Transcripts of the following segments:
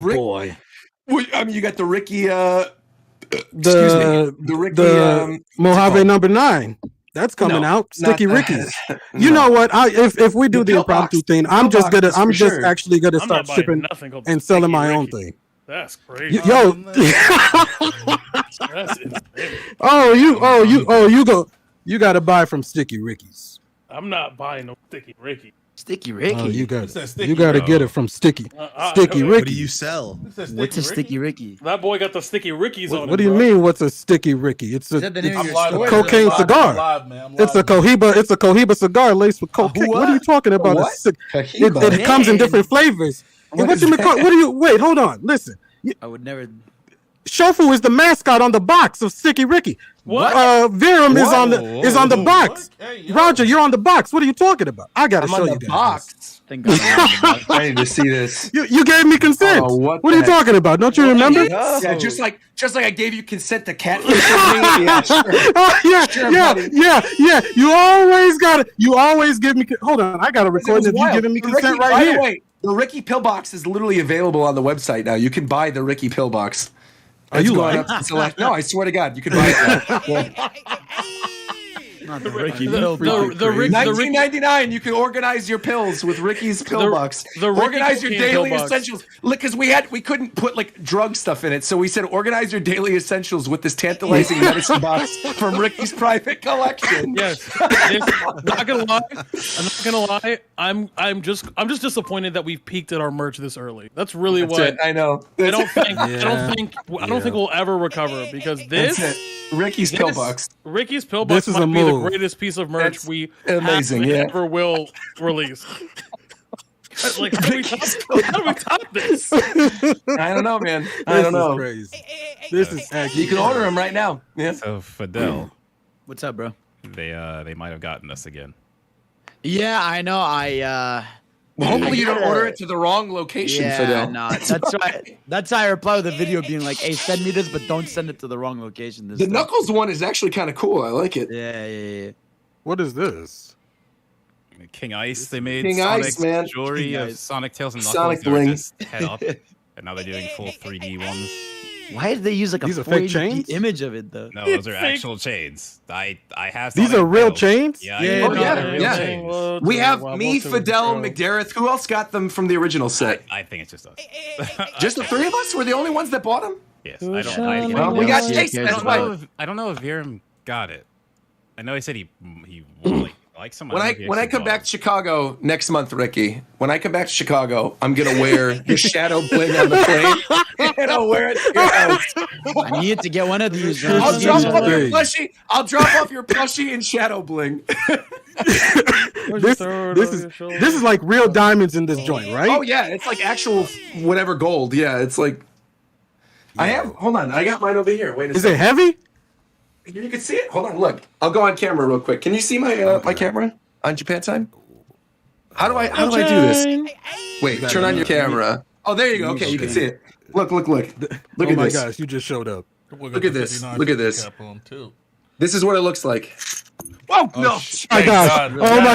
Boy. I mean, you got the Ricky. The Ricky. Mojave #9. That's coming out. Sticky Ricky's. You know what? If we do the impromptu thing, I'm just actually gonna start shipping and selling my own thing. That's crazy. Yo. That's you gotta buy from Sticky Ricky's. I'm not buying no Sticky Ricky. Sticky Ricky. Oh, you gotta get it from Sticky Ricky. What do you sell? What's a Sticky Ricky? That boy got the Sticky Rickies on. What do you mean? What's a Sticky Ricky? It's a cocaine cigar. It's a Cohiba cigar laced with cocaine. What are you talking about? It comes in different flavors. What do you? Wait, hold on. Listen. I would never. Shofu is the mascot on the box of Sticky Ricky. What? Virum is on the box. Roger, you're on the box. What are you talking about? I gotta show you guys. Box. I need to see this. You gave me consent. Oh, what are you talking about? Don't you remember? Yeah, just like I gave you consent to catfish. Yeah, sure. Yeah. You always give me. Hold on, I gotta record that you giving me consent right here. By the way, the Ricky Pillbox is literally available on the website now. You can buy the Ricky Pillbox. Are you lying? No, I swear to God, you can buy it. Not the Ricky. The $19.99. You can organize your pills with Ricky's Pillbox. Organize your daily essentials. Look, because we couldn't put like drug stuff in it, so we said organize your daily essentials with this tantalizing medicine box from Ricky's private collection. Yes. I'm not gonna lie. I'm just disappointed that we've peaked at our merch this early. That's really what I know. I don't think we'll ever recover because Ricky's Pillbox. Ricky's Pillbox This is might a be the move. greatest piece of merch we amazing, ever will release. Like, how do we top this? I don't know, man. I don't know. This is crazy. This is actually. You can order them right now. Yeah. So Fidel, What's up, bro? they might have gotten us again. Yeah, I know. Well, hopefully you don't order it to the wrong location, Fidel. No, that's why I reply with a video being like, "Hey, send me this, but don't send it to the wrong location." The Knuckles one is actually kind of cool. I like it. Yeah. What is this? King Ice. They made King Sonic's Ice, man. jewelry King of Ice. Sonic Tails and Knuckles. Sonic They were bling. just head up, and now they're doing full 3D ones. Why did they use like These a are fake 4D chains? image of it though? No, those are actual chains. I have. These Sonic are real Tails. chains? Yeah. Oh, they're yeah, real yeah. chains. We have me, Fidel, McDareth. Who else got them from the original set? I think it's just us. Just the three of us? We're the only ones that bought them? Yes. I don't. Well, we got Yeah, Jason. yeah, That's yeah. why. I don't know if Viram got it. I know he said he likes some. When I come back to Chicago next month, Ricky, when I come back to Chicago, I'm gonna wear your shadow bling on the plane, and I'll wear it to your house. I need to get one of these. I'll drop off your plushie. I'll drop off your plushie and shadow bling. This is like real diamonds in this joint, right? Oh yeah, it's like actual whatever gold. Yeah, it's like. I have. Hold on, I got mine over here. Wait a second. Is it heavy? You can see it. Hold on, look. I'll go on camera real quick. Can you see my my camera on Japan time? How do I do this? Wait, turn on your camera. Oh, there you go. Okay, you can see it. Look at this. Oh my gosh, you just showed up. Look at this. Look at this. This is what it looks like. Whoa, no. Oh my gosh. Oh my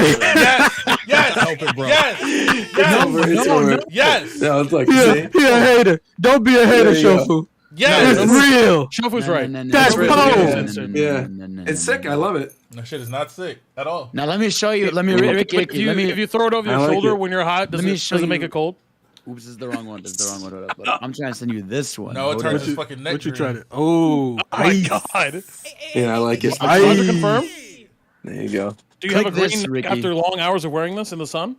god. Yes. No, it's like, He a hater. Don't be a hater, Shofu. Yes, It's real. Shofu's right. That's cold. Yeah. It's sick. I love it. That shit is not sick at all. Now let me show you. Let me Ricky. If you throw it over your I like shoulder it. when you're hot, does it make it cold? Oops, this is the wrong one. Hold up. I'm trying to send you this one. No, it Hold turns up. his fucking neck. What you green. trying to? Oh, my god. Yeah, I like it. Want to confirm? There you go. Do you have a Click this, green neck Ricky. after long hours of wearing this in the sun?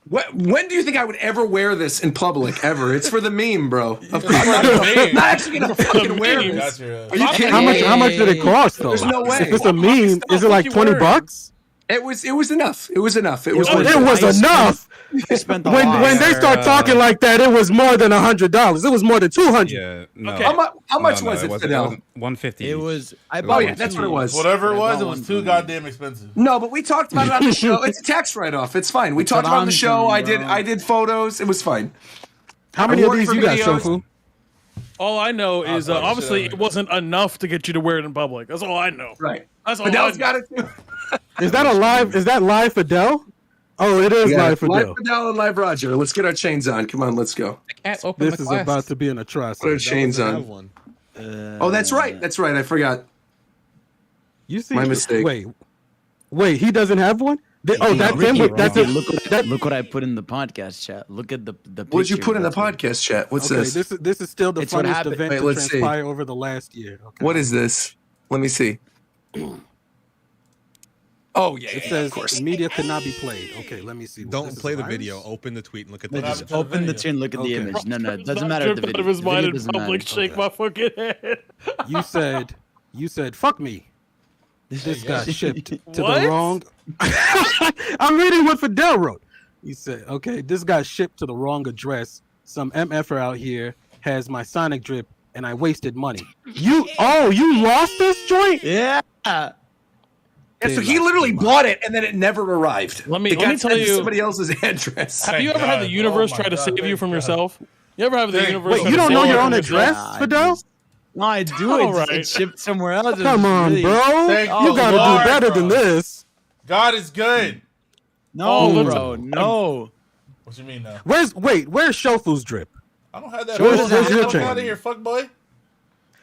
When do you think I would ever wear this in public? Ever? It's for the meme, bro. Of course, meme. I'm not actually gonna fucking wear meme. this. Gotcha. Are you kidding? how much did it cost though? There's no way. If it's a meme, is it like $20? It was enough. It was enough. It was. It was enough. I spent the When they start talking like that, it was more than $100. It was more than $200. Yeah. No. Okay. How much was it, wasn't. Fidel? 150. It was. I Oh bought yeah, that's what it was. Whatever it was one too for me. goddamn expensive. No, but we talked about it on the show. It's a tax write-off. It's fine. We talked about it on the show. what I'm saying, I did photos. It was fine. How many of worked these for you got, videos. Shofu? All I know is thought obviously shit. it wasn't enough to get you to wear it in public. That's all I know. Right. That's all I Fidel's know. got it too. Is that live Fidel? Oh, it is live Live Fidel. Fidel and live Roger. Let's get our chains on. Come on, let's go. I can't open This is about to be an Put our atrocity. chains on. Oh, that's right. That's right. I forgot. You see? My mistake. Wait. He doesn't have one. That's Ricky, him. That's Ricky, it. look what I put in the podcast chat. Look at the What did you picture. put in the That's what- podcast chat? What's Okay, this? this is still the It's what funniest happened. event Wait, to let's see. transpire over the last year. Okay. What is this? Let me see. Oh yeah, It of says course. media could not be played. Okay, let me see. This Don't is play the virus? video. Open the tweet and look at No, the just video. open the tweet and look at the Okay. image. No, it doesn't Not matter if the dripping video. out of his The mind video in doesn't public. matter. Shake my fucking head. You said, fuck me. This got shipped to What? the wrong. I'm reading what Fidel wrote. He said, okay, this got shipped to the wrong address. Some MFer out here has my Sonic drip and I wasted money. You lost this joint? Yeah. Yeah, so he literally bought it and then it never arrived. Let me It got tell sent to you- somebody else's address. Have you ever had the universe try to save you from yourself? You ever have the universe? Wait, try you to don't save know you your from own yourself? address, Fidel? No, I do. All It's right. shipped somewhere else. It's Come on, really- bro. Thank You you, gotta Lord, do better bro. than this. God is good. No, Oh, bro. No. What you mean now? Where's Shofu's drip? I don't have that. Where's Get your out chain? of here, fuck boy.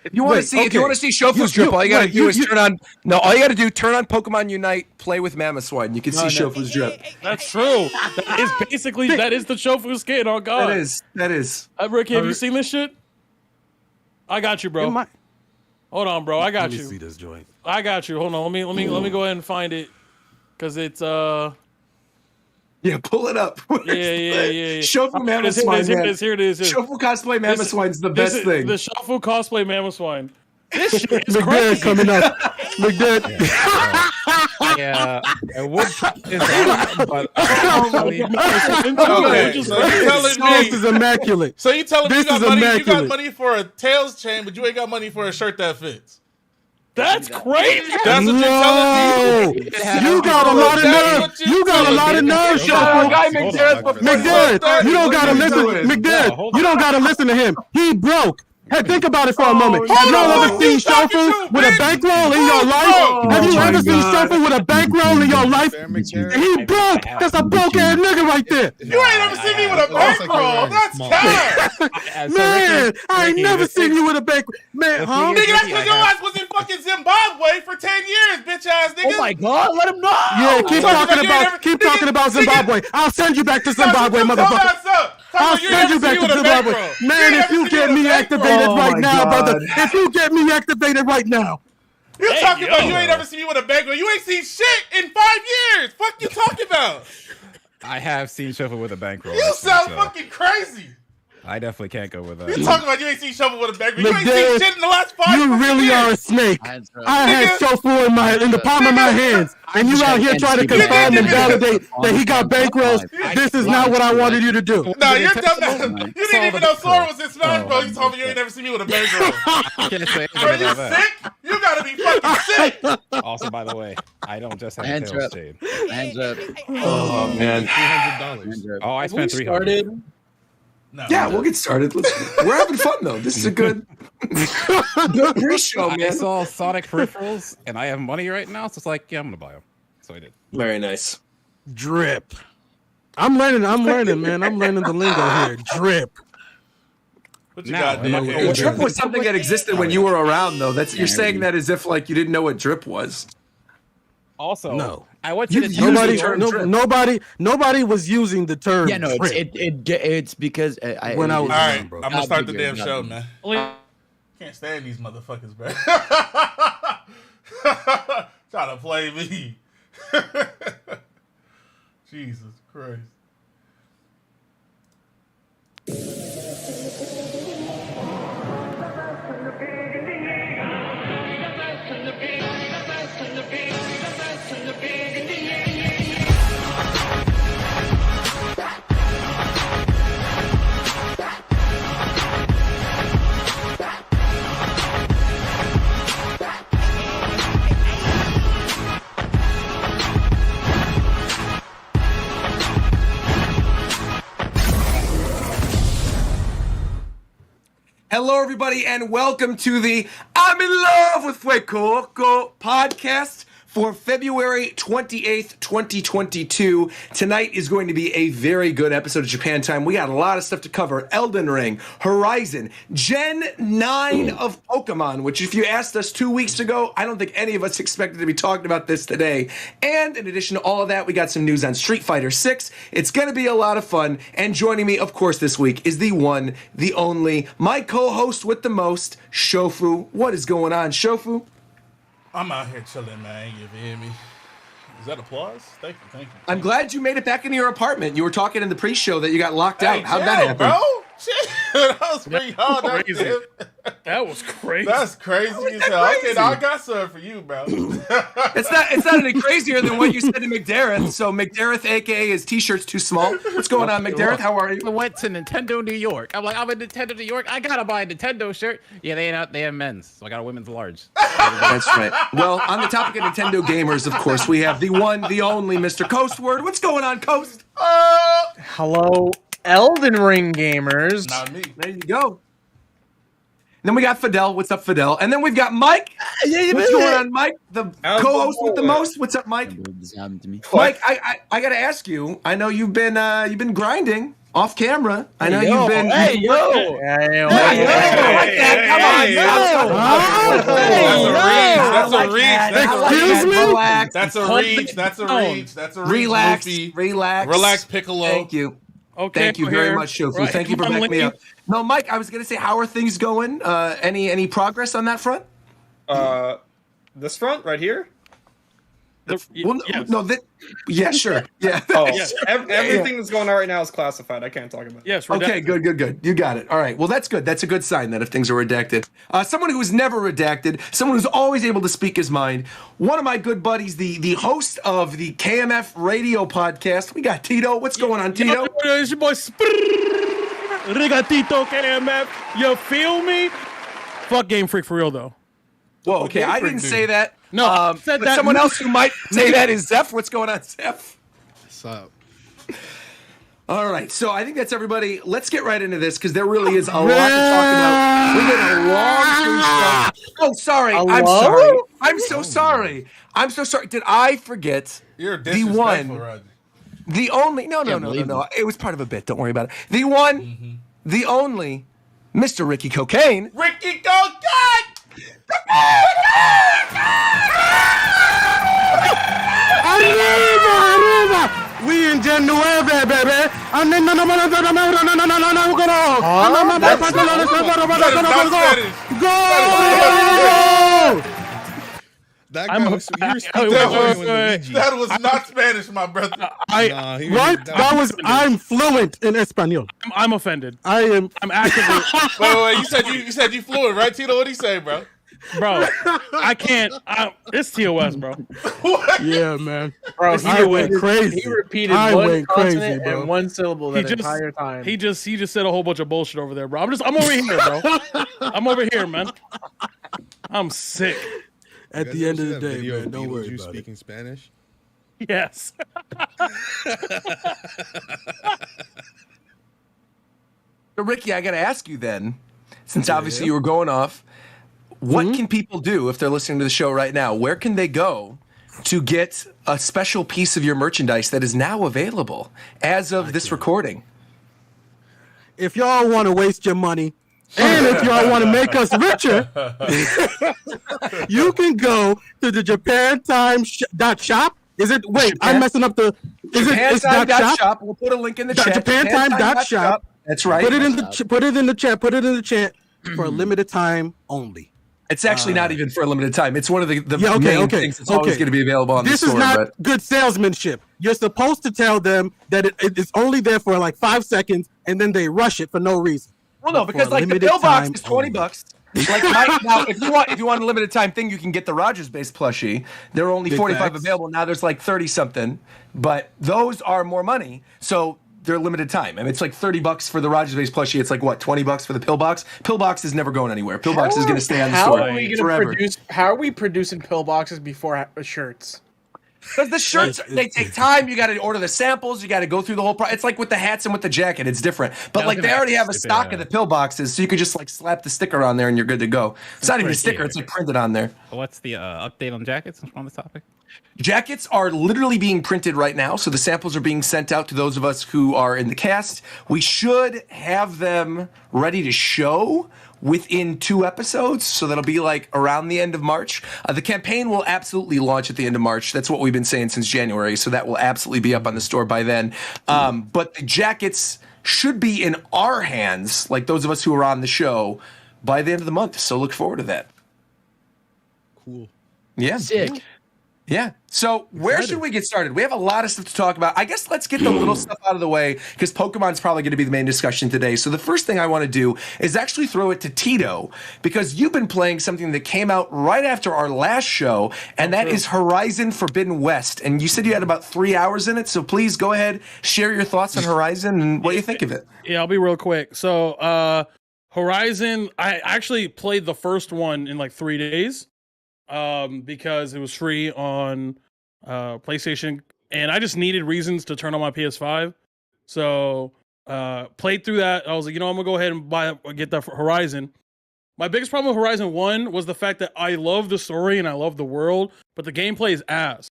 If you want Wait, to see, if you okay. want to see Shofu's drip, all you gotta do is turn on. No, all you gotta do turn on Pokemon Unite, play with Mamoswine, and you can see Shofu's drip. That's true. That is basically that is the Shofu skin. Oh god. That is. That is. Ricky, have you seen this shit? I got you, bro. Hold on, bro. I got Let me you. see this joint. I got you. Hold on. Let me go ahead and find it, cause it's Yeah, pull it up. yeah. Shofu Here it is, Mamoswine. here it man. is. Here it is. Shofu cosplay Mamoswine's the best thing. The Shuffle cosplay Mamoswine. This shit is McDad crazy. coming up. McDad. Yeah, I would put this on, but actually, Okay, so you telling This is me? immaculate. So you telling me This you got is money? You got immaculate. money for a tails chain, but you ain't got money for a shirt that fits. That's crazy. That's what you're telling me. You got a lot of nerve. You got a lot of nerve, Shofu. McDad, you don't gotta listen. McDad, you don't gotta listen to him. He broke. Hey, think about it for a moment. Have you ever seen Shofu with a bankroll in your life? Have you ever seen Shofu with a bankroll in your life? He broke. That's a broke ass nigga right there. You ain't ever seen me with a bankroll. That's cap. Man, I ain't never seen you with a bankroll. Man, huh? Nigga, that's because your ass was in fucking Zimbabwe for 10 years, bitch ass nigga. Oh my God! Let him know. Yeah, keep Nigga, talking about Zimbabwe. I'll send you back to Zimbabwe, motherfucker. I'll send you back to Zimbabwe. Man, if you get me activated right now, brother. If you get me activated right now. You talking about you ain't ever seen me with a bankroll. You ain't seen shit in 5 years. Fuck you talking about? I have seen Shuffle with a bankroll. You sound fucking crazy. I definitely can't go with that. You talking about you ain't seen Shovel with a bankroll. You ain't McDade, seen shit in the last 5 You really years. are a snake. Hands up. I had Shofu in the palm of my hands, and you out here trying to confirm and validate that he got bankrolls. This is not what I wanted you to do. Nah, you're dumb. You didn't even know Sora was in Smash Bros. You told me you ain't never seen me with a bankroll. I can't say Are anything you about that. sick? You gotta be fucking sick. Also, by the way, I don't just have a Hands tails up. chain. Hands up. Oh man. $300. Hands up. Oh, I spent 300. No, Yeah, we'll get started. We're having fun though. This is a good pre-show, I man. saw Sonic peripherals, and I have money right now, so it's like, yeah, I'm gonna buy them. So I did. Very nice. Drip. I'm learning, man. I'm learning the lingo here. Drip. What you Now, got, am I dude? gonna Well, drip was something that existed when you were around, though. That's you're saying that as if like you didn't know what drip was. Also, No. I went to the Nobody- term Nobody was using the term. Yeah, no, drip. it's because When I was All right, bro. I'm gonna start the Not big, damn not show, big. man. Can't stand these motherfuckers, bro. Trying to play me. Jesus Christ. Hello, everybody, and welcome to the I'm in Love with FUECOCO podcast for February 28th, 2022. Tonight is going to be a very good episode of Japan Time. We got a lot of stuff to cover. Elden Ring, Horizon, Gen 9 of Pokemon, which if you asked us 2 weeks ago, I don't think any of us expected to be talking about this today. And in addition to all of that, we got some news on Street Fighter 6. It's going to be a lot of fun. And joining me, of course, this week is the one, the only, my co-host with the most, Shofu. What is going on, Shofu? I'm out here chilling, man. You feel me? Is that applause? Thank you. I'm glad you made it back into your apartment. You were talking in the pre-show that you got locked out. How'd that happen? Bro? Shit, that was pretty hard. That was crazy. That's crazy as hell. Okay, now I got something for you, bro. It's not any crazier than what you said to McDareth. So McDareth, aka his t-shirt's too small. What's going on, McDareth? How are you? I went to Nintendo New York. I'm like, I'm in Nintendo New York. I gotta buy a Nintendo shirt. Yeah, they have men's, so I got a women's large. That's right. Well, on the topic of Nintendo gamers, of course, we have the one, the only Mr. Coastward. What's going on, Coast? Hello, Elden Ring gamers. Not me. There you go. And then we got Fidel. What's up, Fidel? And then we've got Mike. What's going on, Mike? The co-host with the most. What's up, Mike? Mike, I got to ask you. I know you've been grinding off camera. I know you've been. Hey, yo. That's a reach. Excuse me? That's a reach. Relax, Piccolo. Thank you. Okay, Thank you very much, Shofu. Right. Thank you for backing me up. No, Mike, I was going to say, how are things going? Any progress on that front? This front right here. Yeah, sure. Yeah. Oh, yes. Everything that's going on right now is classified. I can't talk about it. Yes. Okay, good. You got it. All right. Well, that's good. That's a good sign that if things are redacted. Someone who is never redacted, someone who's always able to speak his mind. One of my good buddies, the host of the KMF radio podcast. We got Tito. What's going on, Tito? It's your boy Rigatito KMF. You feel me? Fuck Game Freak for real though. Whoa, okay. I didn't say that. No, said but that. Someone else who might say that is Zeph. What's going on, Zeph? What's up? All right, so I think that's everybody. Let's get right into this because there really is a lot to talk about. We did a long show. Oh, sorry. Hello? I'm sorry. I'm so sorry. I'm so sorry. Did I forget You're the one, Roger. the only? No. It was part of a bit. Don't worry about it. The one, the only, Mr. Ricky Cocaine. Ricky Cocaine! Arriba! We in Gen 9, baby! Go! That I'm- goes. That was not Spanish, my brother. I'm fluent in Espanol. I'm offended. I'm actively, Wait, you said you fluent, right, Tito? What'd he say, bro? bro. I can't. It's TOS, bro. yeah, man. Bro, I went crazy. He repeated I one went crazy, consonant bro. and one syllable the entire time. He just said a whole bunch of bullshit over there, bro. I'm over here, bro. I'm over here, man. I'm sick. At the end of the day, man, don't worry you about speaking it. Spanish? Yes. Ricky, I got to ask you then, since obviously you were going off, what can people do if they're listening to the show right now? Where can they go to get a special piece of your merchandise that is now available as of this recording? If y'all want to waste your money, and if y'all want to make us richer, you can go to the JapanTime.shop. Is it? Wait, I'm messing up the. Is it? It's .shop. We'll put a link in the chat. JapanTime.shop. That's right. Put it in the chat. Put it in the chat for a limited time only. It's actually not even for a limited time. It's one of the main things that's always going to be available on the store. This is not good salesmanship. You're supposed to tell them that it is only there for like 5 seconds, and then they rush it for no reason. Well, no, because like the pill box is $20. Like now, if you want a limited time thing, you can get the Rogers-based plushie. There are only 45 available now. There's like 30 something, but those are more money. So they're limited time. I mean, it's like $30 for the Rogers-based plushie. It's like what, $20 for the pillbox? Pillbox is never going anywhere. Pillbox is going to stay on the store forever. How are we producing pillboxes before shirts? Because the shirts, they take time. You got to order the samples. You got to go through the whole process. It's like with the hats and with the jacket. It's different. But like they already have a stock of the pill boxes, so you could just like slap the sticker on there and you're good to go. It's not even a sticker. It's like printed on there. What's the update on jackets on this topic? Jackets are literally being printed right now. So the samples are being sent out to those of us who are in the cast. We should have them ready to show within 2 episodes, so that'll be like around the end of March. The campaign will absolutely launch at the end of March. That's what we've been saying since January, so that will absolutely be up on the store by then. But the jackets should be in our hands, like those of us who are on the show, by the end of the month. So look forward to that. Cool. Yeah. Sick. Yeah. So where should we get started? We have a lot of stuff to talk about. I guess let's get the little stuff out of the way because Pokemon's probably going to be the main discussion today. So the first thing I want to do is actually throw it to Tito because you've been playing something that came out right after our last show, and that is Horizon Forbidden West. And you said you had about 3 hours in it. So please go ahead, share your thoughts on Horizon and what you think of it. Yeah, I'll be real quick. So Horizon, I actually played the first one in like 3 days. Because it was free on PlayStation, and I just needed reasons to turn on my PS5. So played through that. I was like, I'm gonna go ahead and get that for Horizon. My biggest problem with Horizon 1 was the fact that I love the story and I love the world, but the gameplay is ass.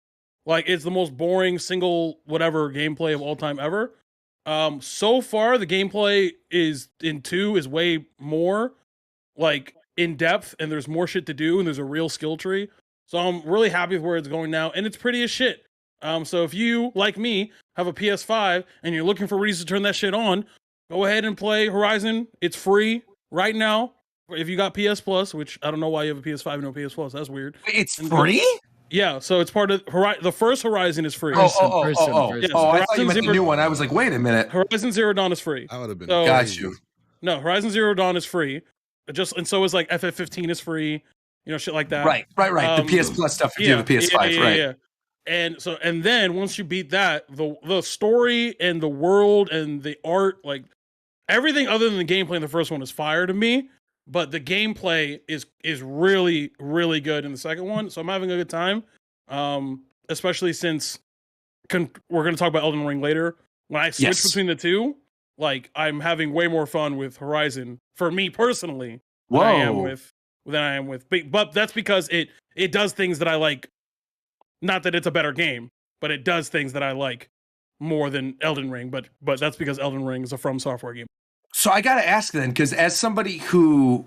Like, it's the most boring single whatever gameplay of all time ever. So far the gameplay is in 2 is way more like in depth, and there's more shit to do, and there's a real skill tree. So I'm really happy with where it's going now, and it's pretty as shit. So if you, like me, have a PS5 and you're looking for reasons to turn that shit on, go ahead and play Horizon. It's free right now. If you got PS Plus, which I don't know why you have a PS5 and no PS Plus, that's weird. It's free? Yeah, so it's part of the first Horizon is free. Yes, I thought you meant the new one. I was like, wait a minute. Horizon Zero Dawn is free. I would have been. So, Got you. No, Horizon Zero Dawn is free. And so is like FF15 is free, shit like that. Right. The PS Plus stuff if you have a PS5, right? Yeah. And then once you beat that, the story and the world and the art, like everything other than the gameplay in the first one is fire to me. But the gameplay is really, really good in the second one. So I'm having a good time. Especially since we're going to talk about Elden Ring later. When I switch between the two, like I'm having way more fun with Horizon for me personally than I am with. But that's because it does things that I like. Not that it's a better game, but it does things that I like more than Elden Ring. But that's because Elden Ring is a From Software game. So I got to ask then, because as somebody who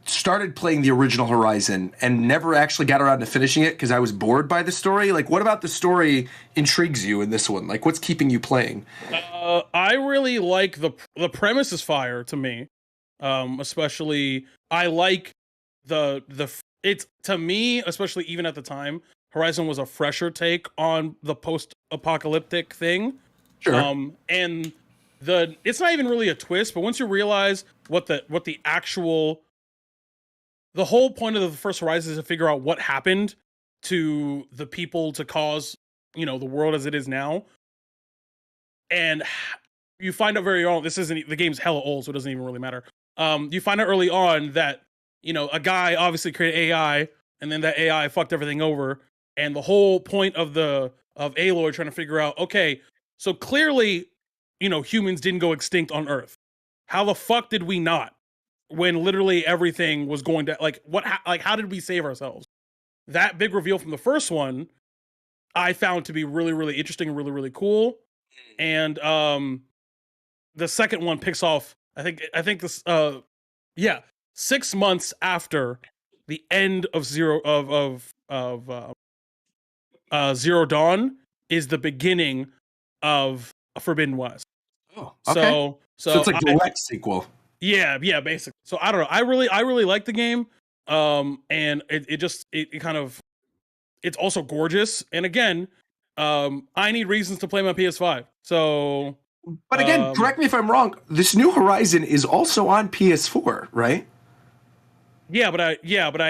started playing the original Horizon and never actually got around to finishing it because I was bored by the story. Like, what about the story intrigues you in this one? Like, what's keeping you playing? I really like the premise is fire to me. Especially I like it's to me, especially even at the time, Horizon was a fresher take on the post-apocalyptic thing. Sure. And it's not even really a twist, but once you realize what the actual the whole point of the first Horizon is to figure out what happened to the people to cause, the world as it is now. And you find out very early, the game's hella old, so it doesn't even really matter. You find out early on that, a guy obviously created AI, and then that AI fucked everything over. And the whole point of Aloy trying to figure out, okay, so clearly, humans didn't go extinct on Earth. How the fuck did we not? When literally everything was going to how did we save ourselves? That big reveal from the first one, I found to be really, really interesting and really, really cool. And the second one picks off. I think this 6 months after the end of Zero Dawn is the beginning of Forbidden West. Oh, okay. So it's like a direct sequel. Yeah, basically. So I don't know. I really like the game. And it kind of, it's also gorgeous. And again, I need reasons to play my PS5. So, but again, correct me if I'm wrong. This new Horizon is also on PS4, right? Yeah, but I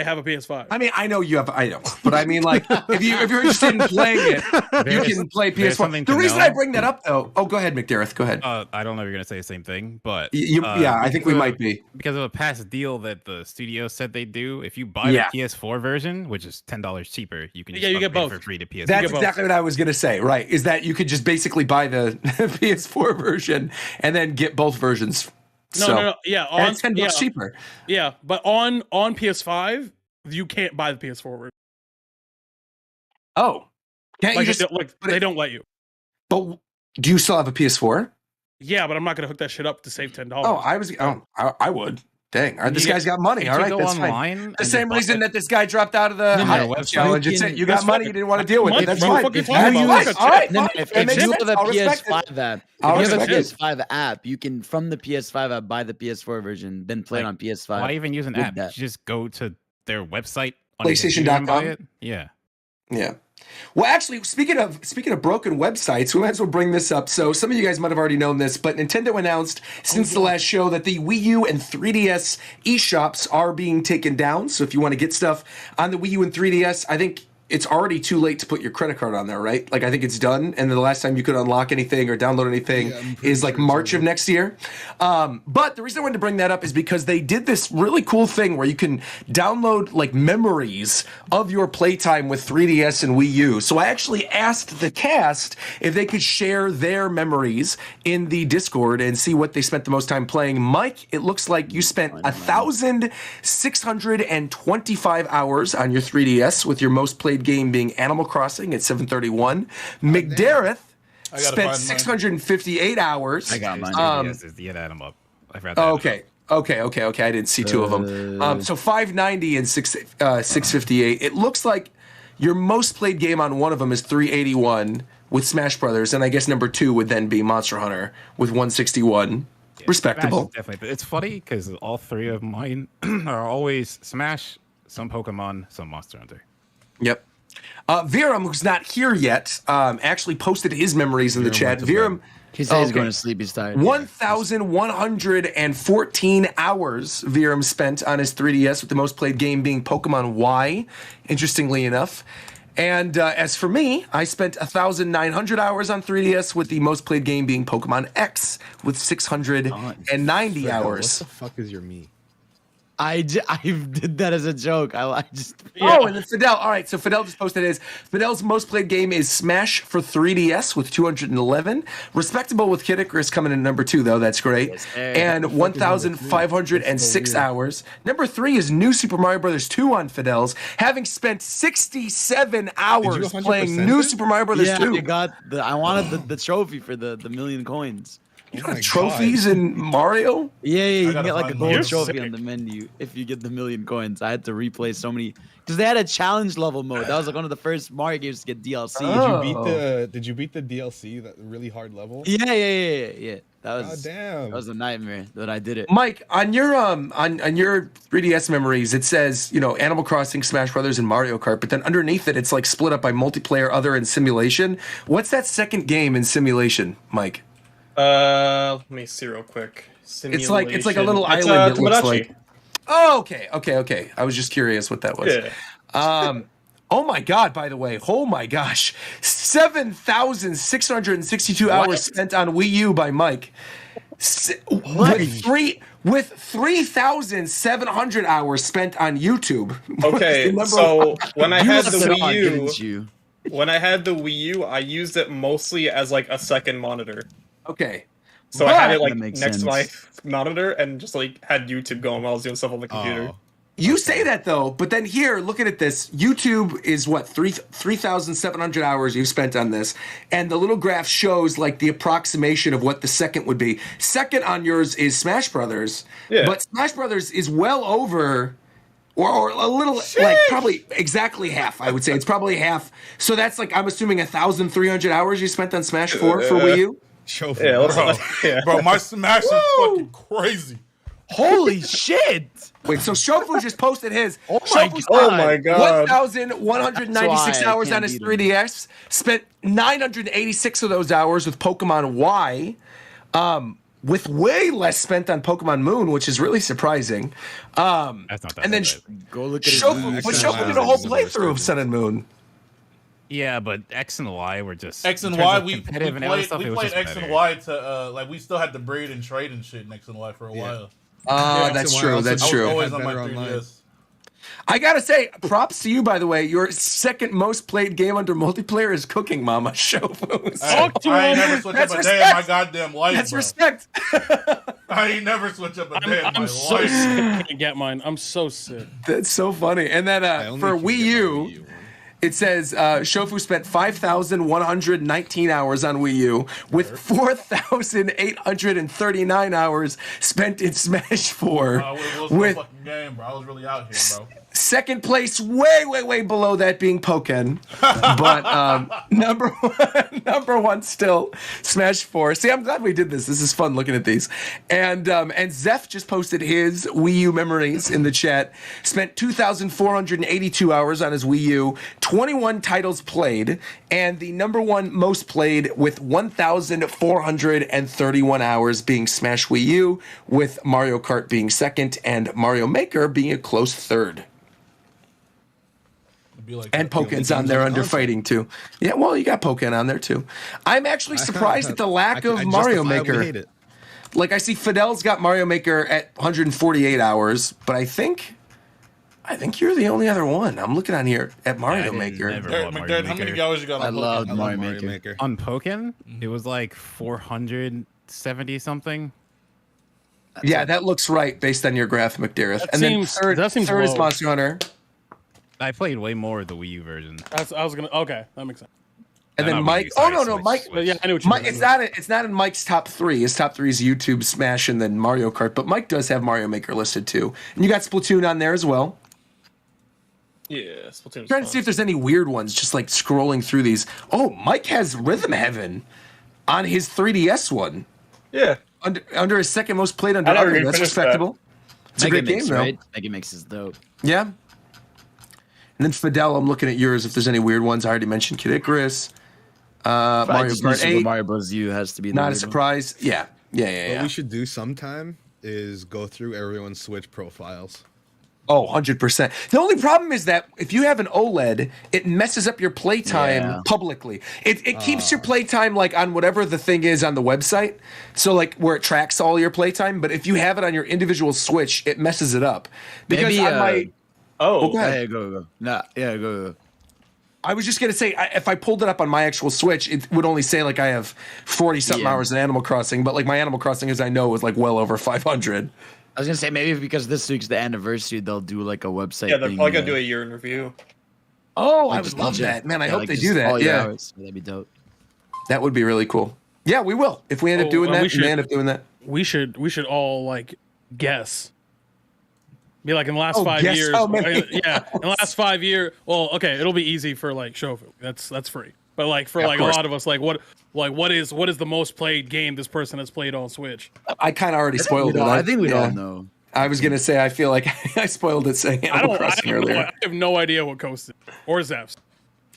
have a PS5. I mean, I know you have. I know, but I mean, like, if you're interested in playing it, you can play PS4. The reason I bring that up, though. Oh, go ahead, McDareth. Go ahead. I don't know if you're gonna say the same thing, but yeah, I think we might be because of a past deal that the studio said they do. If you buy the PS4 version, which is $10 cheaper, you can you get both for free to PS4. That's exactly what I was gonna say. Right? Is that you could just basically buy the PS4 version and then get both versions. No. Yeah, on $10 cheaper. Yeah, but on PS5, you can't buy the PS4 version. Oh, can't like you just they don't let you? But do you still have a PS4? Yeah, but I'm not gonna hook that shit up to save $10. Oh, I would. Dang, this guy's got money. All right, that's fine. The same reason that this guy dropped out of the challenge. It's it. You got money. You didn't want to deal with it. That's fine. If you have a PS5 app, you can from the PS5 app buy the PS4 version, then play it on PS5. Why even use an app? You just go to their website, PlayStation.com. Yeah. Well, actually, speaking of broken websites, we might as well bring this up. So some of you guys might have already known this, but Nintendo announced since the last show that the Wii U and 3DS eShops are being taken down. So if you want to get stuff on the Wii U and 3DS, I think it's already too late to put your credit card on there, right? Like, I think it's done. And the last time you could unlock anything or download anything is like March of next year. But the reason I wanted to bring that up is because they did this really cool thing where you can download like memories of your playtime with 3DS and Wii U. So I actually asked the cast if they could share their memories in the Discord and see what they spent the most time playing. Mike, it looks like you spent 1,625 hours on your 3DS, with your most played game being Animal Crossing at 731. McDareth spent 658 hours. I got mine. You add them up. I forgot okay. I didn't see two of them. So 590 and 658. It looks like your most played game on one of them is 381 with Smash Brothers, and I guess number 2 would then be Monster Hunter with 161. Respectable. Definitely. It's funny because all 3 of mine are always Smash, some Pokemon, some Monster Hunter. Yep. Viram, who's not here yet, actually posted his memories in the chat. Viram, he says he's going to sleep. He's tired. 1,114 hours Viram spent on his 3DS, with the most played game being Pokemon Y, interestingly enough. And as for me, I spent 1,900 hours on 3DS, with the most played game being Pokemon X, with 690 hours. What the fuck is your me? I did that as a joke. I just. Oh, and then Fidel. All right, so Fidel just posted his. Fidel's most played game is Smash for 3DS with 211. Respectable with Kid Icarus coming in number 2, though. That's great. Yes, and 1,506 hours. Number 3 is New Super Mario Bros. 2 on Fidel's, having spent 67 hours playing New Super Mario Bros. 2. I wanted the trophy for the million coins. You got trophies in Mario? Yeah, you can get like a gold trophy on the menu if you get the million coins. I had to replay so many because they had a challenge level mode. That was like one of the first Mario games to get DLC. Oh. Did you beat the DLC, that really hard level? Yeah. That was a nightmare, but I did it. Mike, on your on your 3DS memories, it says, Animal Crossing, Smash Brothers, and Mario Kart, but then underneath it, it's like split up by multiplayer, other, and simulation. What's that second game in simulation, Mike? Let me see real quick. Simulation. It's like a little island. It looks like. Oh, okay. I was just curious what that was. Yeah. Oh my God! By the way, oh my gosh, 7,662 hours spent on Wii U by Mike. With 3,700 hours spent on YouTube. Okay, so when I had the Wii U, I used it mostly as like a second monitor. Okay. So I had it like next to my monitor and just like had YouTube going while I was doing stuff on the computer. You say that though, but then here, looking at this, YouTube is what, 3,700 hours you've spent on this, and the little graph shows like the approximation of what the second would be. Second on yours is Smash Brothers, but Smash Brothers is well over, or a little, like probably exactly half. I would say it's probably half. So that's like, I'm assuming 1,300 hours you spent on Smash 4 for Wii U. Bro, my Smash is fucking crazy. Holy shit! Wait, so Shofu just posted his. Oh my god! 1,196 hours on his 3DS. Spent 986 of those hours with Pokemon Y. with way less spent on Pokemon Moon, which is really surprising. That's not that. And then Go look at Shofu did a whole playthrough of Sun and Moon. Yeah, but X and Y were just X and Y. We played X and Y to like we still had to breed and trade and shit in X and Y for a while. That's true. That's true. Always on my 3DS. I gotta say, props to you, by the way. Your second most played game under multiplayer is Cooking Mama Shofu. I ain't never switched up a day in my goddamn life. That's respect. I ain't never switched up a day in my I'm so life. sick. I can't get mine. I'm so sick. That's so funny. And then for Wii U, it says Shofu spent 5,119 hours on Wii U with 4,839 hours spent in Smash 4. With fucking game, bro. I was really out here, bro. Second place, way below that being Pokken, but number one still Smash 4. See, I'm glad we did this. This is fun looking at these. And Zeph just posted his Wii U memories in the chat. Spent 2,482 hours on his Wii U, 21 titles played, and the number one most played with 1,431 hours being Smash Wii U, with Mario Kart being second and Mario Maker being a close third. Like and Pokken's on there under fighting too. Yeah, well, you got Pokken on there too. I'm actually surprised at the lack of Mario Maker. Like I see Fidel's got Mario Maker at 148 hours, but I think you're the only other one. I'm looking on here at Mario Maker. McDermott, how many hours you got on Pokken? I love Mario Maker. On Pokken, it was like 470 something. Yeah, that looks right based on your graph, McDareth. And then third is Monster Hunter. I played way more of the Wii U version. Okay, that makes sense. And then Mike. Oh no, Mike. Yeah, I knew what you meant. It's not in Mike's top three. His top three is YouTube, Smash, and then Mario Kart. But Mike does have Mario Maker listed too, and you got Splatoon on there as well. Yeah, Splatoon. Trying to see if there's any weird ones. Just like scrolling through these. Oh, Mike has Rhythm Heaven on his 3DS one. Yeah, under his second most played under other. That's respectable. It's a great game, though. Right? Mega Mix is dope. Yeah. And then Fidel, I'm looking at yours. If there's any weird ones, I already mentioned Kid Icarus. Mario Kart 8. Mario Bros. U has to be not a surprise. Yeah. What we should do sometime is go through everyone's Switch profiles. Oh, 100%. The only problem is that if you have an OLED, it messes up your playtime publicly. It keeps your playtime like on whatever the thing is on the website. So like where it tracks all your playtime. But if you have it on your individual Switch, it messes it up. Because maybe, on my... Oh, go ahead. Yeah, go. Nah, yeah, go. I was just going to say, if I pulled it up on my actual Switch, it would only say like I have 40-something hours in Animal Crossing. But like my Animal Crossing, as I know, is like well over 500. I was going to say, maybe because this week's the anniversary, they'll do like a website yeah, they're probably going to do a year in review. Oh, I would love that. Man, I hope they do that. Yeah. Hours. That'd be dope. That would be really cool. Yeah, we will. If we end up doing that, we end up doing that. We should all like guess. Be like in the last 5 years. Oh, man. Yeah, in the last 5 years. Well, okay, it'll be easy for like Shofu. That's free. But like for like a lot of us, like what is the most played game this person has played on Switch? I kind of already spoiled it. I think we all know. I was gonna say I feel like I spoiled it saying Animal Crossing earlier. I have no idea what Coast is or Zeph's.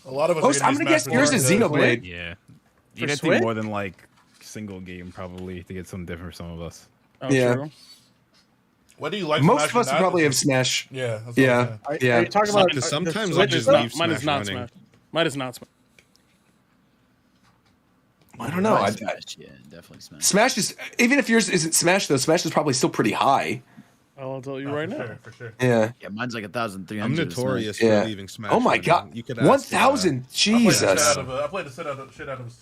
A lot of us. I'm gonna guess yours is Xenoblade. Yeah, you have to do more than like single game probably to get something different for some of us. Oh, yeah. True. What do you like? Most of us probably have Smash. Yeah. Yeah. Are you talking about sometimes mine is not Smash. Mine is not Smash. I don't know. Smash, yeah, definitely Smash. Smash is, even if yours isn't Smash though, Smash is probably still pretty high. I'll tell you right now. For sure. Yeah. Yeah, mine's like 1,300. I'm notorious for leaving Smash. Oh my god. 1,000. Jesus. I played the shit out of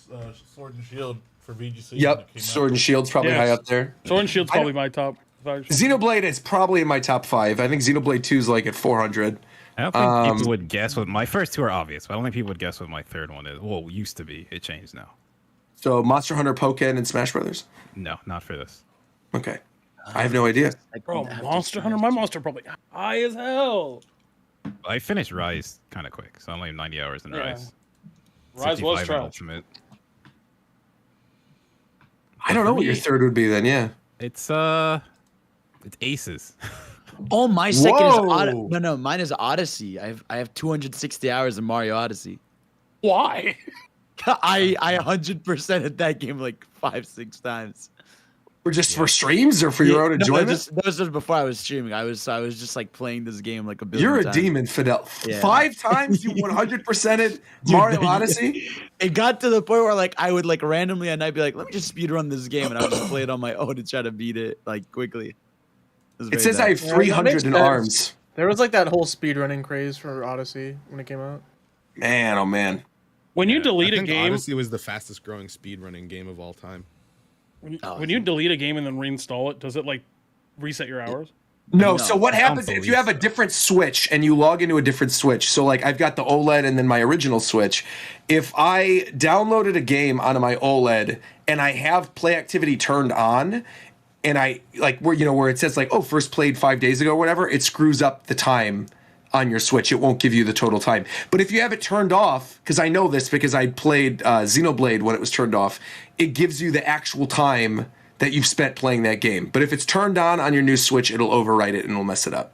Sword and Shield for VGC. Yep. Sword and Shield's probably high up there. Sword and Shield's probably my top. Xenoblade is probably in my top 5. I think Xenoblade 2 is like at 400. I don't think people would guess what my first two are obvious, but I don't think people would guess what my third one is. Well, it used to be. It changed now. So Monster Hunter, Pokken, and Smash Brothers? No, not for this. Okay. I have no idea. Bro, Monster Hunter? My Monster probably high as hell. I finished Rise kind of quick, so I'm like 90 hours in Rise. Rise was 65 trash. Ultimate. I don't know what your third would be then, yeah. It's Aces. Oh, my second is no, mine is Odyssey. I have 260 hours in Mario Odyssey. Why? I 100% at that game like 5-6 times. Or just for streams or for your own enjoyment? That was just before I was streaming. I was just like playing this game like a billion You're a times. demon, Fidel. Yeah. 5 times you 100%ed Mario Odyssey? It got to the point where like I would like randomly at night be like, let me just speedrun this game, and I would just play it on my own to try to beat it like quickly. It says I have 300 in arms. There was like that whole speedrunning craze for Odyssey when it came out. Man, oh man. When you delete a game, Odyssey was the fastest growing speedrunning game of all time. When you delete a game and then reinstall it, does it like reset your hours? No, so what happens if you have a different Switch and you log into a different Switch? So like I've got the OLED and then my original Switch. If I downloaded a game onto my OLED and I have play activity turned on, and I like where it says like, oh, first played 5 days ago or whatever, it screws up the time on your Switch. It won't give you the total time. But if you have it turned off, because I know this because I played Xenoblade when it was turned off, it gives you the actual time that you've spent playing that game. But if it's turned on your new Switch, it'll overwrite it and it'll mess it up.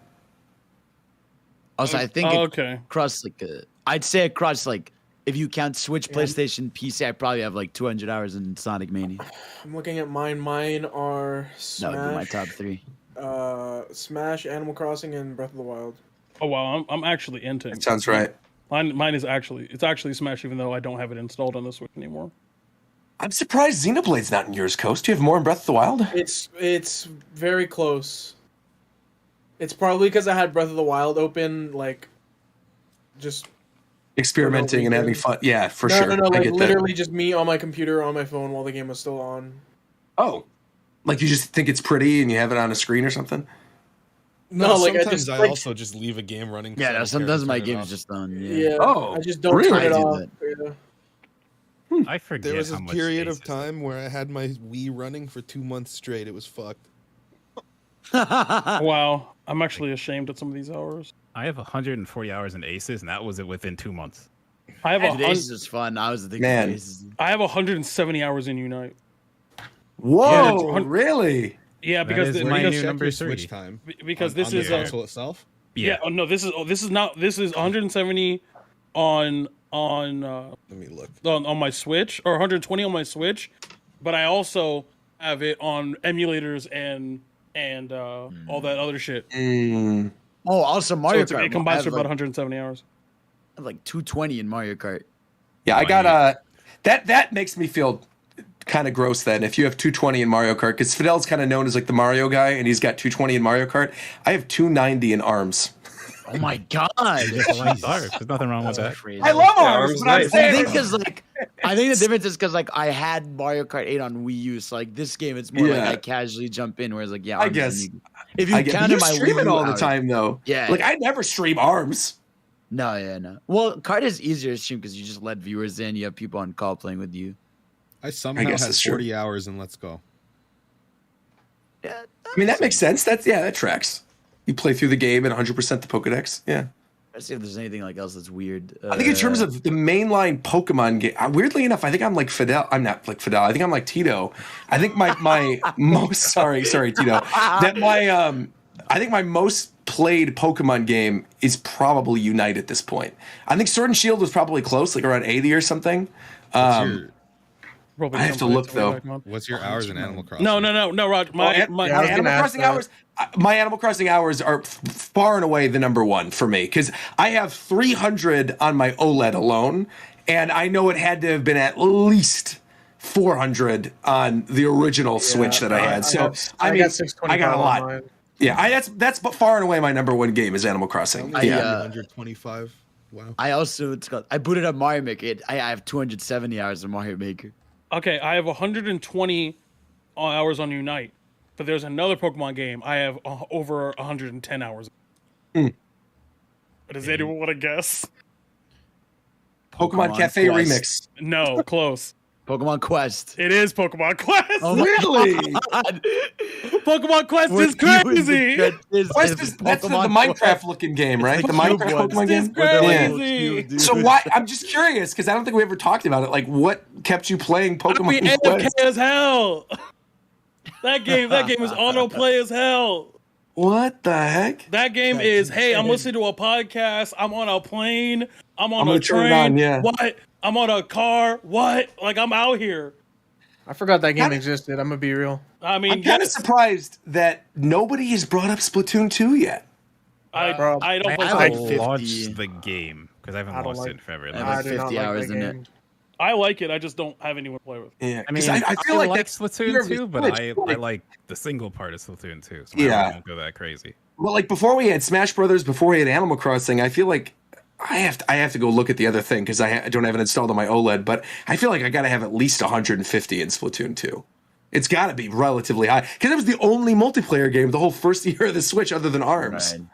Also, I think across like I'd say across like if you count Switch, PlayStation, PC, I probably have like 200 hours in Sonic Mania. I'm looking at mine. Mine are Smash. That would be my top 3. Smash, Animal Crossing, and Breath of the Wild. Oh wow, I'm actually into it. That sounds right. Mine is actually Smash, even though I don't have it installed on the Switch anymore. I'm surprised Xenoblade's not in yours, Coast. Do you have more in Breath of the Wild? It's very close. It's probably because I had Breath of the Wild open, like, just experimenting and having fun. Yeah, for sure. No, like literally just me on my computer on my phone while the game was still on. Oh, like you just think it's pretty and you have it on a screen or something? No, like sometimes I also just leave a game running. Yeah, sometimes my game's just on. Yeah. Oh, I just don't turn it off. I forget. There was a period of time where I had my Wii running for 2 months straight. It was fucked. Wow, I'm actually ashamed at some of these hours. I have 140 hours in Aces, and that was it within 2 months. I have Aces is fun. I was thinking Aces. I have 170 hours in Unite. Whoa, really? Yeah, because my new number 3. Time. Because this on is the console itself. Yeah. Oh no, this is 170 on. Let me look on my Switch, or 120 on my Switch, but I also have it on emulators and all that other shit. Oh, also Mario Kart. It combines for about 170 hours. I have like 220 in Mario Kart. Yeah, I got that makes me feel kind of gross then if you have 220 in Mario Kart, because Fidel's kind of known as like the Mario guy and he's got 220 in Mario Kart. I have 290 in ARMS. Oh my god! There's nothing wrong with that. I love ARMS, but I'm saying I think the difference is because like I had Mario Kart 8 on Wii U, so like this game it's more like I casually jump in, whereas like I guess if you counted my stream Wii it U all the time though. Yeah, like I never stream ARMS. No. Well, Kart is easier to stream because you just let viewers in. You have people on call playing with you. I somehow have 40 hours in Let's Go. Yeah, I mean that makes sense. That tracks. You play through the game at 100% the Pokedex. Yeah. Let's see if there's anything like else that's weird. I think in terms of the mainline Pokemon game, weirdly enough, I think I'm like Fidel. I'm not like Fidel. I think I'm like Tito. I think my most sorry Tito. That I think my most played Pokemon game is probably Unite at this point. I think Sword and Shield was probably close, like around 80 or something. I have to look though. What's your hours in Animal Crossing? No, Raj. My Animal Crossing hours. My Animal Crossing hours are far and away the number one for me because I have 300 on my OLED alone, and I know it had to have been at least 400 on the original Switch that I had. So I got a lot. Online. Yeah, that's far and away my number one game is Animal Crossing. 125. Wow. I booted up Mario Maker. I have 270 hours in Mario Maker. Okay, I have 120 hours on Unite, but there's another Pokemon game I have over 110 hours. But does anyone want to guess? Pokemon Cafe Quest. Remix. No, close. Pokemon Quest. It is Pokemon Quest. Oh really? Pokemon Quest is crazy. Quest is that's the Minecraft looking game, right? The Minecraft Pokemon game. Crazy. So why? I'm just curious because I don't think we ever talked about it. Like, what kept you playing Pokemon Quest? AFK as hell. That game is autoplay as hell. What the heck? That game is, hey, I'm listening to a podcast. I'm on a plane. I'm on a train. Turn it on, yeah. What? I'm on a car. What? Like, I'm out here. I forgot that game existed. I'm gonna be real. I mean, I'm kind of surprised that nobody has brought up Splatoon 2 yet. I don't. I like 50. launched the game because I haven't launched it in forever. I have 50 hours in it. I like it. I just don't have anyone to play with. Yeah, I mean, I feel like that's Splatoon 2, but I like the single part of Splatoon 2. So I won't go that crazy. Well, like before we had Smash Brothers, before we had Animal Crossing, I feel like I have to go look at the other thing because I don't have it installed on my OLED. But I feel like I got to have at least 150 in Splatoon 2. It's got to be relatively high because it was the only multiplayer game the whole first year of the Switch, other than ARMS. Right.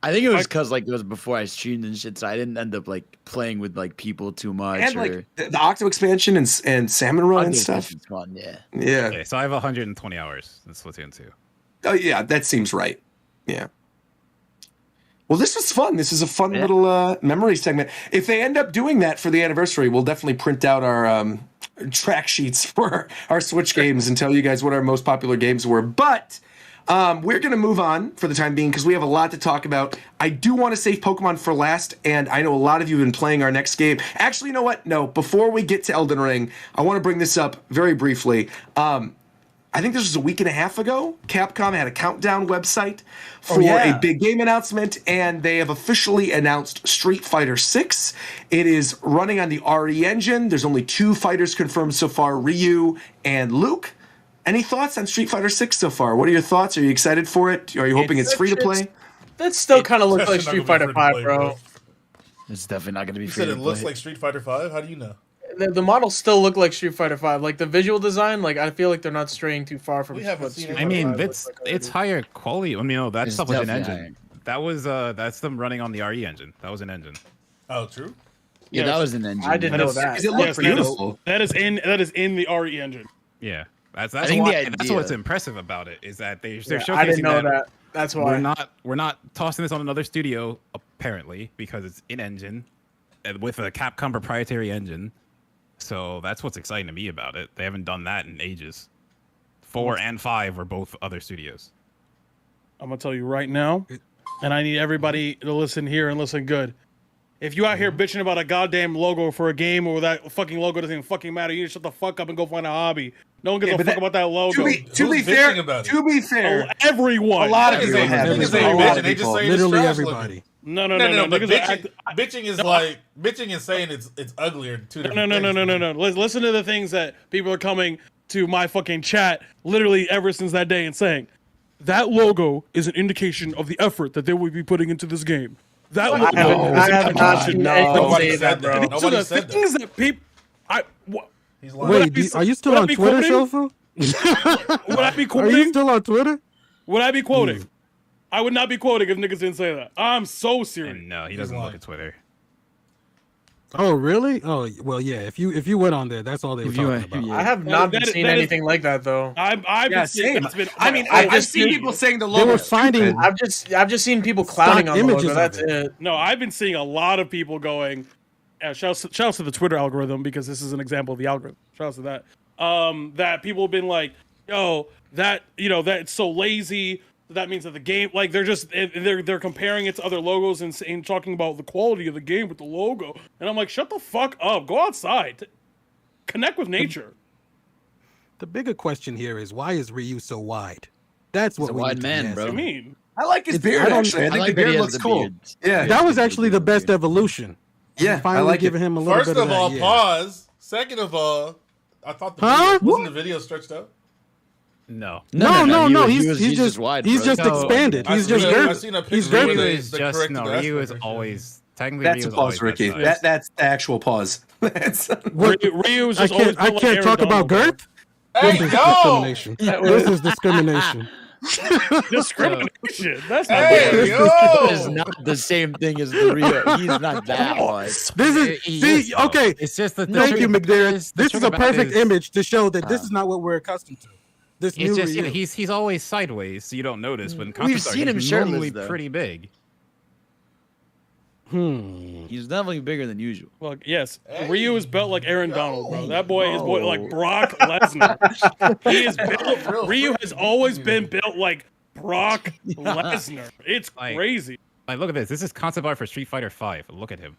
I think it was because like it was before I streamed and shit, so I didn't end up like playing with like people too much. And like the Octo expansion and Salmon Run and stuff. Fun, yeah. Yeah. Okay, so I have 120 hours in Splatoon 2. Oh yeah, that seems right. Yeah. Well, this was fun. This is a fun little memory segment. If they end up doing that for the anniversary, we'll definitely print out our track sheets for our Switch games and tell you guys what our most popular games were. But we're going to move on for the time being because we have a lot to talk about. I do want to save Pokemon for last, and I know a lot of you have been playing our next game. Actually, you know what? No, before we get to Elden Ring, I want to bring this up very briefly. I think this was a week and a half ago. Capcom had a countdown website for a big game announcement, and they have officially announced Street Fighter 6. It is running on the RE engine. There's only 2 fighters confirmed so far, Ryu and Luke. Any thoughts on Street Fighter 6 so far? What are your thoughts? Are you excited for it? Are you hoping it's free to play? That still kind of looks like Street Fighter 5, bro. It's definitely not going to be You free said to it looks play. like Street Fighter 5? How do you know? The models still look like Street Fighter 5. Like the visual design, like I feel like they're not straying too far from. We haven't seen Street it. I mean, Fighter 5 it's looks like higher quality. I mean, that It's stuff was an definitely engine. That was that's them running on the RE engine. That was an engine. Oh, true. Yeah, that was an engine. I didn't know that. It looks beautiful. That is in the RE engine. Yeah, that's think why, the that's idea- what's impressive about it is that they're showcasing I didn't know that. That's why we're not tossing this on another studio apparently because it's in engine and with a Capcom proprietary engine. So that's what's exciting to me about it. They haven't done that in ages. 4 and 5 were both other studios. I'm gonna tell you right now, and I need everybody to listen here and listen good. If you out here bitching about a goddamn logo for a game or that fucking logo doesn't even fucking matter, you need to shut the fuck up and go find a hobby. No one gives a fuck about that logo. To be fair, everyone. A lot of people have. Literally everybody. No. But bitching is like bitching and saying it's uglier. Two different No. Listen to the things that people are coming to my fucking chat literally ever since that day and saying that logo is an indication of the effort that they will be putting into this game. That logo. I have not seen anyone say that, bro. Nobody said that. Things that people. He's lying. Wait, are you still on Twitter, Shofu? Would I be Are quoting? you still on Twitter? Would I be quoting? I would not be quoting if niggas didn't say that. I'm so serious. And no, he doesn't look at Twitter. Oh, really? Oh, well, yeah. If you went on there, that's all they were talking about. I have not been seeing anything like that though. I've been seeing it's been. I've seen people saying the logo. They were finding. I've just seen people clowning on the logo. That's it. No, I've been seeing a lot of people going. Shouts to the Twitter algorithm because this is an example of the algorithm. Shouts to that. That people have been like, yo, that it's so lazy. That means that the game, like they're comparing it to other logos and talking about the quality of the game with the logo. And I'm like, shut the fuck up. Go outside. Connect with nature. The bigger question here is why is Ryu so wide? That's what He's a we wide need to man, ask. bro. What do you mean? I like his beard. Actually, I think the beard looks cool. Yeah, that was actually the best evolution. Yeah, finally I like giving him a little First bit of of that, all, yeah. pause. Second of all, I thought wasn't the video stretched out? No. No. He's He's just wide. He's bro. just expanded. He's just I've seen a he's picture. girthy. Ryu is just Ryu is always technically. That's Ryu a is pause, always Ricky. that size. That's the actual pause. Ryu is I just always can't. I built like can't Aaron talk about Donald, girth. Hey, This is yo! discrimination. This is discrimination. Discrimination. That's not Hey, good. yo! It's not the same thing as the Rio. He's not that wide. This is okay. It's just the Thank you, McDarren. This is a perfect image. image to show that this is not what we're accustomed to. This new It's just Ryu. he's always sideways, so you don't notice. When We've concepts are seen him he's shirtless, normally though. pretty big. He's definitely bigger than usual. Well, yes, Ryu is built like Aaron Donald, bro. That boy is built like Brock Lesnar. He is built. Ryu has always been built like Brock Lesnar. It's Like- crazy. Like, look at this. This is concept art for Street Fighter 5. Look at him.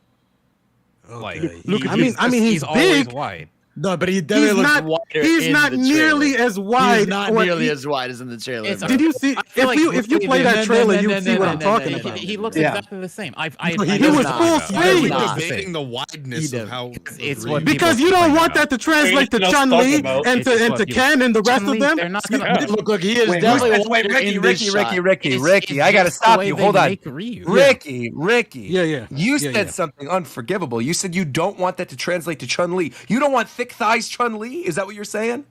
Like, I mean, he's always big. wide. No, but he definitely looks wider. He's not nearly as wide. He's not nearly as wide as in the trailer. Did you see? If you play that trailer, you see what I'm talking about. He looks exactly the same. He was full speed. Debating the wideness of how it's what because you don't want that to translate to Chun-Li and to Ken and the rest of them. They're not gonna look. He is definitely Ricky. I gotta stop you. Hold on, Ricky. Yeah. You said something unforgivable. You said you don't want that to translate to Chun-Li. You don't want thick thighs Chun-Li? Is that what you're saying?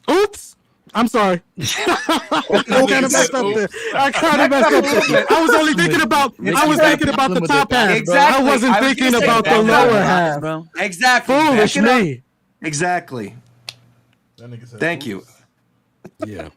Oops. I'm sorry. I kind of messed up there. I was only thinking about the top half. Exactly. I wasn't thinking about the lower half. Exactly. Foolish me. Exactly. Thank you. Yeah.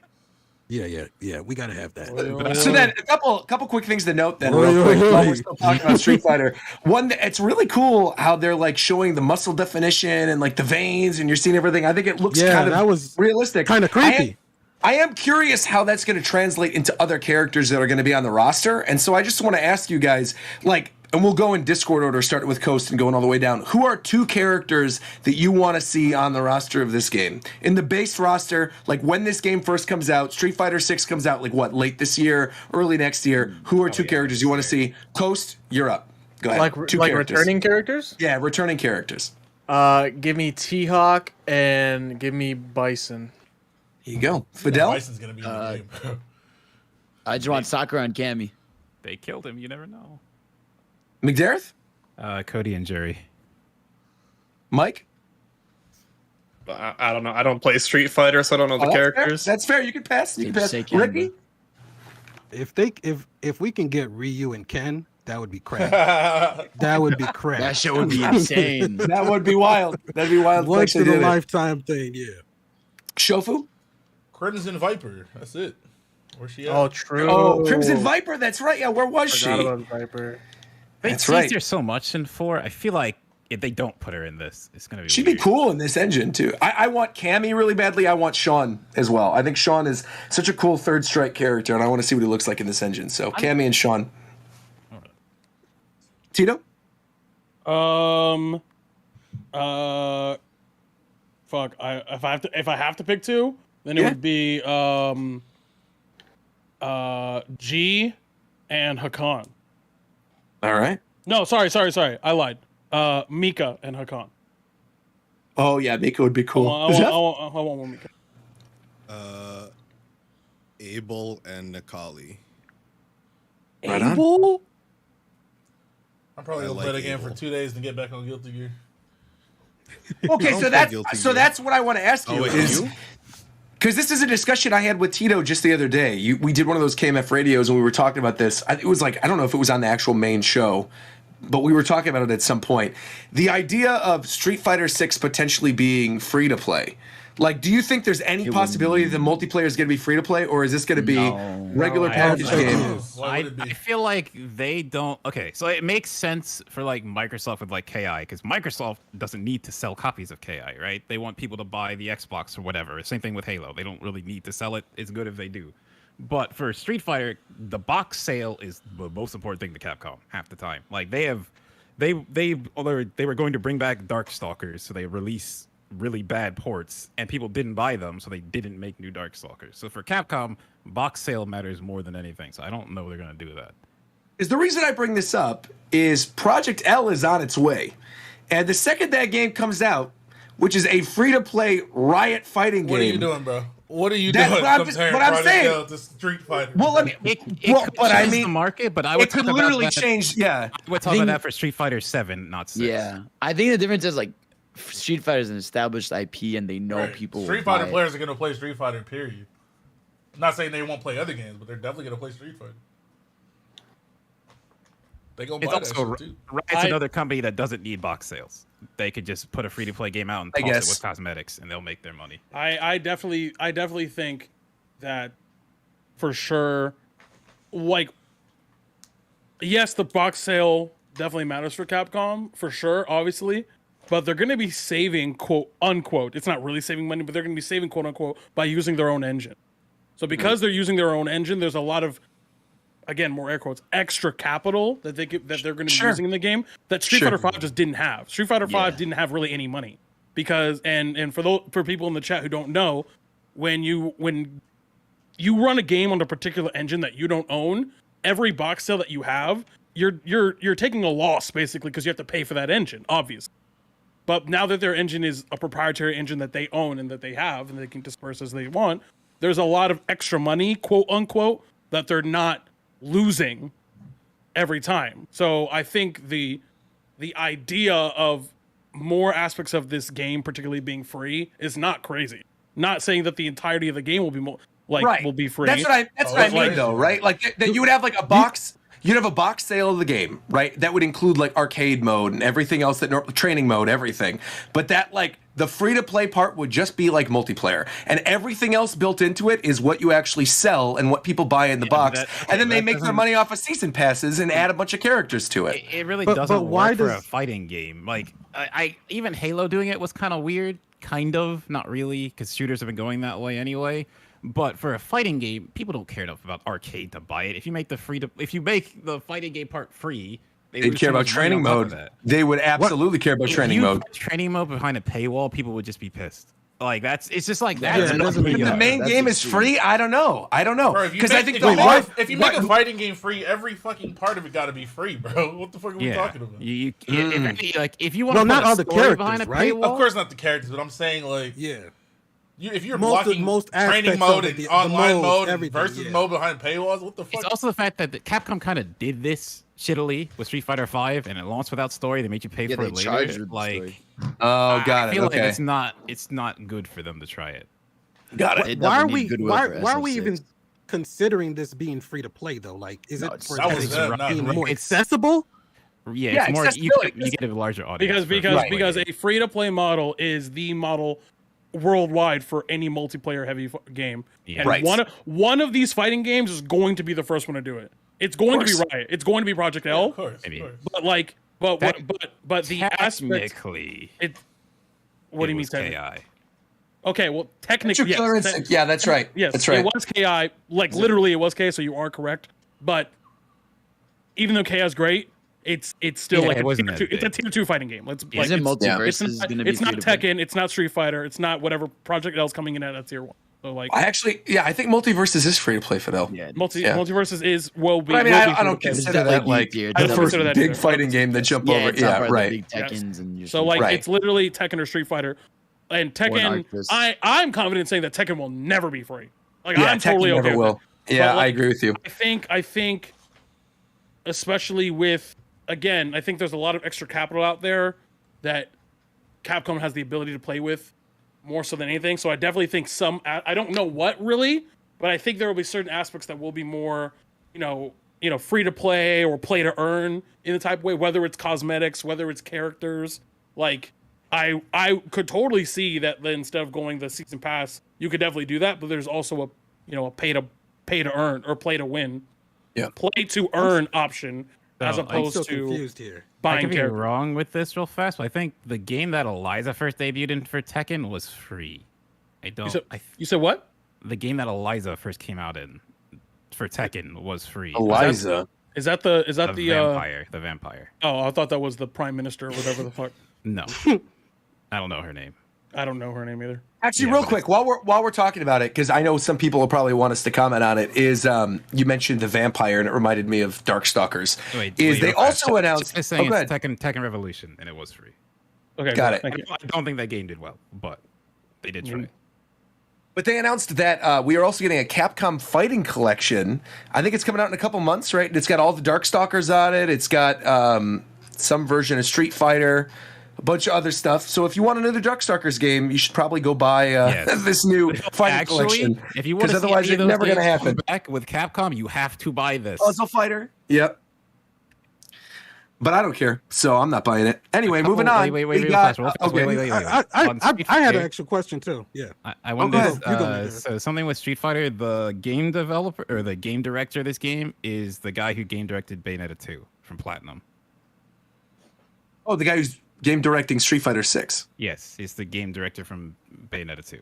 We gotta have that. So then, a couple quick things to note. Then, real quick, while we're still talking about Street Fighter. One, it's really cool how they're like showing the muscle definition and like the veins, and you're seeing everything. I think it looks kind of realistic, kind of creepy. I am curious how that's going to translate into other characters that are going to be on the roster, and so I just want to ask you guys, like. And we'll go in Discord order, starting with Coast and going all the way down. Who are 2 characters that you want to see on the roster of this game? In the base roster, like when this game first comes out, Street Fighter 6 comes out, like what, late this year, early next year. Who are 2 characters you want to see? Coast, you're up. Go ahead. Like returning characters? Yeah, returning characters. Give me T-Hawk and give me Bison. Here you go. Fidel? Bison's going to be in the game, bro. I just want Sakura and Cammy. They killed him. You never know. McDareth? Cody and Jerry. Mike? I don't know. I don't play Street Fighter, so I don't know the characters. That's fair. You can pass. Ricky? If we can get Ryu and Ken, that would be crap. That shit would be insane. That would be wild. That'd be wild. Once in a lifetime thing, yeah. Shofu? Crimson Viper. That's it. Where's she at? Oh, true. Oh, Crimson Viper. That's right. Yeah, where was she? About Viper. That's right. There's so much in 4. I feel like if they don't put her in this, it's gonna be. She'd be cool in this engine too. I want Cammy really badly. I want Sean as well. I think Sean is such a cool third strike character, and I want to see what he looks like in this engine. So Cammy and Sean. Tito. Fuck. If I have to pick 2, then it would be G and Hakan. All right. No, sorry. I lied. Mika and Hakan. Oh yeah, Mika would be cool. I want more Mika. Abel and Nikali. Right Abel? On. I'm probably gonna play the game for 2 days and get back on Guilty Gear. Okay, so that's what I want to ask you is. Because this is a discussion I had with Tito just the other day. We did one of those KMF radios and we were talking about this. It was like, I don't know if it was on the actual main show, but we were talking about it at some point. The idea of Street Fighter 6 potentially being free to play. Like, do you think there's any possibility that the multiplayer is going to be free to play, or is this going to be regular package game? I feel like they don't. Okay, so it makes sense for like Microsoft with like KI, because Microsoft doesn't need to sell copies of KI, right? They want people to buy the Xbox or whatever. Same thing with Halo. They don't really need to sell it. It's good if they do. But for Street Fighter, the box sale is the most important thing to Capcom half the time. Like they were going to bring back Darkstalkers, so they release really bad ports, and people didn't buy them, so they didn't make new Darkstalkers. So for Capcom, box sale matters more than anything. So I don't know they're going to do that. Is the reason I bring this up is Project L is on its way, and the second that game comes out, which is a free-to-play riot fighting game. What are you doing, bro? What are you doing? What I'm saying. To Street Fighter. Well, I mean, the market, but I would it could literally change. Yeah, I would talk about that for Street Fighter 7, not 6. Yeah, I think the difference is like Street Fighter is an established IP, and they know people. Street Fighter players are going to play Street Fighter. Period. I'm not saying they won't play other games, but they're definitely going to play Street Fighter. They go buy that shit too. Riot's another company that doesn't need box sales. They could just put a free-to-play game out and toss it with cosmetics, and they'll make their money. I definitely think that for sure. Like, yes, the box sale definitely matters for Capcom for sure, obviously. But they're going to be saving, quote unquote. It's not really saving money, but they're going to be saving, quote unquote, by using their own engine. So because they're using their own engine, there's a lot of, again, more air quotes, extra capital that they're going to be using in the game that Street Fighter 5 just didn't have. Street Fighter 5 didn't have really any money because and for people in the chat who don't know, when you run a game on a particular engine that you don't own, every box sale that you have, you're taking a loss basically because you have to pay for that engine, obviously. But now that their engine is a proprietary engine that they own and that they have and they can disperse as they want, there's a lot of extra money, quote unquote, that they're not losing every time. So I think the idea of more aspects of this game, particularly being free, is not crazy. Not saying that the entirety of the game will be will be free. That's what I mean, though, right? Like that you would have like a box. You'd have a box sale of the game, right? That would include like arcade mode and everything else, training mode, everything. But that like the free to play part would just be like multiplayer, and everything else built into it is what you actually sell and what people buy in the box. And then they make their money off of season passes and add a bunch of characters to it. It really doesn't work for a fighting game. Like I even Halo doing it was kind of weird, kind of, not really, because shooters have been going that way anyway. But for a fighting game, people don't care enough about arcade to buy it. If you make the fighting game part free, they'd care about training mode. They would absolutely care about training mode. Training mode behind a paywall, people would just be pissed. Like it's just like that. Yeah, if the main game is free, I don't know. Because I think if you make a fighting game free, every fucking part of it got to be free, bro. What the fuck are we talking about? If you want to not all the characters, behind a right? paywall, Of course not the characters, but I'm saying like if you're most blocking training mode and online mode and versus mode behind paywalls, what the fuck? It's also the fact that Capcom kind of did this shittily with Street Fighter V, and it launched without story. They made you pay for it later. Like, got it. I feel like it's not good for them to try it. Got it. Why are we even considering this being free to play though? Like, is it being more accessible? Yeah, it's more you get a larger audience because a free to play model is the model worldwide for any multiplayer heavy game. Yeah. And one of these fighting games is going to be the first one to do it. It's going to be Riot. It's going to be Project L. Of course. But the aspect. What do you mean KI? Okay, well technically yes. Yeah, that's right. Yes, that's right. It was KI. Like literally, it was KI. So you are correct. But even though KI is great, it's still it's a tier 2 fighting game. Multiverse is going to be. It's not Tekken. It's not Street Fighter. It's not whatever Project L's coming in at tier 1. So like, I think Multiverses is free to play, Fidel. Yeah, Multiverses will be. I mean, I don't consider that like the first big fighting game that jump over. Yeah, right. So like, it's literally Tekken or Street Fighter, and Tekken. I'm confident saying that Tekken will never be free. Like, I'm totally okay with it. Yeah, I agree with you. I think, especially with. Again, I think there's a lot of extra capital out there that Capcom has the ability to play with more so than anything. So I definitely think I don't know what really, but I think there will be certain aspects that will be more, free to play or play to earn in the type of way, whether it's cosmetics, whether it's characters. Like I could totally see that instead of going the season pass, you could definitely do that. But there's also a pay to earn or play to win, play to earn option. As opposed to buying. I could be wrong with this real fast, but I think the game that Eliza first debuted in for Tekken was free. You said what? The game that Eliza first came out in for Tekken was free. Eliza? Is that the vampire? The vampire. Oh, I thought that was the prime minister or whatever the fuck. No, I don't know her name. I don't know her name either. Actually, real quick, while we're talking about it, because I know some people will probably want us to comment on it, is you mentioned the vampire, and it reminded me of Darkstalkers. They also announced? It's Tekken Revolution, and it was free. Okay, got it. I don't think that game did well, but they did try. But they announced that we are also getting a Capcom Fighting Collection. I think it's coming out in a couple months, right? It's got all the Darkstalkers on it. It's got some version of Street Fighter. A bunch of other stuff. So if you want another Darkstalkers game, you should probably go buy this new fighting collection. If you want to, otherwise it's never going to happen. Back with Capcom, you have to buy this. Puzzle Fighter. Yep. But I don't care, so I'm not buying it. Anyway, moving on. Wait. I had an extra question too. Yeah. I wonder. So something with Street Fighter, the game developer or the game director of this game is the guy who game directed Bayonetta 2 from Platinum. Oh, the guy who's game directing Street Fighter 6. Yes, he's the game director from Bayonetta 2.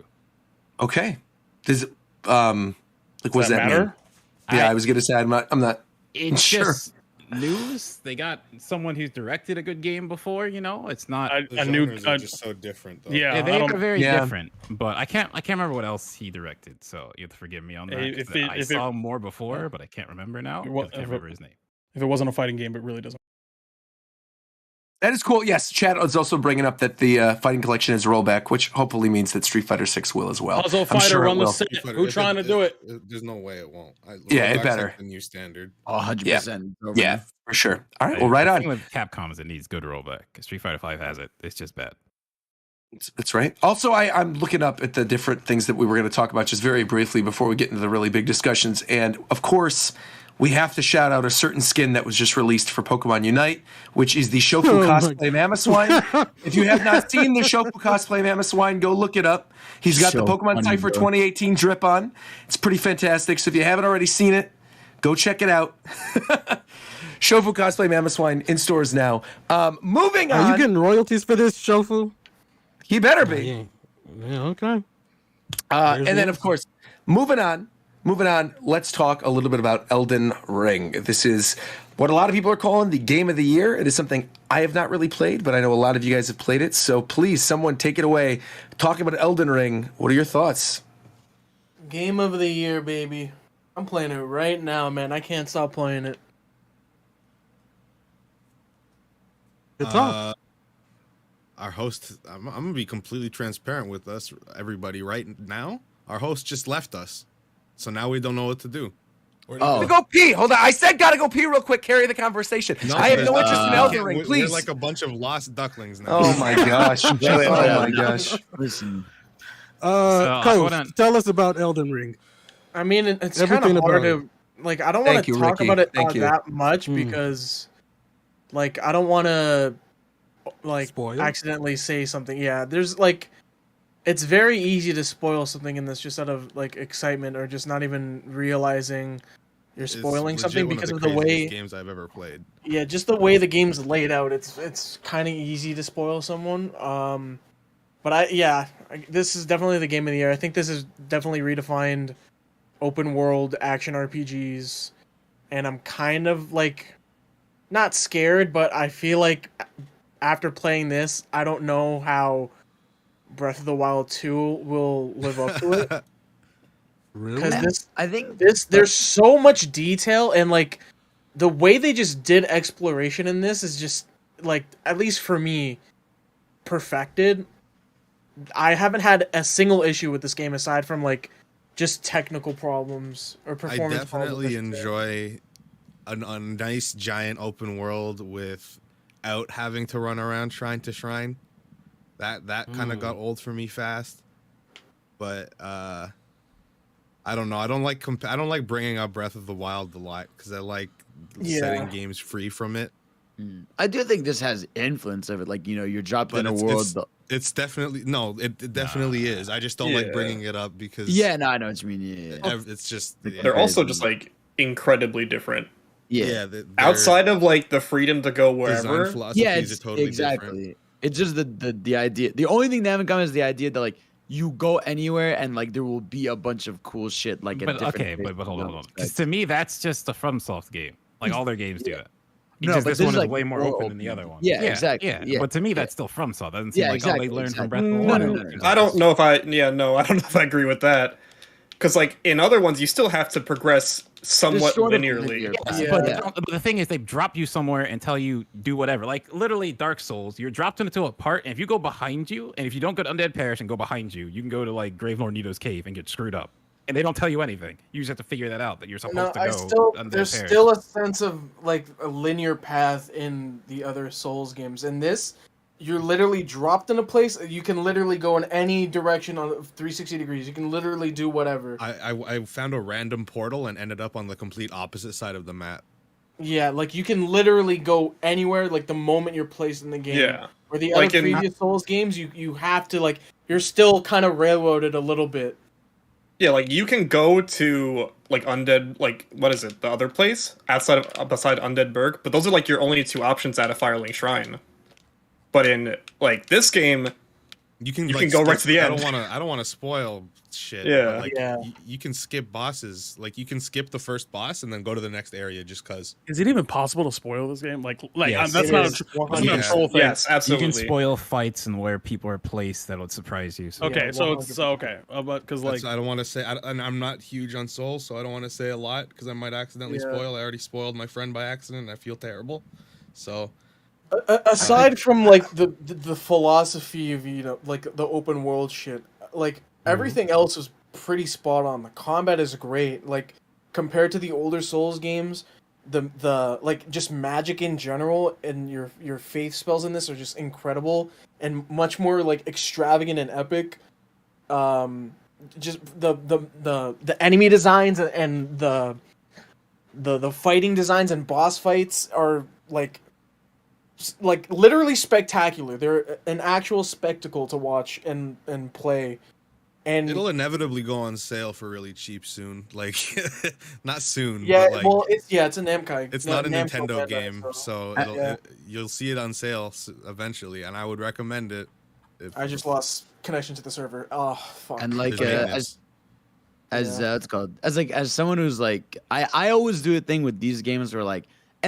Okay. Does what does that matter? mean? Yeah, I was gonna say I'm not it's sure. Just news. They got someone who's directed a good game before. You know, it's not a new. Are just so different. Though. Yeah, they are very different. But I can't remember what else he directed. So you have to forgive me on that. I saw more before, but I can't remember now. I can't remember his name. If it wasn't a fighting game, it really doesn't. That is cool. Yes, Chad is also bringing up that the Fighting Collection is a rollback, which hopefully means that Street Fighter 6 will as well. Puzzle Fighter run the set. Who's trying to do it? There's no way it won't. It better. The new standard. 100%. Yeah, for sure. All right, well, right on. With Capcom is it needs good rollback. Street Fighter 5 has it. It's just bad. That's right. Also, I'm looking up at the different things that we were going to talk about just very briefly before we get into the really big discussions. And of course, we have to shout out a certain skin that was just released for Pokemon Unite, which is the Shofu cosplay Mamoswine. If you have not seen the Shofu cosplay Mamoswine, go look it up. He's got the Pokemon Cypher 2018 drip on. It's pretty fantastic. So if you haven't already seen it, go check it out. Shofu cosplay Mamoswine in stores now. Moving on. Are you getting royalties for this, Shofu? He better be. Yeah, okay. And then, of course, moving on, let's talk a little bit about Elden Ring. This is what a lot of people are calling the game of the year. It is something I have not really played, but I know a lot of you guys have played it. So please, someone take it away. Talking about Elden Ring, what are your thoughts? Game of the year, baby. I'm playing it right now, man. I can't stop playing it. It's off. Our host, I'm going to be completely transparent with us, everybody, right now. Our host just left us. So now we don't know what to do. Gotta go pee. Hold on. I said gotta go pee real quick. Carry the conversation. No, I have no interest in Elden Ring. Please. We're like a bunch of lost ducklings now. Oh my gosh. Oh my gosh. Listen. Coach, tell us about Elden Ring. I mean, it's kind of hard to like. I don't want to talk about it that much because, like, I don't want to like spoil? Accidentally say something. Yeah, there's like. It's very easy to spoil something in this just out of like excitement or just not even realizing you're spoiling something because of the way games I've ever played. Yeah, just the way the game's laid out, it's kind of easy to spoil someone. But this is definitely the game of the year. I think this is definitely redefined open world action RPGs, and I'm kind of like not scared, but I feel like after playing this, I don't know how Breath of the Wild 2 will live up to it. Really? Because there's so much detail, and like the way they just did exploration in this is just like, at least for me, perfected. I haven't had a single issue with this game aside from like just technical problems or performance problems. I definitely enjoy a nice giant open world without having to run around shrine to shrine. That kind of got old for me fast, but I don't know. I don't like bringing up Breath of the Wild a lot because I like setting games free from it. I do think this has influence of it. Like, you know, you're dropped in a world. It's definitely it definitely is. I just don't like bringing it up because I know what you mean. Yeah. It's just they're also just like incredibly different. Yeah, outside of like the freedom to go wherever. It's totally different. It's just the idea. The only thing they haven't come is the idea that like you go anywhere and like there will be a bunch of cool shit like. But hold on. Because to me, that's just a FromSoft game. Like all their games do that. Because this one is like way more open than the other one. Yeah, exactly. Yeah. But to me, that's still FromSoft. Doesn't seem like they learned from Breath of the Wild. I don't know if I agree with that. Because like in other ones, you still have to progress somewhat linearly. But the thing is, they drop you somewhere and tell you do whatever. Like literally, Dark Souls, you're dropped into a part, and if you go behind you, and if you don't go to Undead Parish and go behind you, you can go to like Grave Lord Nito's cave and get screwed up. And they don't tell you anything. You just have to figure that out. That you're supposed to go. There's still a sense of like a linear path in the other Souls games. In this, you're literally dropped in a place. You can literally go in any direction on 360 degrees. You can literally do whatever. I found a random portal and ended up on the complete opposite side of the map. Yeah, like you can literally go anywhere like the moment you're placed in the game. Yeah. Or the other previous Souls games, you have to like, you're still kind of railroaded a little bit. Yeah, like you can go to like Undead, like what is it, the other place beside Undead Burg, but those are like your only two options at a Firelink Shrine. But in like this game, You can go right to the end. I don't want to spoil shit. Yeah. You can skip bosses. Like you can skip the first boss and then go to the next area just cause. Is it even possible to spoil this game? Yes. That's not a troll thing. Yes, absolutely. You can spoil fights and where people are placed that'll surprise you. So. Okay, but because I don't want to say, and I'm not huge on Souls, so I don't want to say a lot because I might accidentally spoil. I already spoiled my friend by accident, and I feel terrible. So. Aside from like the philosophy of like the open world shit, like everything else is pretty spot on. The combat is great. Like compared to the older Souls games, the like just magic in general and your faith spells in this are just incredible and much more like extravagant and epic. Just the enemy designs and the fighting designs and boss fights are like literally spectacular. They're an actual spectacle to watch and play. And it'll inevitably go on sale for really cheap soon. Like not soon. Yeah, but well, it's a Namco. It's not a Nintendo game, so you'll see it on sale eventually, and I would recommend it. I just lost connection to the server. Oh fuck. And like as it's called as someone who's like I always do a thing with these games where I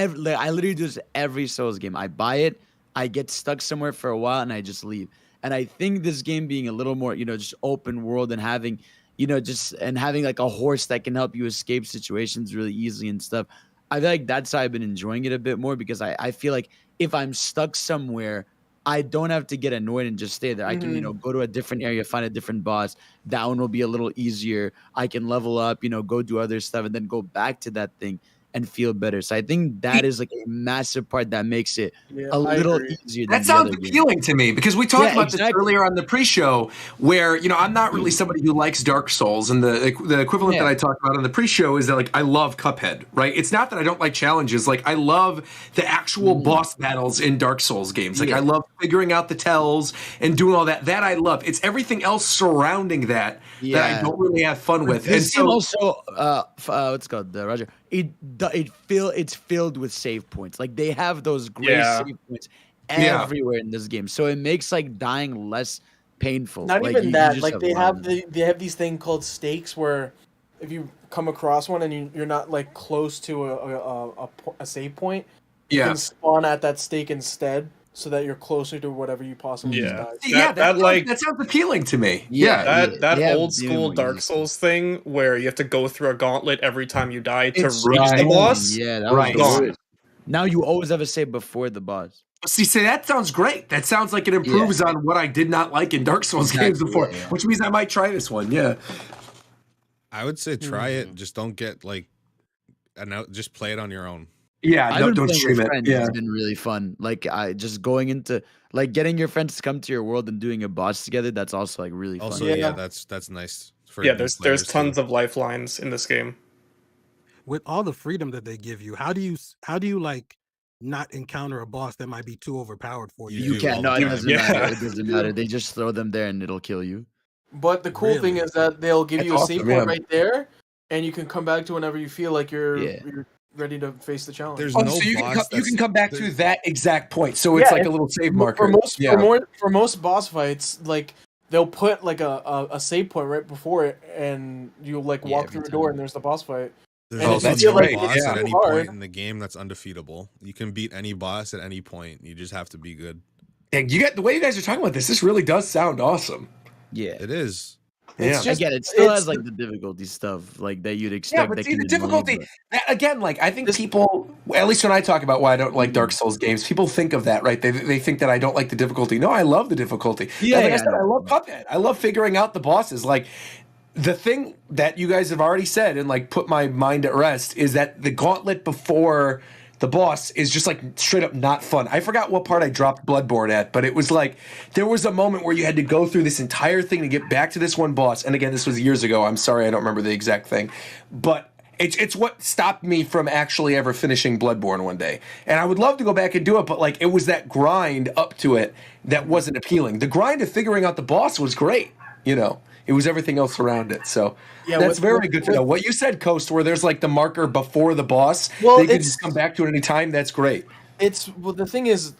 literally do this every Souls game. I buy it, I get stuck somewhere for a while, and I just leave. And I think this game being a little more, just open world and having, having like a horse that can help you escape situations really easily and stuff. I feel like that's how I've been enjoying it a bit more because I feel like if I'm stuck somewhere, I don't have to get annoyed and just stay there. I can, go to a different area, find a different boss. That one will be a little easier. I can level up, go do other stuff and then go back to that thing and feel better. So I think that is like a massive part that makes it a little easier. That sounds appealing to me because we talked about this earlier on the pre-show where, I'm not really somebody who likes Dark Souls, and the equivalent that I talked about on the pre-show is that like I love Cuphead, right? It's not that I don't like challenges. Like I love the actual boss battles in Dark Souls games. Like I love figuring out the tells and doing all that. That I love. It's everything else surrounding that I don't really have fun with. This game also what's it called, Roger? It's filled with save points. Like they have those great save points everywhere in this game, so it makes like dying less painful. Not even that. Like they have these thing called stakes where if you come across one and you're not like close to a save point, you can spawn at that stake instead, so that you're closer to whatever you possibly just died. That sounds appealing to me. That old school Dark Souls thing where you have to go through a gauntlet every time you die to reach the boss. Yeah, that was gone. Now you always have a save before the boss. See, that sounds great. That sounds like it improves on what I did not like in Dark Souls games before, which means I might try this one. Yeah, I would say try it. Just don't get just play it on your own. Yeah, don't stream it. It's been really fun. Like just going into getting your friends to come to your world and doing a boss together. That's also like really fun. Also, that's nice. There's tons of lifelines in this game. With all the freedom that they give you, how do you like not encounter a boss that might be too overpowered for you? You can't. No, it doesn't matter. It doesn't matter. They just throw them there and it'll kill you. But the cool thing is that they'll give you a save point right there, and you can come back to whenever you feel like you're ready to face the challenge. So you can come back to that exact point. So it's like a little save marker. For most boss fights, like they'll put like a save point right before it, and you'll walk through a door, and there's the boss fight. That's great. Boss at any point in the game that's undefeatable. You can beat any boss at any point. You just have to be good. And you get the way you guys are talking about this. This really does sound awesome. Yeah, it is. Again, it still has like the difficulty stuff that you'd expect. Yeah, but see the difficulty again. Like I think people, at least when I talk about why I don't like Dark Souls games, people think of that, right? They think that I don't like the difficulty. No, I love the difficulty. I said, I love Cuphead. I love figuring out the bosses. Like the thing that you guys have already said and put my mind at rest is that the gauntlet before the boss is just straight up not fun. I forgot what part I dropped Bloodborne at, but it was there was a moment where you had to go through this entire thing to get back to this one boss. And again, this was years ago. I'm sorry, I don't remember the exact thing, but it's what stopped me from actually ever finishing Bloodborne one day. And I would love to go back and do it, but it was that grind up to it that wasn't appealing. The grind of figuring out the boss was great, It was everything else around it. So that's very good to know. What you said, Coast, where there's the marker before the boss, they can just come back to it any time. That's great. The thing is,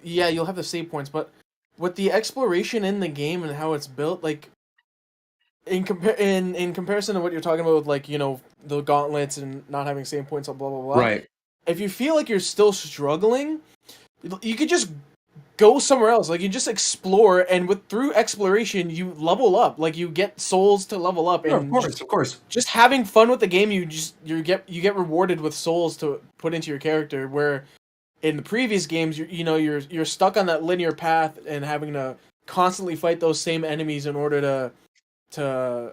you'll have the save points, but with the exploration in the game and how it's built, like in comparison to what you're talking about with, like, you know, the gauntlets and not having same points, blah blah blah. Right. If you feel like you're still struggling, you could just go somewhere else. Like, you just explore, and through exploration, you level up. Like, you get souls to level up. Sure, and of course. Just having fun with the game, you get rewarded with souls to put into your character. Where in the previous games, you're stuck on that linear path and having to constantly fight those same enemies in order to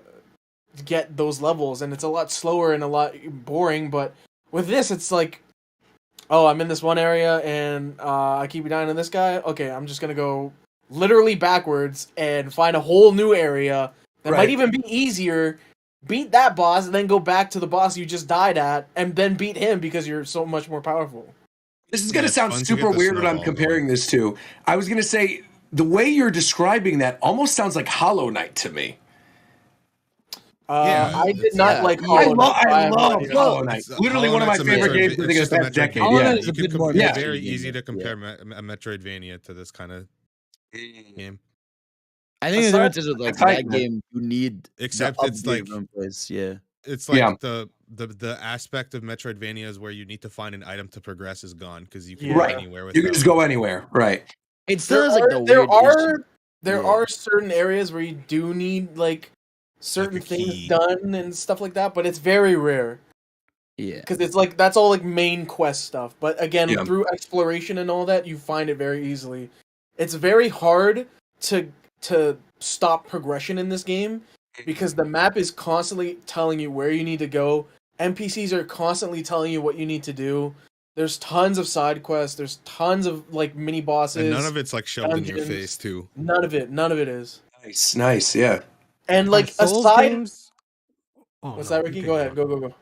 get those levels, and it's a lot slower and a lot boring. But with this, it's like, oh, I'm in this one area and I keep dying to this guy. Okay, I'm just gonna go literally backwards and find a whole new area that might even be easier. Beat that boss and then go back to the boss you just died at, and then beat him because you're so much more powerful. This is gonna sound super weird what I'm comparing this to. I was gonna say the way you're describing that almost sounds like Hollow Knight to me. I did not like Hollow Knight. I love Hollow Knight. Literally one of my favorite games of the past decade. It's very easy to compare a Metroidvania to this kind of game. I think the difference is with like that game, you need except it's like it's like the aspect of Metroidvania where you need to find an item to progress is gone because you can go anywhere with you can just go anywhere, right? It still is like there are certain areas where you do need like certain things done and stuff like that, but it's very rare. Yeah, because it's like that's all like main quest stuff. But again, through exploration and all that, you find it very easily. It's very hard to stop progression in this game because the map is constantly telling you where you need to go. NPCs are constantly telling you what you need to do. There's tons of side quests. There's tons of like mini bosses. And none of it's like shoved in your face too. None of it is. Nice, yeah. And like aside, what's that, Ricky? Go ahead, go.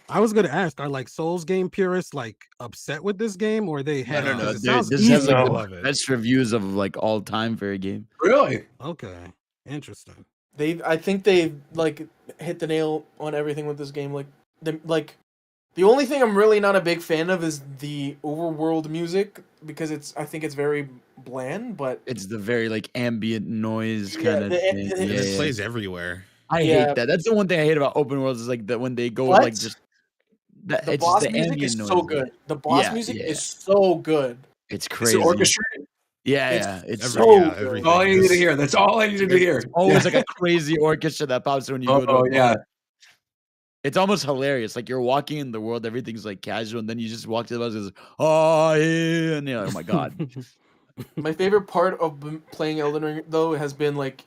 I was gonna ask, are like Souls game purists like upset with this game, or they had? I don't know. This has like the best reviews of like all time for a game. Really? Okay, interesting. I think they like hit the nail on everything with this game. The only thing I'm really not a big fan of is the overworld music because I think it's very bland, but it's the very like ambient noise kind of thing. It plays everywhere. I hate that. That's the one thing I hate about open worlds is like that when they go like just the boss music is so good. The boss music is so good. It's crazy. It's orchestrated. It's so good. All you need to hear. That's all I needed to hear. It's always like a crazy orchestra that pops when you go to. Yeah. It's almost hilarious. Like you're walking in the world, everything's like casual, and then you just walk to the bus and goes, oh yeah, and you're like, oh my god. My favorite part of playing Elden Ring though has been like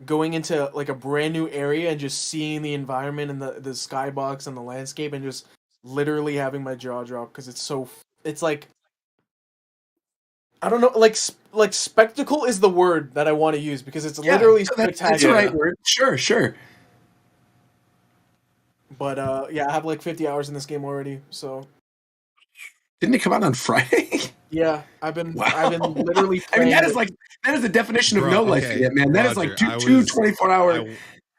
going into like a brand new area and just seeing the environment and the skybox and the landscape and just literally having my jaw drop because it's like I don't know, like spectacle is the word that I want to use because it's literally spectacular. That's the right word. Sure. But I have like 50 hours in this game already. So didn't it come out on Friday? Yeah, I've been literally. I mean, that is the definition of no life yet, man. That is like two 24-hour.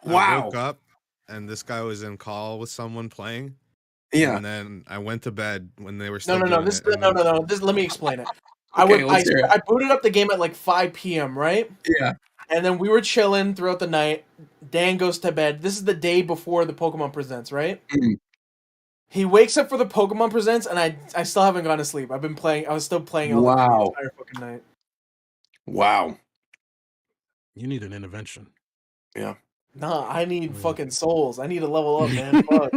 Wow. I woke up and this guy was in call with someone playing. Yeah, and then I went to bed when they were still. No. Let me explain it. I booted up the game at like 5 p.m. Right? Yeah. And then we were chilling throughout the night. Dan goes to bed. This is the day before the Pokemon Presents, right? Mm-hmm. He wakes up for the Pokemon Presents, and I still haven't gone to sleep. I was still playing all the entire fucking night. Wow. You need an intervention. Yeah. Nah, I need fucking souls. I need to level up, man. Fuck.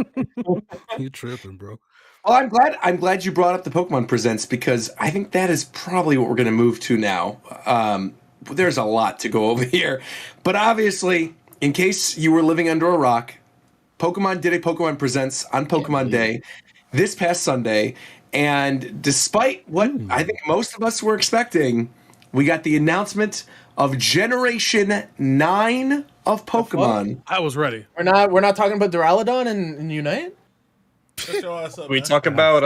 You tripping, bro. Well, I'm glad you brought up the Pokemon Presents because I think that is probably what we're going to move to now. There's a lot to go over here. But obviously, in case you were living under a rock, Pokemon did a Pokemon Presents on Pokemon Day this past Sunday. And despite what I think most of us were expecting, we got the announcement of Generation 9 of Pokemon. I was ready. We're not talking about Duraludon and Unite? We talk about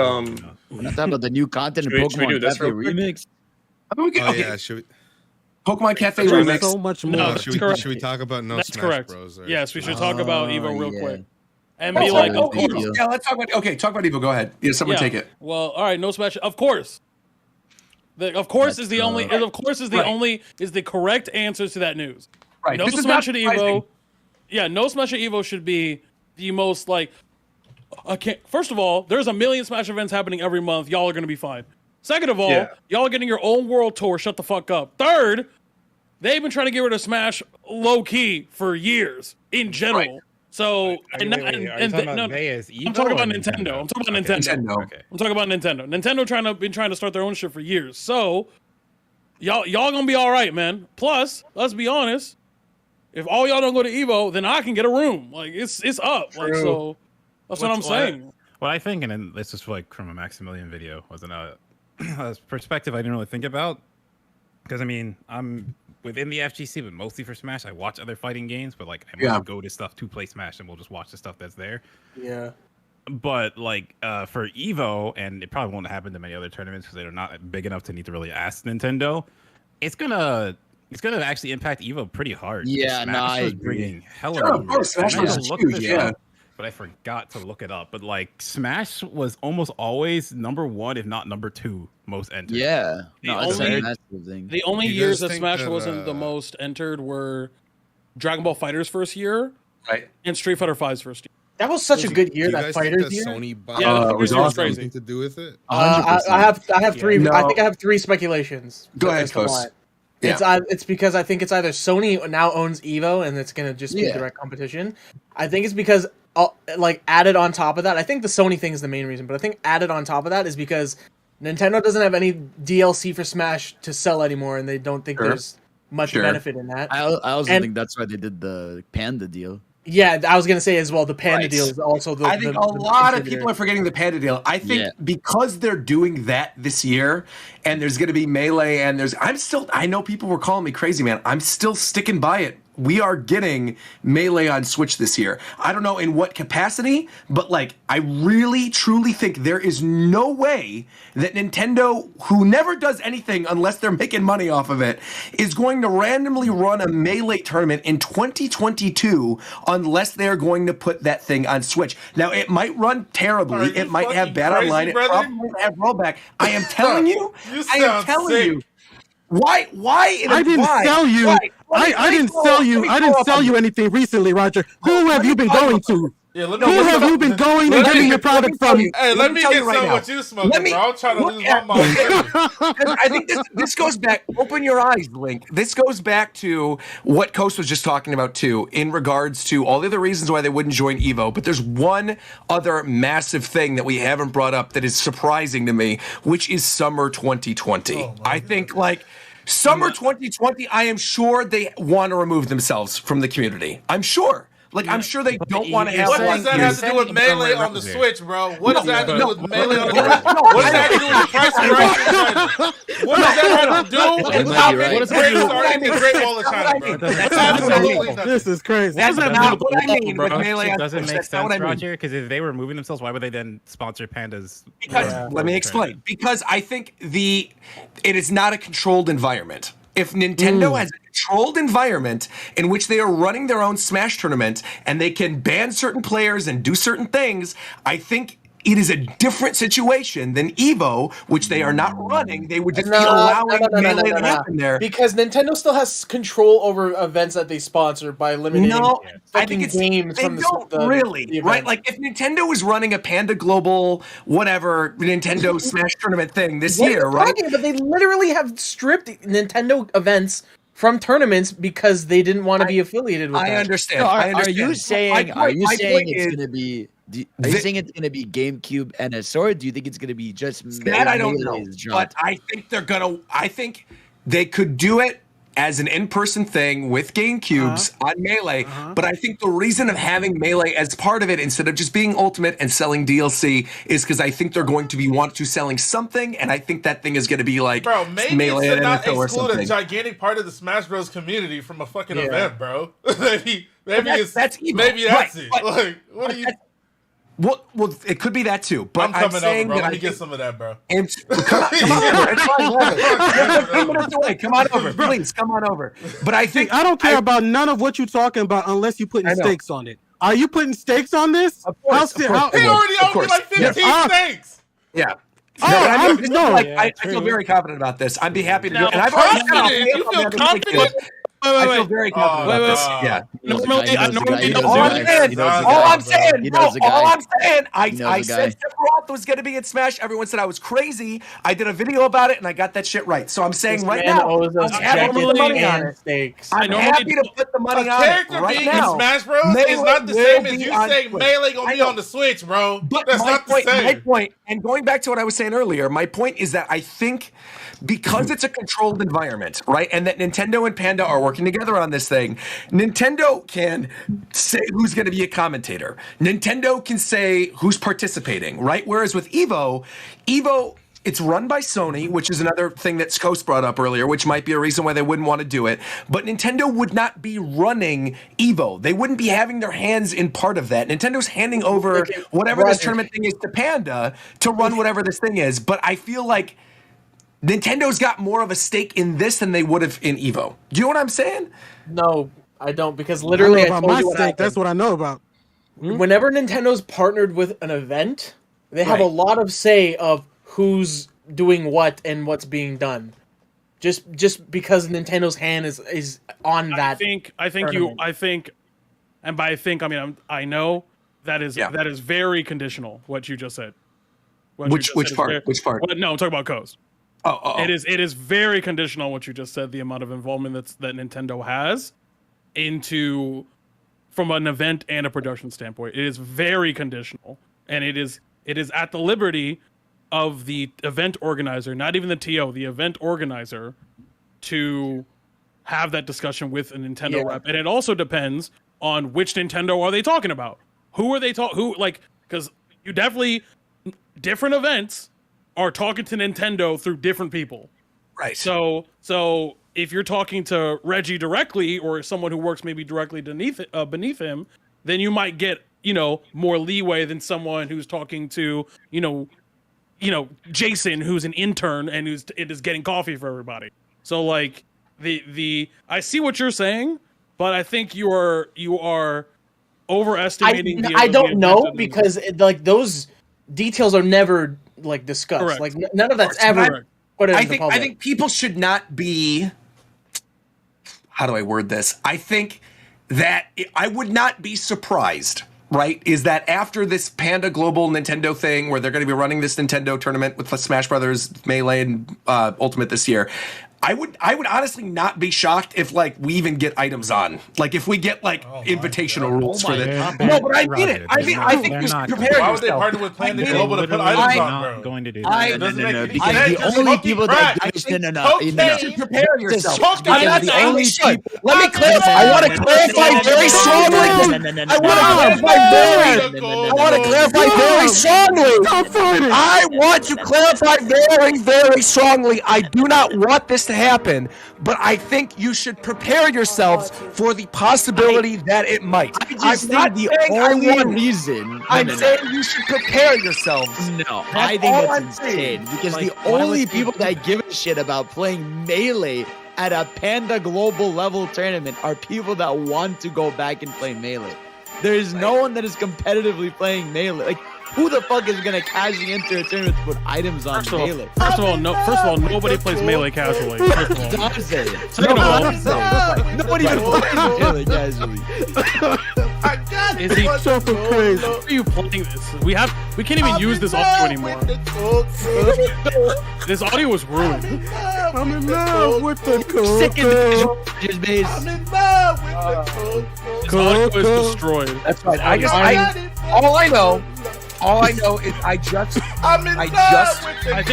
we're not talking about the new content in Pokemon Should we do this remix. Should we? Pokemon Cafe remix. So much more. No, should we talk about That's Smash correct. Bros? Yes, we should talk about Evo real quick. And Let's be like, talk about Evo. Yeah, let's talk about. Okay, talk about Evo. Go ahead. Yeah, someone take it. Well, all right, no Smash. Of course. Of course is the only is the correct answer to that news. Right. No Smash at Evo. Yeah, no Smash at Evo should be the most like. First of all, there's a million Smash events happening every month. Y'all are gonna be fine. Second of all, y'all are getting your own world tour. Shut the fuck up. Third, they've been trying to get rid of Smash low key for years in general. Right. So I'm talking about Nintendo. I'm talking about Nintendo. Okay. I'm talking about Nintendo. Nintendo been trying to start their own shit for years. So y'all gonna be all right, man. Plus, let's be honest. If all y'all don't go to Evo, then I can get a room. Like it's up. True. Like so. That's what I'm saying. What I think, and then this is like from a Maximilian video, wasn't a perspective I didn't really think about. Because I mean, I'm within the FGC, but mostly for Smash. I watch other fighting games, but like I might go to stuff to play Smash, and we'll just watch the stuff that's there. Yeah. But like for Evo, and it probably won't happen to many other tournaments because they're not big enough to need to really ask Nintendo. It's gonna actually impact Evo pretty hard. Yeah, Smash is bringing hella. Sure, of course, Smash is huge. Yeah. But I forgot to look it up. But like Smash was almost always number 1, if not number 2, most entered. Yeah. The only years that Smash wasn't the most entered were Dragon Ball Fighter's first year, right, and Street Fighter V's first year. That was such a good year. That Fighter's year. Sony was awesome. Something to do with it. I have 3. No. I think I have 3 speculations. Go ahead, Coast. It's because I think it's either Sony now owns Evo and it's gonna just be direct competition. I think it's because like added on top of that, I think the Sony thing is the main reason, but I think added on top of that is because Nintendo doesn't have any DLC for Smash to sell anymore, and they don't think there's much benefit in that. I also think that's why they did the Panda deal. Yeah, I was gonna say as well. The Panda deal is also the. I think a lot of people are forgetting the Panda deal. I think because they're doing that this year, and there's gonna be Melee, and I know people were calling me crazy, man. I'm still sticking by it. We are getting Melee on Switch this year. I don't know in what capacity, but like I really truly think there is no way that Nintendo, who never does anything unless they're making money off of it, is going to randomly run a Melee tournament in 2022 unless they're going to put that thing on Switch. Now it might run terribly, it might have bad online, it probably won't have rollback. I am telling you, Why? I didn't sell you. I didn't sell you. I didn't sell you anything recently, Roger. Who have you been going to? Yeah, who have you been going and getting your product from? Hey, let me get some what you smoking, bro. I'm trying to lose my mind. I think this goes back. Open your eyes, Link. This goes back to what Coast was just talking about too, in regards to all the other reasons why they wouldn't join Evo. But there's one other massive thing that we haven't brought up that is surprising to me, which is Summer 2020. I think like. Summer 2020, I am sure they want to remove themselves from the community. I'm sure. Like, I'm sure they don't want to have... What does that have to do with Melee on the Switch, bro? What does that have to do with Melee on the Switch? What does that have to do with price and right? What does that have to do with starting the Great Wall of China, bro? Absolutely nothing. This is crazy. That's not what I mean with Melee on Switch. Doesn't make sense, Roger, because if they were removing themselves, why would they then sponsor Pandas? Because, let me explain. Because I think it is not a controlled environment. If Nintendo has a controlled environment in which they are running their own Smash tournament and they can ban certain players and do certain things, I think it is a different situation than Evo, which they are not running. They would just be allowing Melee to happen there. Because Nintendo still has control over events that they sponsor by limiting I think it's games from the really, right? Like if Nintendo was running a Panda Global, whatever, Nintendo Smash tournament thing this year, right? But they literally have stripped Nintendo events from tournaments because they didn't want to be affiliated with them. I understand. No, I understand. Are you saying it's going to be... Are you saying it's going to be GameCube NSO, or do you think it's going to be just that? I don't know, but I think they're gonna. I think they could do it as an in-person thing with GameCubes on Melee. But I think the reason of having Melee as part of it instead of just being Ultimate and selling DLC is because I think they're going to want to selling something, and I think that thing is going to be like Melee should not exclude a gigantic part of the Smash Bros. Community from a fucking event, bro. maybe that's it. Like, what do you? Well, it could be that too. But I'm coming saying over, bro. that Let me get some of that, bro. Come on over. It's fine. You're 15 minutes away. Come on over, please. Come on over. But I think I don't care about none of what you're talking about unless you're putting stakes on it. Are you putting stakes on this? Of course. He already owed me like 15 stakes. Yeah. I feel very confident about this. I'd be happy to do it. And I've already confident. You feel confident? I feel very confident about this. Yeah. All I'm saying, I said Sephiroth was going to be in Smash. Everyone said I was crazy. I did a video about it, and I got that shit right. So I'm saying right now, I'm happy to put the money on it. I'm happy to put the money on it right now. Smash Bros is not the same as you saying Melee going to be on the Switch, bro. But that's not the same. My point, and going back to what I was saying earlier, my point is that I think because it's a controlled environment, right, and that Nintendo and Panda are working together on this thing, Nintendo can say who's going to be a commentator. Nintendo can say who's participating, right? Whereas with Evo, it's run by Sony, which is another thing that Skos brought up earlier, which might be a reason why they wouldn't want to do it. But Nintendo would not be running Evo. They wouldn't be having their hands in part of that. Nintendo's handing over whatever this tournament thing is to Panda to run whatever this thing is. But I feel like Nintendo's got more of a stake in this than they would have in Evo. Do you know what I'm saying? No, I don't, because literally I told you what happened. That's what I know about. Whenever Nintendo's partnered with an event, they have a lot of say of who's doing what and what's being done. Just because Nintendo's hand is on that. I know that is very conditional what you just said. Which part? Which part? No, I'm talking about Coast. Oh. It is very conditional what you just said, the amount of involvement that Nintendo has into from an event and a production standpoint. It is very conditional, and it is at the liberty of the event organizer, not even the TO, the event organizer, to have that discussion with a Nintendo rep. And it also depends on which Nintendo are they talking about. Who are they because you definitely different events are talking to Nintendo through different people. Right. So if you're talking to Reggie directly or someone who works maybe directly beneath him, then you might get, more leeway than someone who's talking to, Jason, who's an intern and it is getting coffee for everybody. So like I see what you're saying, but I think you are overestimating. I don't know because those details are never discussed. Correct. Like none of that's ever put in the public. I think people should not be. How do I word this? I think that I would not be surprised. Right, is that after this Panda Global Nintendo thing, where they're going to be running this Nintendo tournament with Smash Brothers, Melee, and Ultimate this year, I would honestly not be shocked if we even get items on, if we get invitational rules for this. No, but I mean it. I think you should prepare yourself. Why would they partner with Panda Global to put items on, bro? Going to do that. Because the only people that you should prepare yourself. Let me clarify. I want to clarify very strongly. I want to clarify very strongly. I want to clarify very, very strongly. I do not want this to happen, but I think you should prepare yourselves for the possibility that it might. I'm saying you should prepare yourselves. No, I think that's insane because the only people that give a shit about playing Melee at a Panda Global level tournament are people that want to go back and play Melee. There is no one that is competitively playing Melee. Who the fuck is gonna casually enter a tournament to put items on Melee? First of all, nobody plays Melee casually. First of all, second of all, nobody even plays Melee casually. Is he so crazy? Why are you playing this? We can't even use this audio anymore. This audio was ruined. I'm in love with the coco. Sick in the base. I'm in love with the coco. This audio is destroyed. That's right. All I know is I think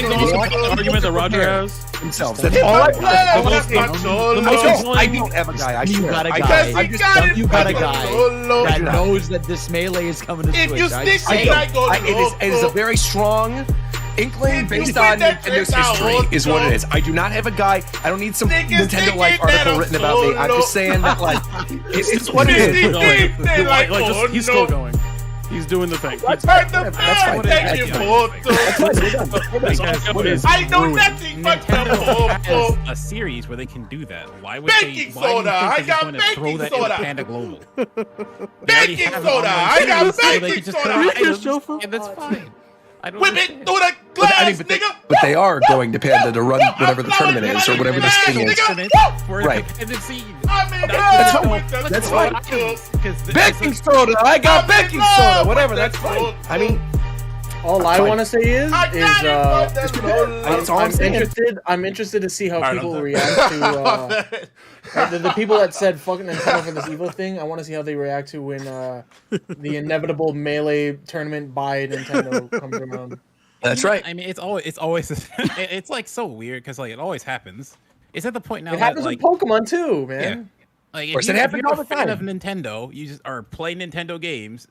the most important argument that Roger has themselves. That's all I don't have a guy. You got a guy that knows that this Melee is coming to Switch. If you stick it is a very strong inkling based on Nintendo's history is what it is. I do not have a guy. I don't need some Nintendo article written about me. I'm just saying that it's what it is. He's still going. He's doing the thing. That's fine. I know nothing but has a series where they can do that. Why would baking soda? I got baking soda. Panda Global. Baking soda. I got baking soda. And that's fine. Whip it through the glass, nigga. But they are going to Panda to run whatever the tournament is or whatever this thing is. Right. That's fine. Baking soda. I got baking soda. Whatever. That's fine. I mean, all I want to say is I'm interested to see how people react to the people that said fuck Nintendo for this Evo thing. I want to see how they react to when the inevitable Melee tournament by Nintendo comes around. That's right. I mean, it's always it's like so weird because like it always happens. It's at the point now. It happens with Pokemon too, man. Yeah. Like if you're a fan of Nintendo, you just are playing Nintendo games.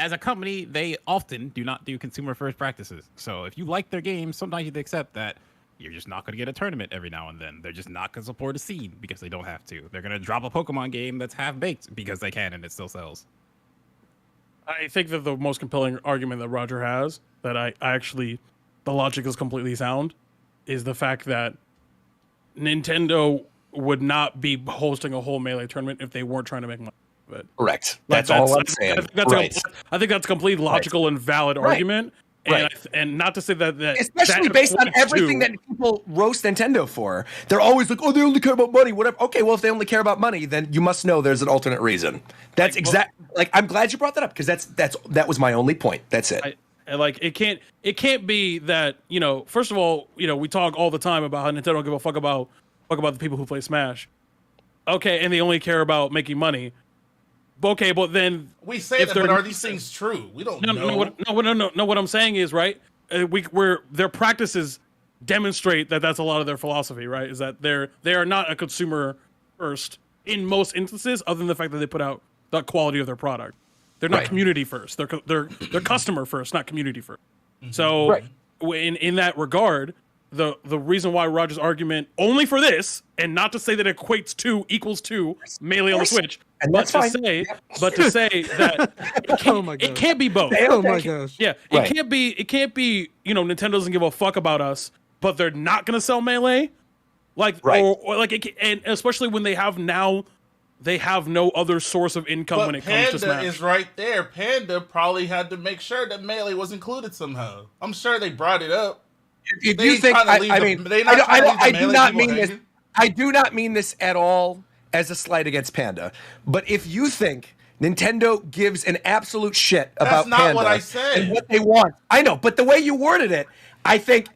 As a company, they often do not do consumer first practices. So if you like their games, sometimes you have to accept that you're just not going to get a tournament every now and then. They're just not going to support a scene because they don't have to. They're going to drop a Pokemon game that's half baked because they can and it still sells. I think that the most compelling argument that Roger has, that I actually, the logic is completely sound, is the fact that Nintendo would not be hosting a whole Melee tournament if they weren't trying to make money. But correct. That's all I'm saying. I think that's a complete logical and valid argument. And not to say that especially based on everything that people roast Nintendo for. They're always like, oh, they only care about money, whatever. Okay, well, if they only care about money, then you must know there's an alternate reason. That's I'm glad you brought that up because that was my only point. That's it. It can't be that, first of all, we talk all the time about how Nintendo don't give a fuck about the people who play Smash. Okay, and they only care about making money. Okay, but then we say that, but are these things true? We don't know. No. What I'm saying is, right? Their practices demonstrate that that's a lot of their philosophy, right? Is that they are not a consumer first in most instances, other than the fact that they put out the quality of their product. They're not community first. They're customer first, not community first. Mm-hmm. So, in that regard, the reason why Roger's argument only for this, and not to say that equals to Melee on the Switch. And but to say that it can't be both. Oh my gosh! Yeah, it can't be. Nintendo doesn't give a fuck about us, but they're not gonna sell Melee, and especially when they have no other source of income when it comes to Smash. Panda is right there. Panda probably had to make sure that Melee was included somehow. I'm sure they brought it up. If you think, I do not mean this. I do not mean this at all as a slight against Panda. But if you think Nintendo gives an absolute shit about Panda, that's not what I said. And what they want, I know. But the way you worded it, I think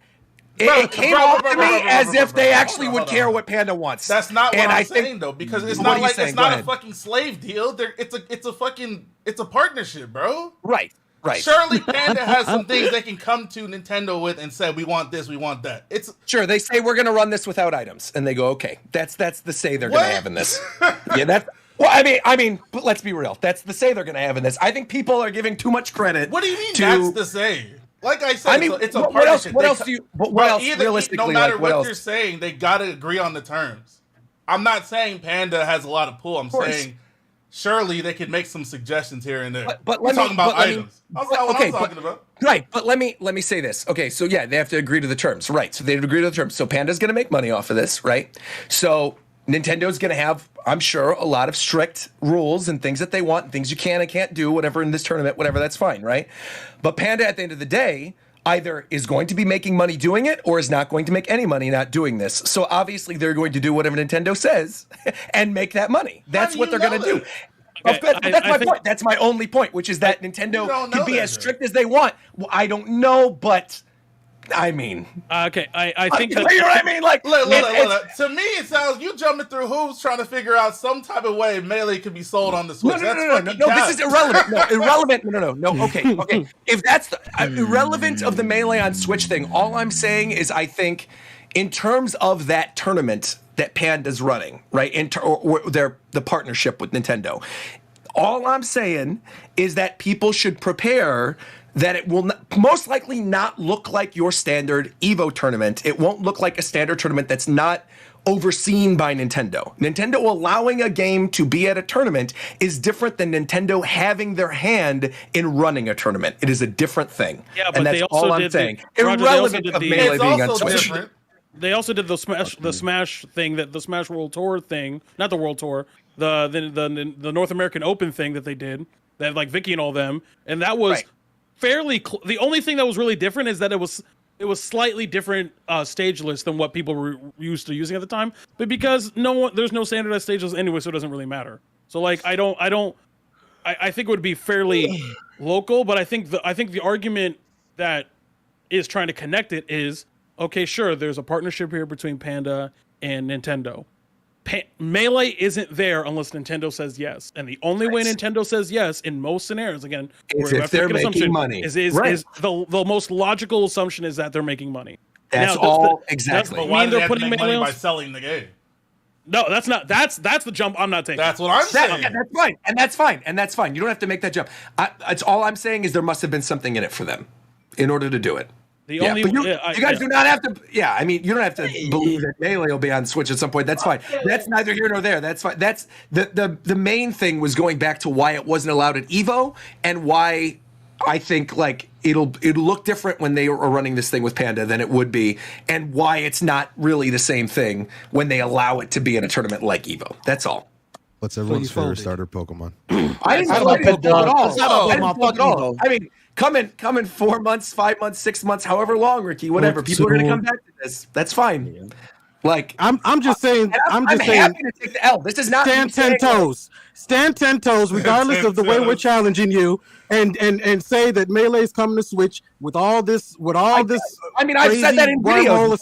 it came off to me as if they actually would care what Panda wants. That's not what I'm saying though, because it's not like it's not a fucking slave deal. It's a partnership, bro. Right. Surely Panda has some things they can come to Nintendo with and say, we want this, we want that. Sure, they say we're gonna run this without items, and they go, okay, that's the say they're gonna have in this. I mean, but let's be real. That's the say they're gonna have in this. I think people are giving too much credit. What do you mean that's the say? Like I said, it's a partnership. What else do you? What else realistically? No matter what you're saying, they gotta agree on the terms. I'm not saying Panda has a lot of pull. I'm saying surely they could make some suggestions here and there. But we're talking about items. That's not what I'm talking about. Right, but let me say this. Okay, so yeah, they have to agree to the terms. Right, so they agree to the terms. So Panda's going to make money off of this, right? So Nintendo's going to have, I'm sure, a lot of strict rules and things that they want, and things you can and can't do, whatever in this tournament, whatever, that's fine, right? But Panda, at the end of the day, either is going to be making money doing it or is not going to make any money not doing this. So obviously they're going to do whatever Nintendo says and make that money. That's what they're going to do. Okay, that's my point. That's my only point, which is that Nintendo can be as strict as they want. Well, I don't know, but I mean, okay, I think that, you know what I mean. Like, look. To me, it sounds you jumping through hoops trying to figure out some type of way Melee could be sold on the Switch. No. This is irrelevant. No, irrelevant. No. Okay. If that's the irrelevant of the Melee on Switch thing, all I'm saying is I think in terms of that tournament that Panda's running, right, or the partnership with Nintendo. All I'm saying is that people should prepare that it will most likely not look like your standard Evo tournament. It won't look like a standard tournament that's not overseen by Nintendo. Nintendo allowing a game to be at a tournament is different than Nintendo having their hand in running a tournament. It is a different thing. Yeah, but and that's they also all I'm saying. Irrelevant of Melee being on Switch. They also did the Smash thing, that the Smash World Tour thing, not the World Tour, the North American Open thing that they did, that like Vicky and all them, and that was fairly. The only thing that was really different is that it was slightly different stage list than what people were used to using at the time. But because there's no standardized stage list anyway, so it doesn't really matter. So like I think it would be fairly local, but I think the argument that is trying to connect it is, okay, sure, there's a partnership here between Panda and Nintendo. Melee isn't there unless Nintendo says yes, and the only way Nintendo says yes in most scenarios, again, is if they're making money. Is the most logical assumption is that they're making money. That's all exactly. But why do they have to make money by selling the game? No, that's not. That's the jump I'm not taking. That's what I'm saying. That's fine, and that's fine. You don't have to make that jump. It's all I'm saying is there must have been something in it for them in order to do it. You guys do not have to. Yeah, I mean, you don't have to believe that Melee will be on Switch at some point. That's fine. That's neither here nor there. That's fine. That's the main thing was going back to why it wasn't allowed at Evo and why I think like it'll look different when they are running this thing with Panda than it would be, and why it's not really the same thing when they allow it to be in a tournament like Evo. That's all. What's everyone's favorite starter Pokemon? I didn't like it at all. I mean, come in 4 months, 5 months, 6 months, however long, Ricky, whatever. People are going to come back to this. That's fine. Yeah. Like I'm just saying. I'm just saying. Happy to take the L. This is not stand 10 toes. Stand 10 toes, regardless of the way we're challenging you, and say that Melee's coming to Switch with all this. I mean, I've said that in video.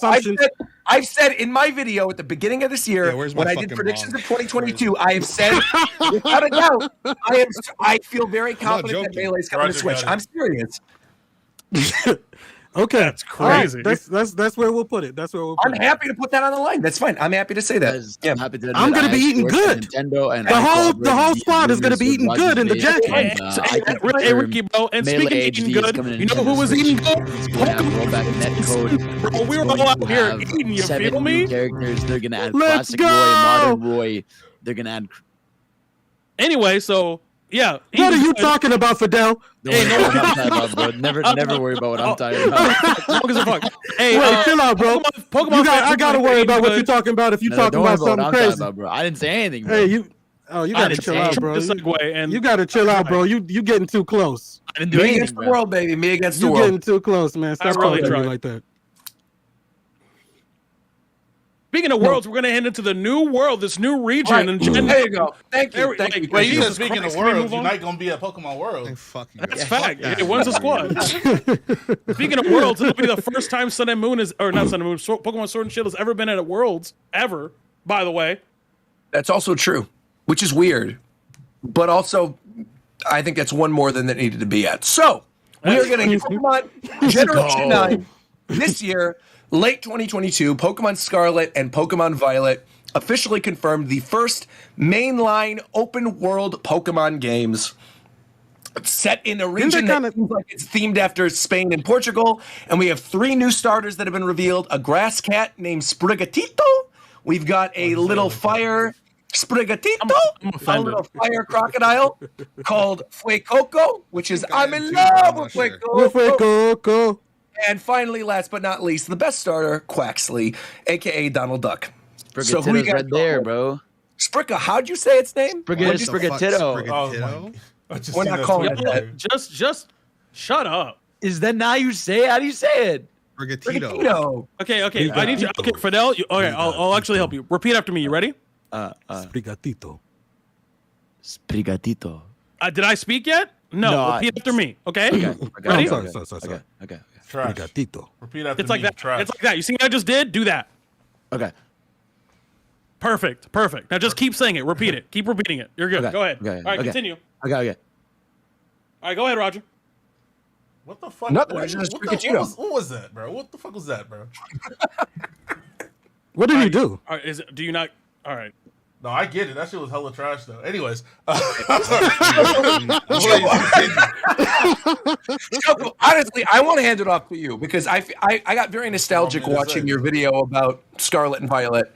I've said in my video at the beginning of this year when I did predictions of 2022, I have said without a doubt, I feel very confident that Melee's coming to Switch. I'm serious. Okay, that's crazy. Right. That's where we'll put it. I'm happy to put that on the line. That's fine. I'm happy to say that. Yeah, I'm going to be eating good. The whole squad is going to be eating good in the jacket. Hey, Ricky, bro. And speaking of eating good, you know who was eating good? Bro, we were all out here eating. You feel me? Characters. They're going to add classic Roy, modern Roy. They're going to add. Anyway, so. Yeah. What are you talking about, Fidel? Hey, no what I'm talking about, bro. Never worry about what I'm talking about. Hey, wait, chill out, bro. Pokemon I gotta worry about what you're talking about if you talking about something crazy. Bro. I didn't say anything, bro. Hey, you gotta chill out, bro. You gotta chill out, bro. You getting too close. I didn't do anything, against the world, baby. Me against the world. You getting too close, man. Stop calling me like that. Speaking of worlds, we're going to head into the new world, this new region. Right. And there you go. Thank you. Wait, you said speaking of worlds, you're not going to be at Pokemon World. That's fact. It wins a squad. Speaking of worlds, it'll be the first time Sun and Moon not Sun and Moon, Pokemon Sword and Shield has ever been at Worlds, ever, by the way. That's also true, which is weird. But also, I think that's one more than it needed to be at. So, we are getting Pokemon Generation 9 this year. Late 2022, Pokemon Scarlet and Pokemon Violet officially confirmed the first mainline open-world Pokemon games set in a region that seems like it's themed after Spain and Portugal. And we have 3 new starters that have been revealed. A grass cat named Sprigatito. We've got a little fire Sprigatito, a little fire crocodile called FUECOCO, which is I'm in love with FUECOCO. And finally, last but not least, the best starter, Quaxley, a.k.a. Donald Duck. So who you got right there, bro? Spricka, how'd you say its name? Sprigatito. We're not calling it that. Just shut up. Is that now you say it? How do you say it? Sprigatito. Okay. I need you. Okay, Fidel. I'll actually help you. Repeat after me. You ready? Sprigatito. Sprigatito. Did I speak yet? No. Repeat after me. Okay. Ready? Sorry. Okay. Sprigatito. Repeat after me. It's like that. It's like that. You see what I just did? Do that. Okay. Perfect. Now just keep saying it. Repeat it. Keep repeating it. You're good. Okay. Go ahead. Okay. All right, continue. Okay. All right, go ahead, Roger. What the fuck? Nothing. What was that, bro? What the fuck was that, bro? What did he do? All right, do you not? All right. No, I get it. That shit was hella trash, though. Anyways. Honestly, I want to hand it off to you because I got very nostalgic watching your video about Scarlet and Violet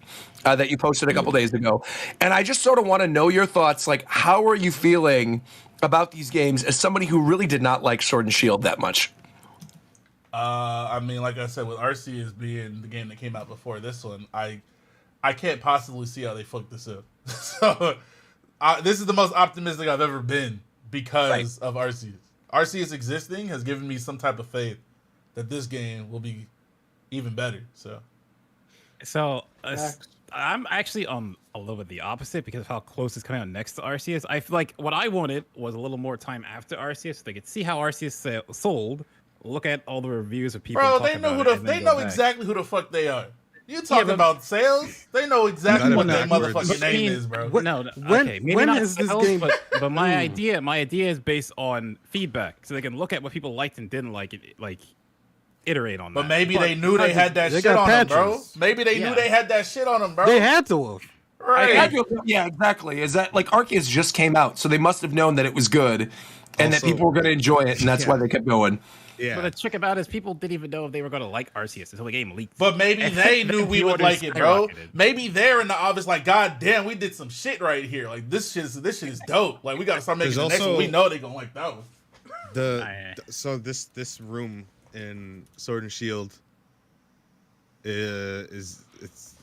that you posted a couple days ago. And I just sort of want to know your thoughts. Like, how are you feeling about these games as somebody who really did not like Sword and Shield that much? I mean, like I said, with Arceus being the game that came out before this one, I can't possibly see how they fucked this up. So this is the most optimistic I've ever been because of Arceus. Arceus existing has given me some type of faith that this game will be even better. So I'm actually on a little bit the opposite because of how close it's coming out next to Arceus. I feel like what I wanted was a little more time after Arceus so they could see how Arceus sold, look at all the reviews of people. Bro, they know exactly who the fuck they are. You talking about sales? They know exactly what their motherfucking name is, bro. When is this game? But my idea is based on feedback, so they can look at what people liked and didn't like, iterate on that. But maybe they knew they had that shit on them, bro. Maybe they knew they had that shit on them, bro. They had to have. Right. Yeah, exactly. Is that like Arceus just came out, so they must have known that it was good and that people were going to enjoy it, and that's why they kept going. Yeah. But the trick about it is people didn't even know if they were going to like Arceus until the game leaked. But maybe they knew we would like it, bro. Maybe they're in the office like, God damn, we did some shit right here. Like this shit is dope. Like we got to start making the next one. We know they're going to like that one. So this room in Sword and Shield it's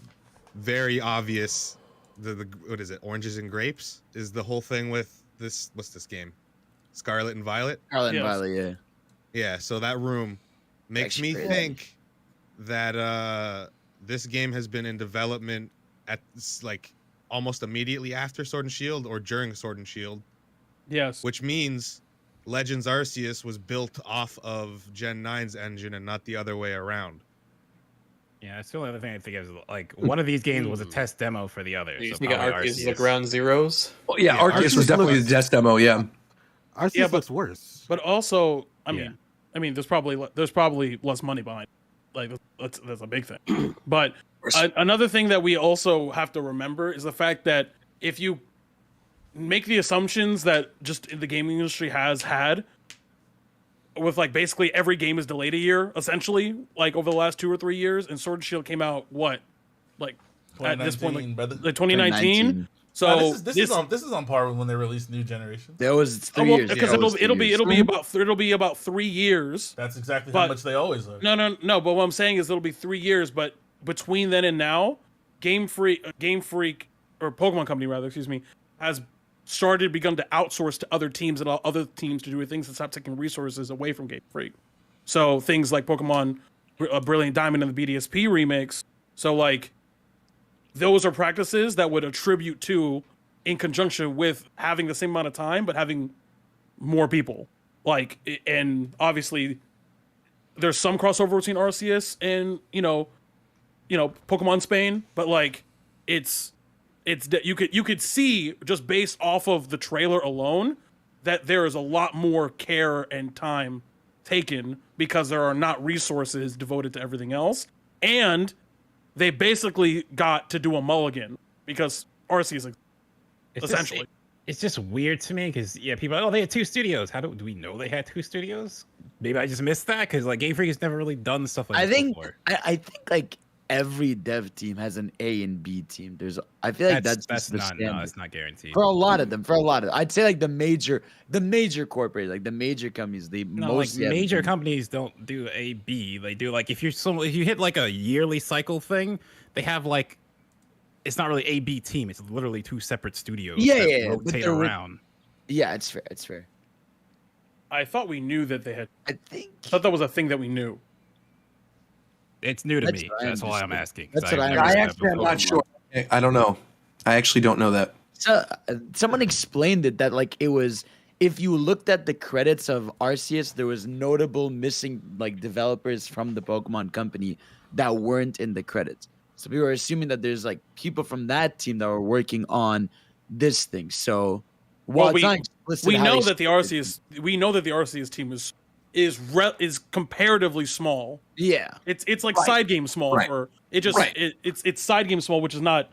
very obvious. The what is it? Oranges and Grapes is the whole thing with this. What's this game? Scarlet and Violet. Scarlet and Violet, yeah. Yeah, so that room makes me think that this game has been in development at like almost immediately after Sword and Shield or during Sword and Shield. Yes. Which means Legends Arceus was built off of Gen 9's engine and not the other way around. Yeah, that's the only other thing I think is like one of these games was a test demo for the other. You think Arceus is like ground zeros? Well, yeah, Arceus was definitely the test demo. Yeah, Arceus looks worse. But also, I mean, there's probably less money behind it. Like that's a big thing. But another thing that we also have to remember is the fact that if you make the assumptions that just the gaming industry has had, with like basically every game is delayed a year, essentially, like over the last 2 or 3 years, and Sword and Shield came out at this point like 2019. So this is on par with when they released new generation. There was 3 years because it'll be about 3 years. That's exactly how much they always are. No. But what I'm saying is it'll be 3 years. But between then and now, Game Freak or Pokemon Company rather, has begun to outsource to other teams and allow other teams to do things and stop taking resources away from Game Freak. So things like Pokemon Brilliant Diamond and the BDSP remix. So like those are practices that would attribute to in conjunction with having the same amount of time but having more people. Like, and obviously there's some crossover between Arceus and Pokemon Spain, but like it's you could see just based off of the trailer alone that there is a lot more care and time taken because there are not resources devoted to everything else, and they basically got to do a mulligan because Arceus essentially. It's just weird to me because people are like, they had 2 studios. How do we know they had 2 studios? Maybe I just missed that because like Game Freak has never really done stuff like that before. I think like every dev team has an A and B team. I feel like that's not it's not guaranteed for a lot of them. I'd say like the major corporates, like the major companies, major companies don't do A B. They do like if you hit like a yearly cycle thing, they have like it's not really A B team. It's literally 2 separate studios. Yeah, rotate around. Yeah, it's fair. It's fair. I thought we knew that they had. I thought that was a thing that we knew. It's new to me. That's why I'm asking. I'm not sure. I don't know. I actually don't know that. So, someone explained it that like it was if you looked at the credits of Arceus, there was notable missing like developers from the Pokemon Company that weren't in the credits. So we were assuming that there's like people from that team that were working on this thing. So while we know that the Arceus team is comparatively small. Yeah, it's like side game small for it. Just it's side game small, which is not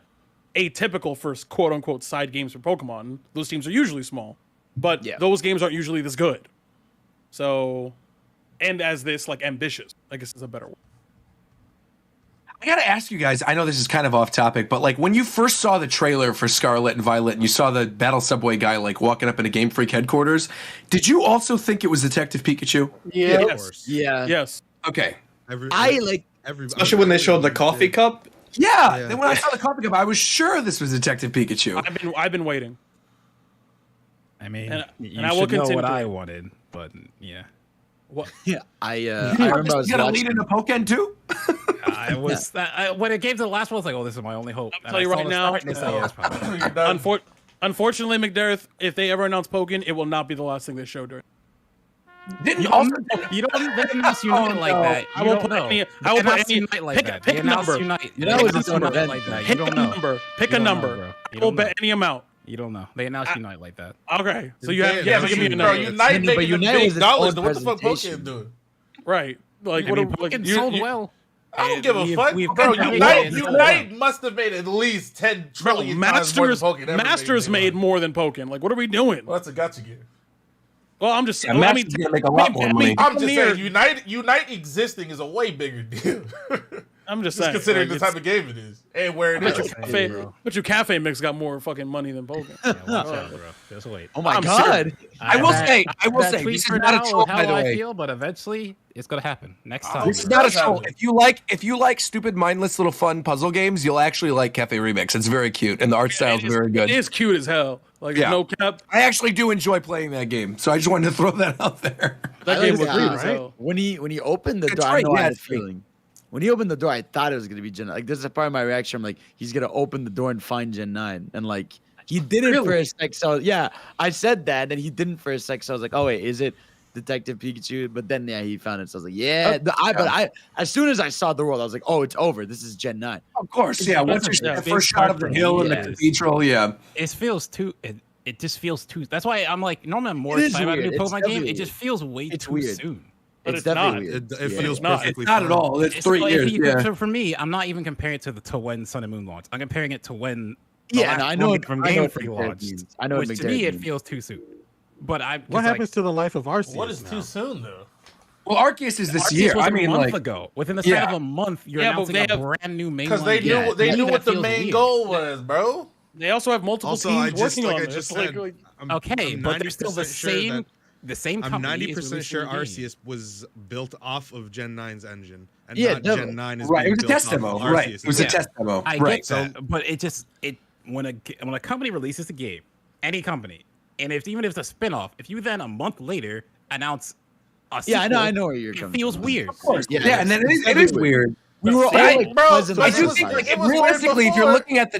atypical for quote unquote side games for Pokemon. Those teams are usually small, but those games aren't usually this good. So, and as this like ambitious, I guess is a better word. I gotta ask you guys, I know this is kind of off topic, but like when you first saw the trailer for Scarlet and Violet and you saw the Battle Subway guy like walking up into Game Freak headquarters, did you also think it was Detective Pikachu? Yeah. Of course. Yeah. Yes. Okay. Especially when they showed the coffee cup. Yeah. Then when I saw the coffee cup, I was sure this was Detective Pikachu. I've been waiting. I mean, and you I will should know continue what I wanted. but yeah. What? Yeah, I remember I was gonna watching. lead into Pokken too. I was when it came to the last one, I was like, "Oh, this is my only hope." I'll tell you right now. Unfortunately, McDareth, if they ever announce Pokken, it will not be the last thing they show during. You don't announce Unite like that. I won't put any. I will put any. Unite like that. Pick a number. Pick a number. Pick a number. I will bet any amount. You don't know. They announced Unite like that. Okay, so you have to give me a number. Bro, Unite making the big dollars. What the fuck Pokken doing? Right. Like I mean, Pokken sold well. I don't give a fuck, bro. Unite must have made at least 10 trillion times more than Pokken. Masters made more than Pokken. Like, what are we doing? Well, that's a gotcha game. Well, I'm just. Yeah, Masters gonna make a lot more money. I'm just saying, Unite existing is a way bigger deal. I'm just saying, considering like, the type of game it is and where it is. But your cafe mix got more fucking money than Pokken. Yeah, watch out, bro. Just wait. Oh my god! I will say, this is not a troll, by the way. I feel, but eventually it's gonna happen next time. This is not a troll. If you like stupid, mindless, little fun puzzle games, you'll actually like Cafe Remix. It's very cute, and the art style is very good. It is cute as hell. Like no cap. I actually do enjoy playing that game, so I just wanted to throw that out there. That game was great, right? When he opened the door, I know I had a feeling. When he opened the door, I thought it was gonna be Gen 9. Like this is a part of my reaction. I'm like, he's gonna open the door and find Gen 9, and like he did it for a sec. So yeah, I said that, and he didn't for a sec. So I was like, oh wait, is it Detective Pikachu? But then he found it. So I was like, yeah. But as soon as I saw the world, I was like, oh, it's over. This is Gen 9. Of course, yeah. Once the first shot of the hill and the cathedral, it feels too. It just feels too. That's why I'm like, normally I'm more excited about a new Pokemon game. It just feels way too soon. But it's not. It feels perfectly not at all. It's 3 years. So for me, I'm not even comparing it to when Sun and Moon launched. I'm comparing it to when I know from Game Freak launched. I know which to me it feels too soon. But what happens to the life of Arceus? What is too soon though? Well, Arceus is this year. I mean, a month ago. Within the span of a month, you're announcing a brand new main. Because they knew what the main goal was, bro. They also have multiple teams working on this. Okay, but they're still the same. The same company. I'm 90% sure Arceus was built off of Gen 9's engine, and not Gen 9 is right. It was a built test demo, right? It was a test demo, I get that, but when a company releases a game, any company, and even if it's a spinoff, if you then a month later announce a sequel, I know where you're coming. It feels weird. Of course, yeah, and then it is weird. We were all bro. I do think, like, realistically, if you're looking at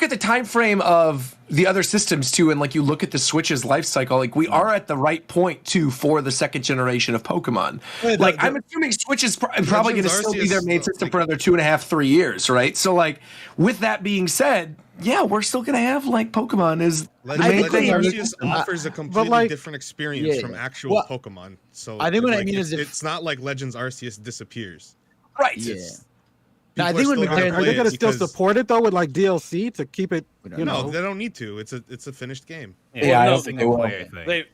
the time frame of the other systems too, and like you look at the Switch's life cycle, like we are at the right point too for the second generation of Pokemon. Like I'm assuming Switch is probably going to still be their main system for another 2.5, 3 years, right? So like with that being said, yeah, we're still going to have like Pokemon is the main thing. Arceus offers a completely different experience from actual Pokemon. So I think what I mean is it's not like Legends Arceus disappears. Right. Yeah. No, I think are they going to still support it though with like DLC to keep it? You know, they don't need to. It's a finished game. Yeah, I don't think they will.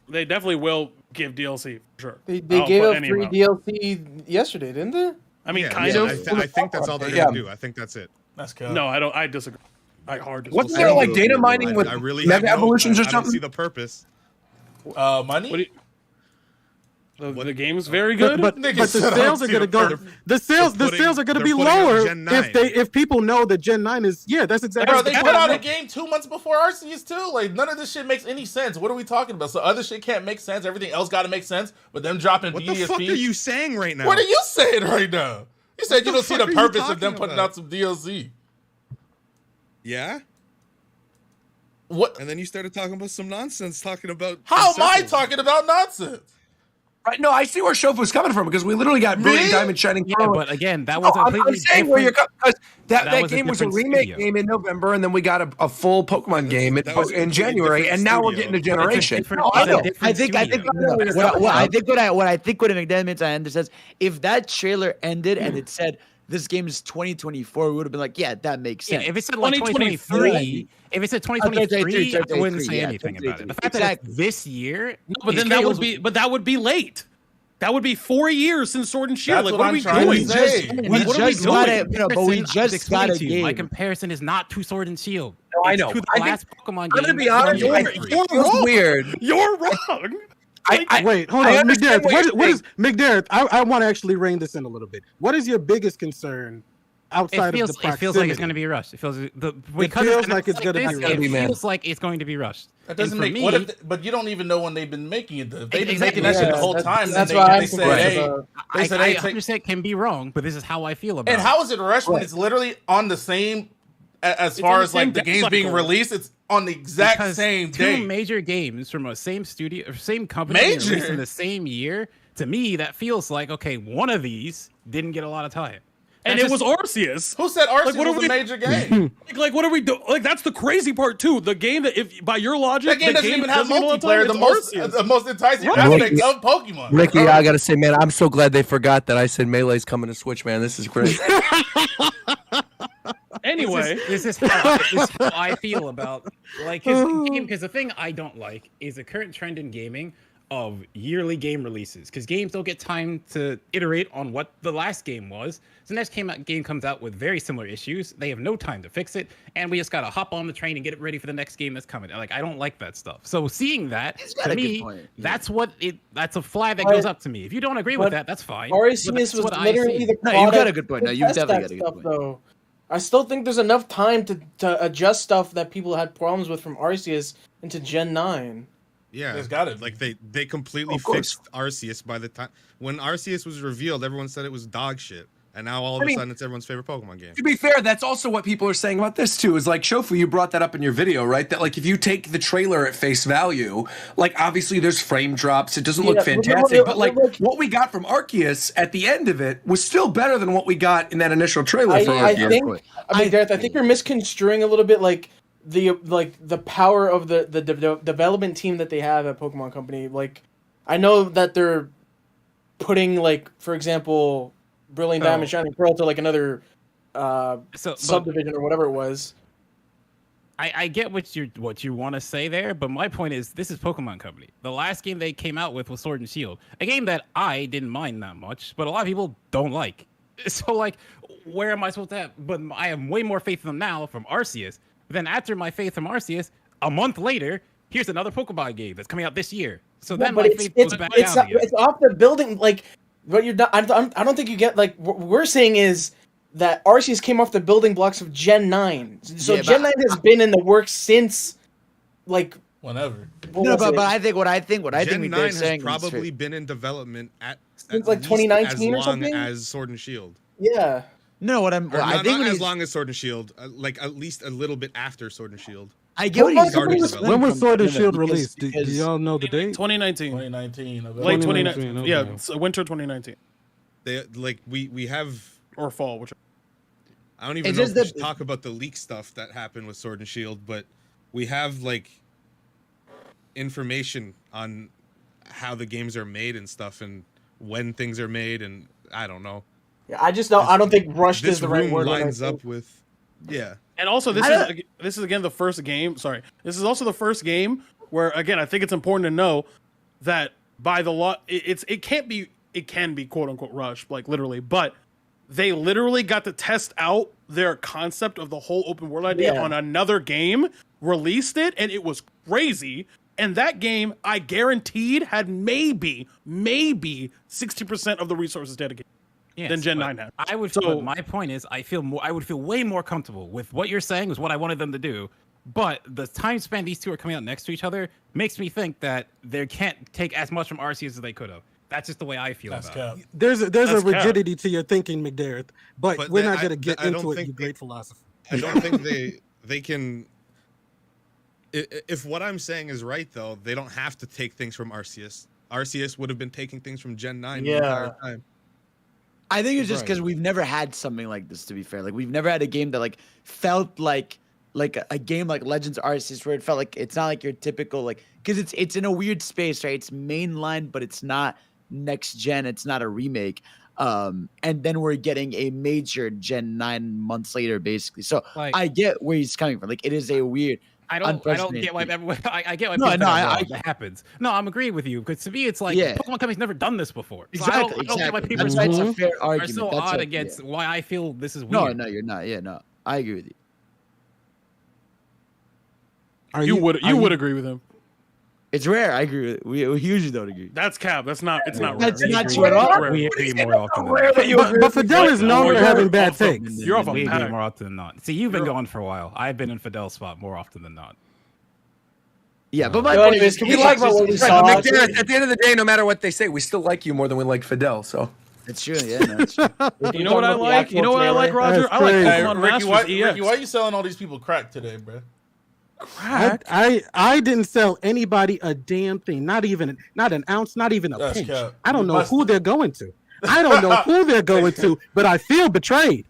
They definitely will give DLC for sure. They gave up free DLC yesterday, didn't they? I mean, kind of. I think that's all they're going to do. I think that's it. That's cool. No, I don't. I disagree. Wasn't there like data mining with Mega Evolutions or something? I don't see the purpose. Money. The game's very good, but the sales are going to go. The sales are going to be lower if people know that Gen 9 is. Yeah, that's exactly. Bro, they put out a game 2 months before Arceus too. Like none of this shit makes any sense. What are we talking about? So other shit can't make sense. Everything else got to make sense. But them dropping what BDSP. The fuck are you saying right now? What are you saying right now? You said you don't see the purpose of them putting out some DLC. Yeah. What? And then you started talking about some nonsense. Talking about how am I talking about nonsense? Right, no, I see where Shofu's coming from because we literally got Brilliant Diamond Shining Pearl. But again, that was completely I'm saying where you're because that game was a remake game in November, and then we got a full Pokemon game in January, and now we're getting a generation. I know. I think what McDaniel says, if that trailer ended and it said this game is 2024, we would have been like, yeah, that makes sense. Yeah, if it said like 2023, if it said 2023, I wouldn't say anything about it. The fact that it's this year, but then that would be late. That would be 4 years since Sword and Shield. Like, what are we doing? We just got a game. My comparison is not to Sword and Shield. No, I know. To the last Pokemon game. I'm gonna be honest. You're weird. You're wrong. Wait, hold on, McDareth. What is McDareth? I want to actually rein this in a little bit. What is your biggest concern outside of the proximity. It feels like it's going to be rushed. It feels like it's going to be rushed. It feels like it's going to be rushed. That doesn't make me. But you don't even know when they've been making it. They've been making that shit the whole time. That's why they said, hey, I understand it can be wrong, but this is how I feel about it. And how is it rushed when it's literally on the same, as far as like the games being released, it's on the exact same day. Two major games from a same studio, or same company, released in the same year. To me, that feels like, okay, one of these didn't get a lot of time. And it was Arceus. Who said Arceus was a major game? Like, what are we doing? Like, that's the crazy part too. The game that, if by your logic, that game doesn't even have multiplayer. The most enticing aspect of Pokemon. Ricky, I gotta say, man, I'm so glad they forgot that I said Melee's coming to Switch, man. This is great. Anyway, this is how I feel about because the thing I don't like is the current trend in gaming of yearly game releases, because games don't get time to iterate on what the last game was. So the next game comes out with very similar issues. They have no time to fix it, and we just gotta hop on the train and get it ready for the next game that's coming. Like, I don't like that stuff. So seeing that, to me, that's a flag that goes up to me. If you don't agree with that, that's fine. Arceus was literally the No, you got a good point. No, you definitely got a good point. Though. I still think there's enough time to adjust stuff that people had problems with from Arceus into Gen 9. Yeah, there's got it. Like they completely fixed Arceus by the time when Arceus was revealed. Everyone said it was dog shit, and now all of a sudden it's everyone's favorite Pokemon game. To be fair, that's also what people are saying about this too. Is like Shofu, you brought that up in your video, right? That like if you take the trailer at face value, like obviously there's frame drops. It doesn't look fantastic, but like what we got from Arceus at the end of it was still better than what we got in that initial trailer for Arceus. Gareth, I think you're misconstruing a little bit like the power of the development team that they have at Pokemon Company. Like, I know that they're putting, like, for example, Brilliant Diamond, Shining Pearl to like another subdivision or whatever it was. I get what you want to say there, but my point is this is Pokemon Company. The last game they came out with was Sword and Shield, a game that I didn't mind that much, but a lot of people don't like. So like, where am I supposed to have? But I have way more faith in them now from Arceus. Then after my faith from Arceus, a month later, here's another Pokemon game that's coming out this year. So then my faith goes back down again. It's off the building. Like, what you're not, I don't think you get, like, what we're saying is that Arceus came off the building blocks of Gen 9. So Gen 9 has been in the works since, like, whenever. No, but I think what Gen 9 has probably been in development since like 2019 or something. As long as Sword and Shield. Yeah. No, not as long as Sword and Shield, like at least a little bit after Sword and Shield. I get what he's starting. When was Sword and Shield released? Do y'all know the date? 2019. 2019. Late 2019. Okay. Yeah, so winter 2019. They like we have or fall, which I don't even know if we should talk about the leak stuff that happened with Sword and Shield, but we have like information on how the games are made and stuff, and when things are made, and I don't know. Yeah, I don't think rushed is the right word. Lines up with, and also this is again the first game. Sorry, this is also the first game where again I think it's important to know that by the law it can be quote unquote rushed, like literally, but they literally got to test out their concept of the whole open world idea on another game, released it, and it was crazy. And that game, I guaranteed, had maybe 60% of the resources dedicated than Gen 9 had. I would. So, my point is, I would feel way more comfortable with what you're saying was what I wanted them to do. But the time span these two are coming out next to each other makes me think that they can't take as much from Arceus as they could have. That's just the way I feel about it. There's a rigidity to your thinking, McDareth. But we're not going to get into it, you great philosopher. I don't think they can. If what I'm saying is right, though, they don't have to take things from Arceus. Arceus would have been taking things from Gen 9 the entire time. I think it's just because we've never had something like this, to be fair. Like, we've never had a game that, like, felt like a game like Legends Arceus, where it felt like it's not like your typical, like, because it's in a weird space, right? It's mainline, but it's not next gen. It's not a remake. And then we're getting a major Gen 9 months later, basically. So like, I get where he's coming from. Like, it is a weird. I don't get why I get why that happens. No, I'm agreeing with you, because to me it's like Pokemon Company's never done this before. So I don't get why people that's a fair argument. Are so odd against why I feel this is weird. No, you're not. Yeah, no, I agree with you. You would agree with him. It's rare. I agree. We usually don't agree. That's cap. It's not rare. That's not true at all. We agree more often than not. But Fidel is known for having bad takes. You're off a We agree pack. more often than not. See, you've been going for a while. I've been in Fidel's spot more often than not. Yeah, but my So point anyways, is, can we talk about what we saw? At the end of the day, no matter what they say, we still like you more than we like Fidel. So it's true. Yeah, no, it's true. You know what I like? You know what I like, Roger? I like Pokemon Ricky, Masters EX. Ricky, why are you selling all these people crack today, bro? Crack? I didn't sell anybody a damn thing. Not an ounce. Not even a pinch. I don't know who they're going to. I don't know who they're going to. But I feel betrayed.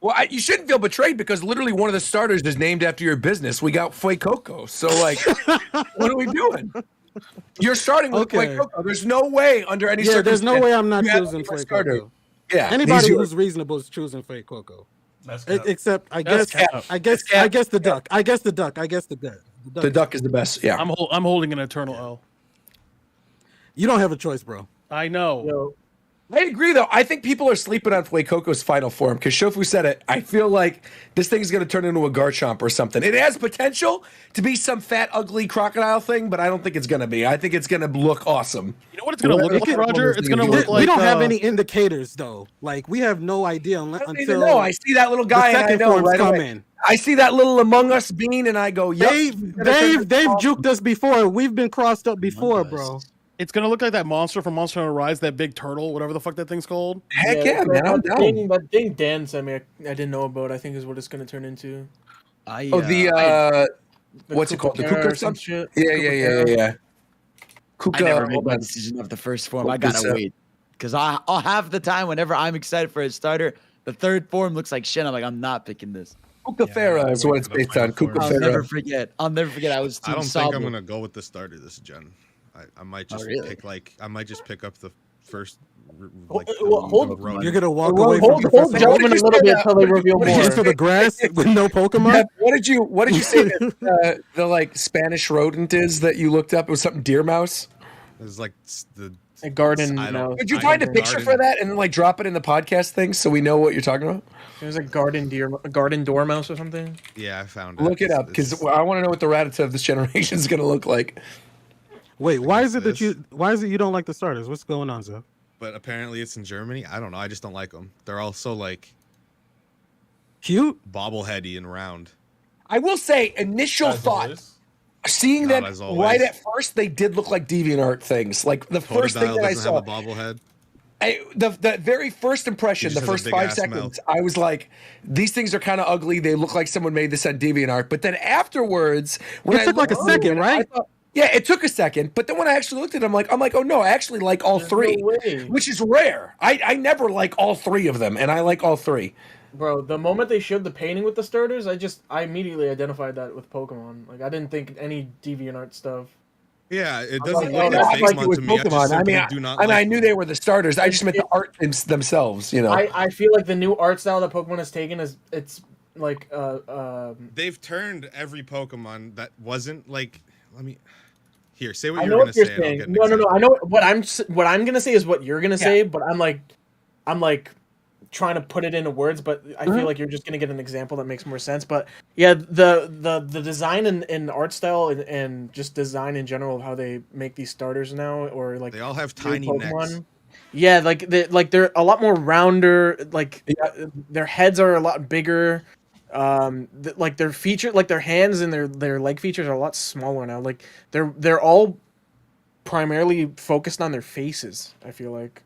Well, you shouldn't feel betrayed because literally one of the starters is named after your business. We got FUECOCO. So, like, what are we doing? You're starting with FUECOCO. There's no way under any circumstance. There's no way I'm not choosing FUECOCO. Yeah, anybody who's reasonable is choosing FUECOCO. Except I guess the duck. I guess the duck. The duck is the best. Yeah, I'm holding an eternal L. You don't have a choice, bro. I know. I agree, though. I think people are sleeping on FUECOCO's final form because Shofu said it. I feel like this thing's going to turn into a Garchomp or something. It has potential to be some fat, ugly crocodile thing, but I don't think it's going to be. I think it's going to look awesome. You know what it's going to look like, Roger? It's going to look like... We don't have any indicators, though. Like, we have no idea until... No, I see that little guy, and I know right away. I see that little Among Us bean, and I go, yup. They've juked us before. We've been crossed up before, bro. It's gonna look like that monster from Monster Hunter Rise, that big turtle, whatever the fuck that thing's called. Heck yeah, man! I'm down. That thing Dan sent me, I didn't know about. I think is what it's gonna turn into. What's it called? The Kuka some shit. Yeah. Kuka. I never made my decision of the first form. I gotta wait because I'll have the time whenever I'm excited for a starter. The third form looks like shit. I'm like, I'm not picking this. Kukafera is what it's based on. Kukafera. I'll never forget. I was too I don't solid. think I'm gonna go with the starter this gen. I might just pick up the first. You're gonna walk away from your hold judgment a little bit until they reveal more. Into the grass with no Pokemon. Yeah, what did you say that, the like Spanish rodent is that you looked up? It was something deer mouse. It was like a garden mouse. Could you find a picture for that and then like drop it in the podcast thing so we know what you're talking about? It was a garden dormouse or something. Yeah, I found it. Look it up because I want to know what the Rattata of this generation is going to look like. Wait, why is it you don't like the starters? What's going on, Zeb? But apparently it's in Germany. I don't know. I just don't like them. They're all so like cute, bobbleheady and round. I will say, initial thought, seeing them right at first, they did look like DeviantArt things. Like the first thing that I saw, have a bobblehead. The very first impression, the first 5 seconds, I was like, these things are kind of ugly. They look like someone made this on DeviantArt. But then afterwards, when it took like a second, right? Yeah, it took a second, but then when I actually looked at them, I'm like, oh no, I actually like all three, which is rare. I never like all three of them, and I like all three. Bro, the moment they showed the painting with the starters, I immediately identified that with Pokemon. Like, I didn't think any DeviantArt stuff. Yeah, it doesn't like it with Pokemon. I knew they were the starters. I just meant the art themselves. You know, I feel like the new art style that Pokemon has taken it's like they've turned every Pokemon that wasn't like. Let me. Here, say what I you're know gonna what you're say. saying. No. I know what I'm gonna say is what you're gonna say, but I'm like trying to put it into words, but I feel like you're just gonna get an example that makes more sense. But yeah, the design and art style and just design in general of how they make these starters now, or like they all have tiny necks. Yeah, they're a lot more rounder. Like their heads are a lot bigger. Like their feature, like their hands and their leg features are a lot smaller now. Like they're all primarily focused on their faces. I feel like,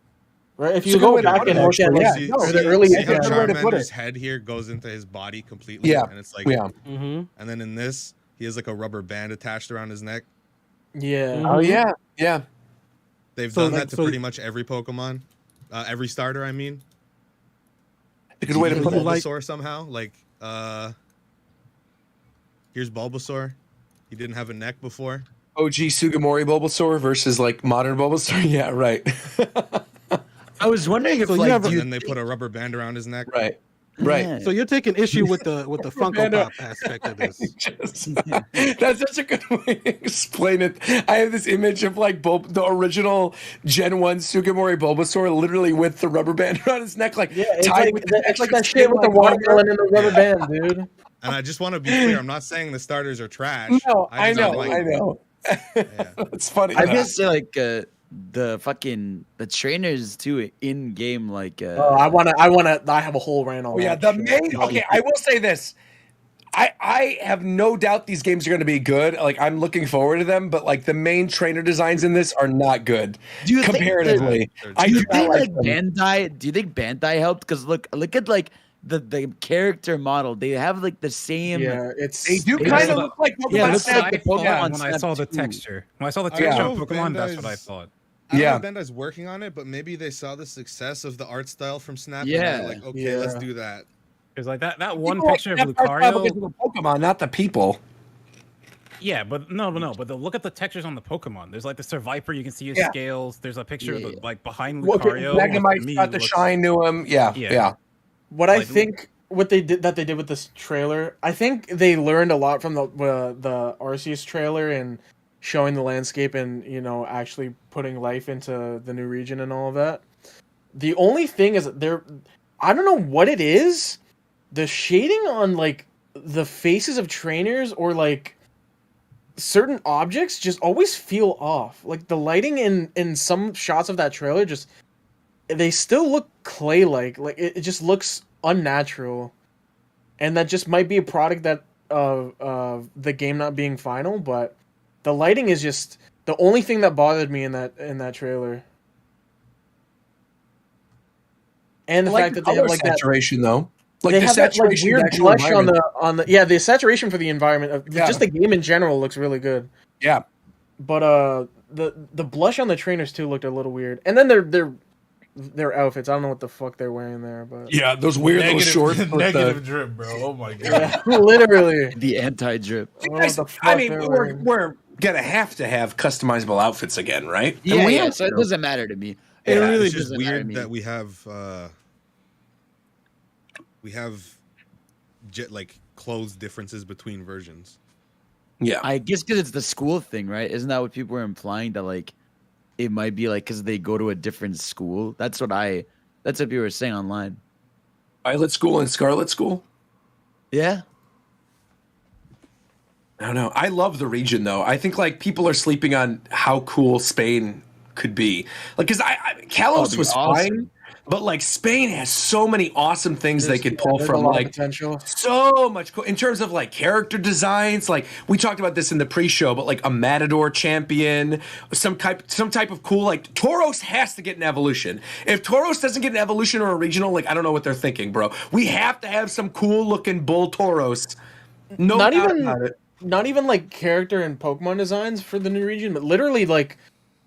right? If you go back and look at the early, see how Charmander's head here goes into his body completely. Yeah, and it's like, and then in this, he has like a rubber band attached around his neck. Yeah. Oh yeah. They've done that to pretty much every Pokemon, every starter. I mean, a good way to put it. Bulbasaur somehow like. Here's Bulbasaur. He didn't have a neck before. OG Sugimori Bulbasaur versus like modern Bulbasaur. Yeah, right. I was wondering if and then they put a rubber band around his neck. Right. Yeah. So you're taking issue with the Funko Pop aspect of this. That's such a good way to explain it. I have this image of like the original Gen 1 Sugimori Bulbasaur literally with the rubber band around his neck, like tied with it's like that shit with the watermelon and the rubber band, dude. And I just want to be clear, I'm not saying the starters are trash. No, I know. It's funny. I guess like the trainers too in game like. I have a whole rant on. Oh yeah, the main. Okay, I will say this. I have no doubt these games are going to be good. Like I'm looking forward to them, but like the main trainer designs in this are not good comparatively. Do you think like Bandai? Do you think Bandai helped? Because look at like the character model. They have like the same. Yeah, they do kind of look like Pokemon. Yeah, looks like Pokemon when I saw the texture. When I saw the texture of Pokemon, that's what I thought. I know Bandai's working on it, but maybe they saw the success of the art style from Snap. Yeah, and like okay, let's do that. Because like that one picture of Lucario, because of the Pokemon, not the people. Yeah, but no. But look at the textures on the Pokemon. There's like the Survivor, you can see his scales. There's a picture of the, like behind Lucario. Magnemite's got the shine to him. Yeah. What I think they did with this trailer, I think they learned a lot from the Arceus trailer and showing the landscape and actually putting life into the new region and all of that. The only thing is I don't know what it is. The shading on like the faces of trainers or like certain objects just always feel off. Like the lighting in some shots of that trailer they still look clay-like. Like it just looks unnatural. And that just might be a product that of the game not being final, but the lighting is just the only thing that bothered me in that trailer. And the fact that they have like saturation though. Like they the have saturation that like, weird blush on the the saturation for the environment. Just the game in general looks really good. Yeah. But the blush on the trainers too looked a little weird. And then their outfits. I don't know what the fuck they're wearing there, but yeah, those weird little shorts. Negative drip, bro. Oh my god. Yeah, literally the anti-drip. I mean, we're gonna have to have customizable outfits again, right? Yeah, so it doesn't matter to me. It really it's just doesn't matter to weird me. that we have like clothes differences between versions. Yeah, I guess because it's the school thing, right? Isn't that what people were implying, that like it might be like because they go to a different school? That's what people were saying online. Violet School and Scarlet School. Yeah. I don't know. I love the region though. I think like people are sleeping on how cool Spain could be. Like, because Kalos was fine, but like Spain has so many awesome things they could pull from. Like potential. So much cool in terms of like character designs. Like we talked about this in the pre-show, but like a Matador champion, some type of cool. Like Tauros has to get an evolution. If Tauros doesn't get an evolution or a regional, like I don't know what they're thinking, bro. We have to have some cool looking bull Tauros. No, not even like character and Pokemon designs for the new region, but literally like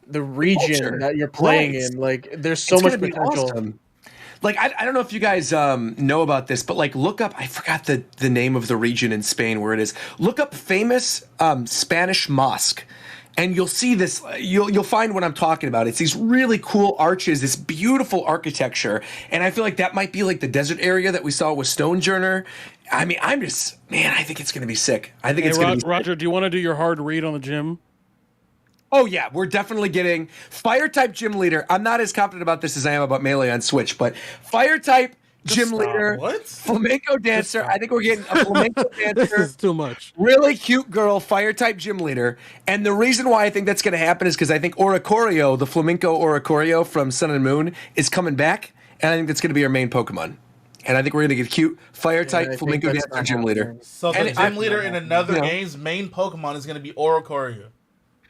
the region that you're playing in. Like there's so much potential. Awesome. Like I don't know if you guys know about this, but like look up, I forgot the name of the region in Spain where it is. Look up famous Spanish mosque. And you'll see this, you'll find what I'm talking about. It's these really cool arches, this beautiful architecture. And I feel like that might be like the desert area that we saw with Stonejourner. I mean, I think it's going to be sick. I think it's going to be sick. Roger, do you want to do your hard read on the gym? Oh, yeah. We're definitely getting Fire-type gym leader. I'm not as confident about this as I am about Melee on Switch, but Fire-type gym leader, flamenco dancer. I think we're getting a flamenco dancer. This is too much. Really cute girl, fire-type gym leader. And the reason why I think that's going to happen is because I think Oricorio, the flamenco Oricorio from Sun and Moon, is coming back. And I think that's going to be our main Pokemon. And I think we're going to get cute fire-type flamenco dancer gym leader. So the gym leader in another game's main Pokemon is going to be Oricorio.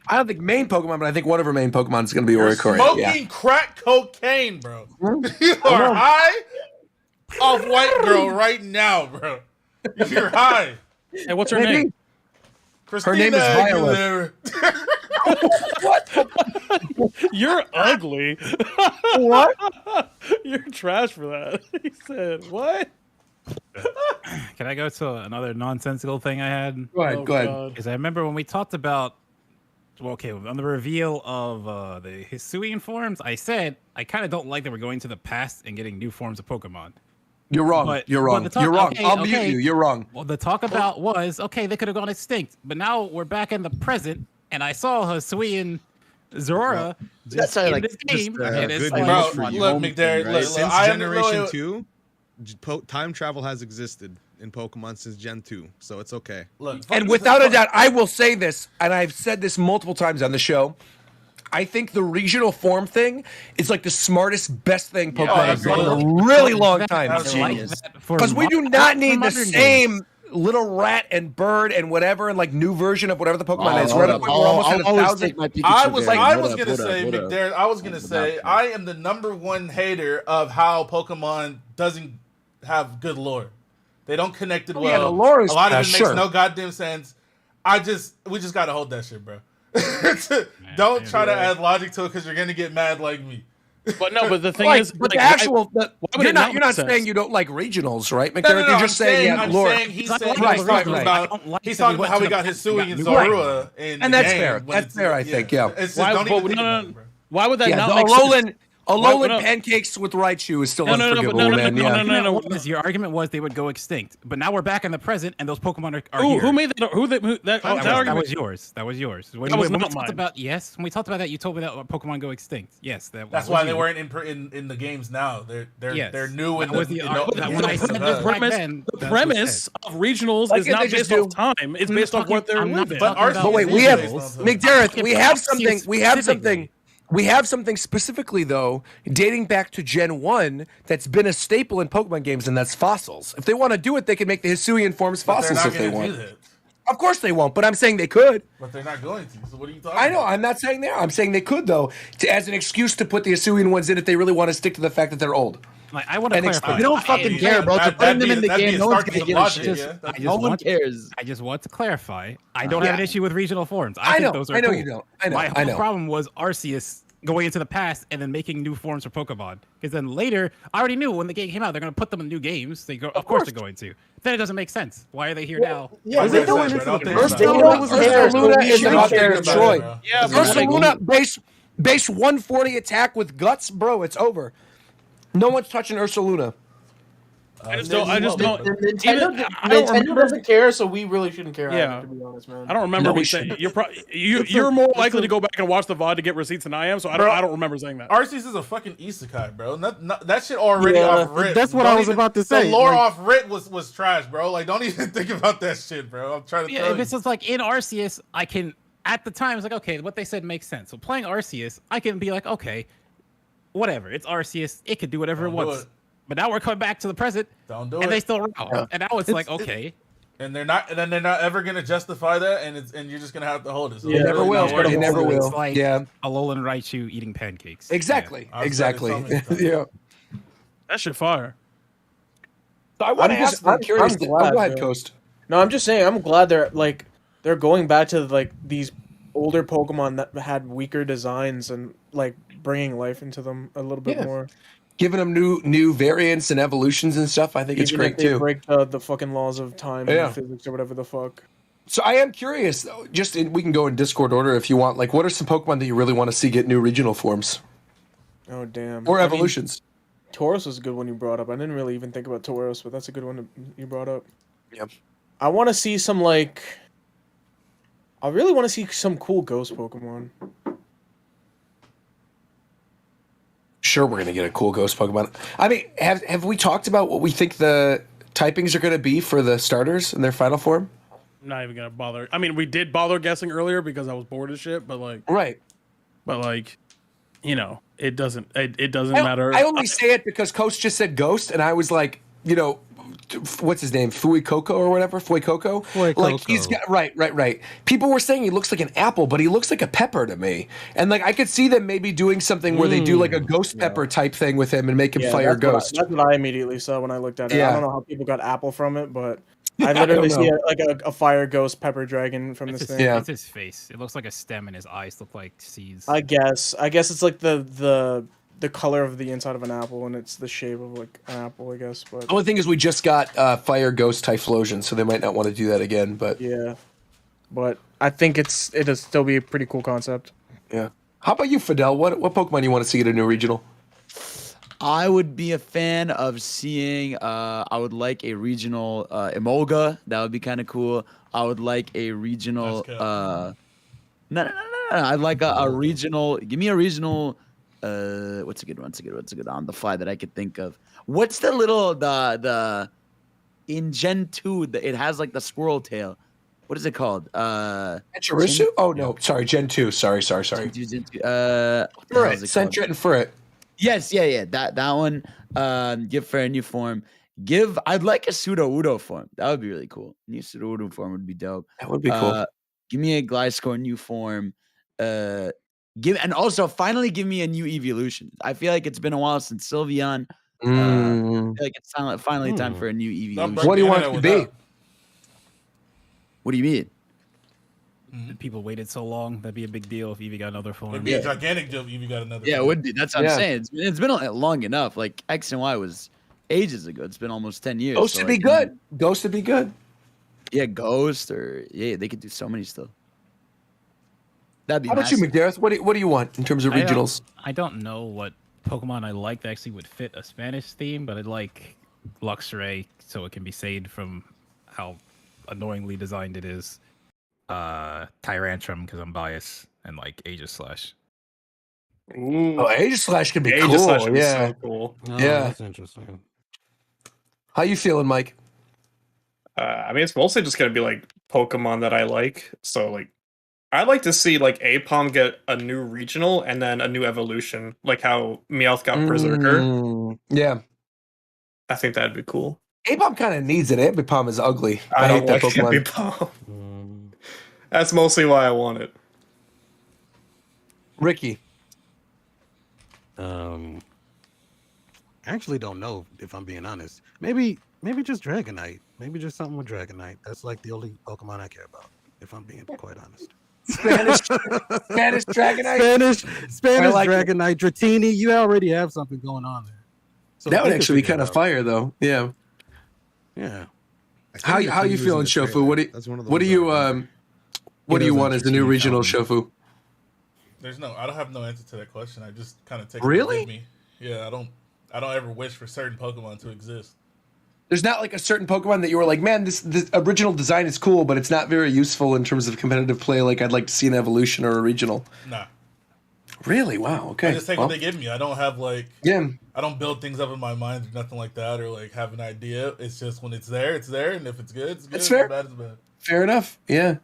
I don't think main Pokemon, but I think one of our main Pokemon is going to be Oricorio. Smoking crack cocaine, bro. You are high off white girl right now, bro. You're high. Hey, what's her name? Her name is Violet. What? You're ugly. What? You're trash for that. He said, what? Can I go to another nonsensical thing I had? Go ahead. Because I remember when we talked about, on the reveal of the Hisuian forms, I said I kind of don't like that we're going to the past and getting new forms of Pokemon. You're wrong. You're wrong. You're wrong. Okay, I'll mute you. You're wrong. Well, the talk about was, okay, they could have gone extinct, but now we're back in the present, and I saw Hisuian Zorora just in this game. Good and it's news like, for you. Look, McDarrett, Since Generation 2, time travel has existed in Pokemon since Gen 2, so it's okay. Look, and without a doubt, I will say this, and I've said this multiple times on the show. I think the regional form thing is like the smartest, best thing Pokemon has done in a really long time. Because we do not need the same little rat and bird and whatever, and like new version of whatever the Pokemon is. We're almost at 1,000. I was gonna say, McDarren, I was gonna say, I am the #1 hater of how Pokemon doesn't have good lore. They don't connect it well. Yeah, the lore is, a lot of it makes no goddamn sense. We just gotta hold that shit, bro. Don't try to add logic to it because you're gonna get mad like me. But no, but the thing is, but the actual, you're not saying you don't like regionals, right, McDarren? You're just saying he's talking about how he got his Hisui and Zorua, and that's fair. That's fair, I think. Yeah. Why would that not make sense? Alolan pancakes with Raichu is still unforgivable, man. No. Your argument was they would go extinct, but now we're back in the present, and those Pokemon are here. Who made that? That was yours. That was yours. When we talked about that, you told me that Pokemon go extinct. Yes, that's why they weren't in the games now. They're new. The premise of regionals is not based off time. It's based off what they're living. But wait, we have McDarren. We have something specifically, though, dating back to Gen 1 that's been a staple in Pokemon games, and that's fossils. If they want to do it, they can make the Hisuian forms fossils if they want. Of course they won't, but I'm saying they could. But they're not going to, so what are you talking about? I know, I'm not saying they are. I'm saying they could, though, as an excuse to put the Hisuian ones in if they really want to stick to the fact that they're old. Like, I want to clarify. We don't fucking care, bro. They're putting them in the game. No one's going to give a shit. No one cares. I just want to clarify. I don't have an issue with regional forms. I think those are cool. You don't. My whole problem was Arceus going into the past and then making new forms for Pokemon. Because then later, I already knew when the game came out, they're going to put them in new games. Of course they're going to. Then it doesn't make sense. Why are they here now? Yeah, they don't. Ursaluna is about to destroy. Yeah, Ursaluna base 140 attack with guts, bro. It's over. No one's touching Ursaluna. I just don't. Nintendo doesn't care, so we really shouldn't care. Yeah, to be honest, man. I don't remember me saying you're more likely to go back and watch the VOD to get receipts than I am. So I don't remember saying that. Arceus is a fucking isekai, bro. That shit already off rip. That's what I was about to say. The lore off rip was trash, bro. Like, don't even think about that shit, bro. I'm trying to. Yeah, if it's just like in Arceus, I can at the time it's like okay, what they said makes sense. So playing Arceus, I can be like okay, whatever. It's Arceus. It could do whatever it wants. But now we're coming back to the present. Don't do it. And they still route. And now it's like, okay. And they're not ever gonna justify that, and you're just gonna have to hold it. So they never will. They never will. It's like Alolan Raichu eating pancakes. Exactly. Yeah. Exactly. Yeah. That shit fire. So I want to ask. I'm curious. Go ahead, Coast. No, I'm just saying. I'm glad they're going back to like these older Pokemon that had weaker designs and like bringing life into them a little bit more. Giving them new variants and evolutions and stuff, I think it's great too. Break the fucking laws of time and physics or whatever the fuck. So I am curious, though. We can go in Discord order if you want. Like, what are some Pokemon that you really want to see get new regional forms? Oh damn! Or evolutions. Tauros was a good one you brought up. I didn't really even think about Tauros, but that's a good one you brought up. Yep. I want to see some I really want to see some cool ghost Pokemon. Sure, we're gonna get a cool ghost Pokemon. I mean, have we talked about what we think the typings are gonna be for the starters in their final form? I'm not even gonna bother. I mean, we did bother guessing earlier because I was bored as shit. But it doesn't matter. I only say it because Coach just said ghost, and I was like, what's his name? FUECOCO or whatever? FUECOCO? Like he's got right. People were saying he looks like an apple, but he looks like a pepper to me. And like I could see them maybe doing something where they do like a ghost pepper type thing with him and make him fire ghost. That's what I immediately saw when I looked at it. I don't know how people got apple from it, but I literally see a fire ghost pepper dragon from this thing. It's his face. It looks like a stem and his eyes look like seeds. I guess it's like the color of the inside of an apple, and it's the shape of like an apple, I guess. But the only thing is, we just got Fire Ghost Typhlosion, so they might not want to do that again. But but I think it'll still be a pretty cool concept. Yeah. How about you, Fidel? What Pokemon do you want to see get a new regional? I would be a fan of seeing. I would like a regional Emolga. That would be kind of cool. I would like a regional. No. I'd like a regional. Give me a regional. what's a good one? What's a good on the fly that I could think of? What's the little the in Gen 2? It has like the squirrel tail. What is it called? Chirisu? Oh no, sorry, Gen 2. Sorry. Gen 2. Ferret, Sentret and Ferret. Yes, yeah. That one. Give for a new form. I'd like a pseudo Udo form. That would be really cool. New pseudo Udo form would be dope. That would be cool. Give me a Gliscor new form. And also finally give me a new evolution. I feel like it's been a while since Sylveon. I feel like it's finally time for a new evolution. What do you want it to be? What do you mean? People waited so long. That'd be a big deal if Eevee got another form. It'd be a gigantic deal if Eevee got another. Yeah, it would be. That's what I'm saying. It's been long enough. Like X and Y was ages ago. It's been almost 10 years. Ghost would be good. Ghost would be good. Yeah, Ghost they could do so many still. That'd be. How about you, McDareth? What do you want in terms of regionals? I don't know what Pokemon I like that actually would fit a Spanish theme, but I'd like Luxray so it can be saved from how annoyingly designed it is. Tyrantrum because I'm biased, and like Aegislash. Ooh. Oh, Aegislash could be cool. So cool. Oh, that's interesting. How you feeling, Mike? I mean, it's mostly just gonna be like Pokemon that I like. So like, I'd like to see like Apom get a new regional and then a new evolution, like how Meowth got Berserker. Yeah, I think that'd be cool. Apom kind of needs it. Apom is ugly. I hate that Pokemon. Apom. That's mostly why I want it. Ricky. I actually don't know if I'm being honest. Maybe just Dragonite. Maybe just something with Dragonite. That's like the only Pokemon I care about, if I'm being quite honest. Spanish Dragonite. Spanish like Dragonite. Dratini. You already have something going on there. So that would actually be kind of fire, though. Yeah. Yeah. How you feeling, Shofu? What do you want as the new regional, Shofu? I don't have no answer to that question. I just kind of take really. It with me. Yeah, I don't ever wish for certain Pokemon to exist. There's not like a certain Pokemon that you were like, man, this original design is cool, but it's not very useful in terms of competitive play. Like I'd like to see an evolution or a regional. Nah. Really? Wow. Okay. I just take what they give me. I don't have like. Yeah. I don't build things up in my mind or nothing like that, or like have an idea. It's just when it's there, and if it's good, it's good. That's fair. If it's bad, it's bad. Fair enough. Yeah.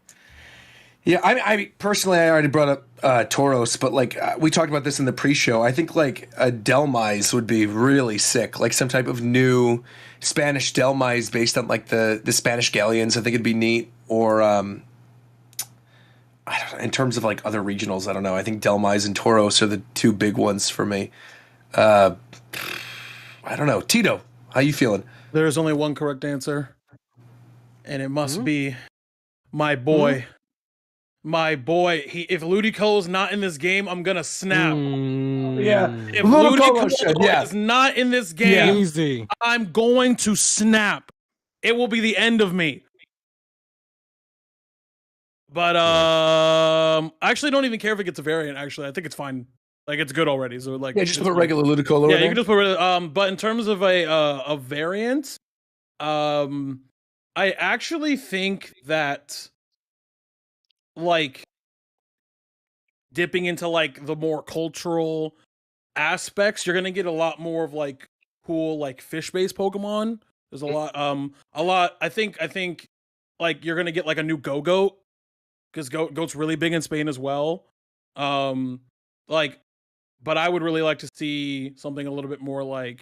Yeah, I personally, I already brought up Tauros, but like we talked about this in the pre-show. I think like a Delmise would be really sick, like some type of new Spanish Delmise based on like the Spanish Galleons. I think it'd be neat. Or I don't know, in terms of like other regionals, I don't know. I think Delmise and Tauros are the two big ones for me. I don't know, Tito, how you feeling? There is only one correct answer, and it must be my boy. My boy, if Ludicolo's not in this game, I'm gonna snap. Yeah, if Ludicolo is not in this game, I'm going to snap. It will be the end of me. But I actually don't even care if it gets a variant. Actually, I think it's fine. Like it's good already. So like, just put regular Ludicolo. Yeah, you can just put. But in terms of a variant, I actually think that. Like dipping into like the more cultural aspects, you're gonna get a lot more of like cool like fish-based Pokemon. There's a lot. I think like you're gonna get like a new Go-Goat because Goat's really big in Spain as well. Like, but I would really like to see something a little bit more like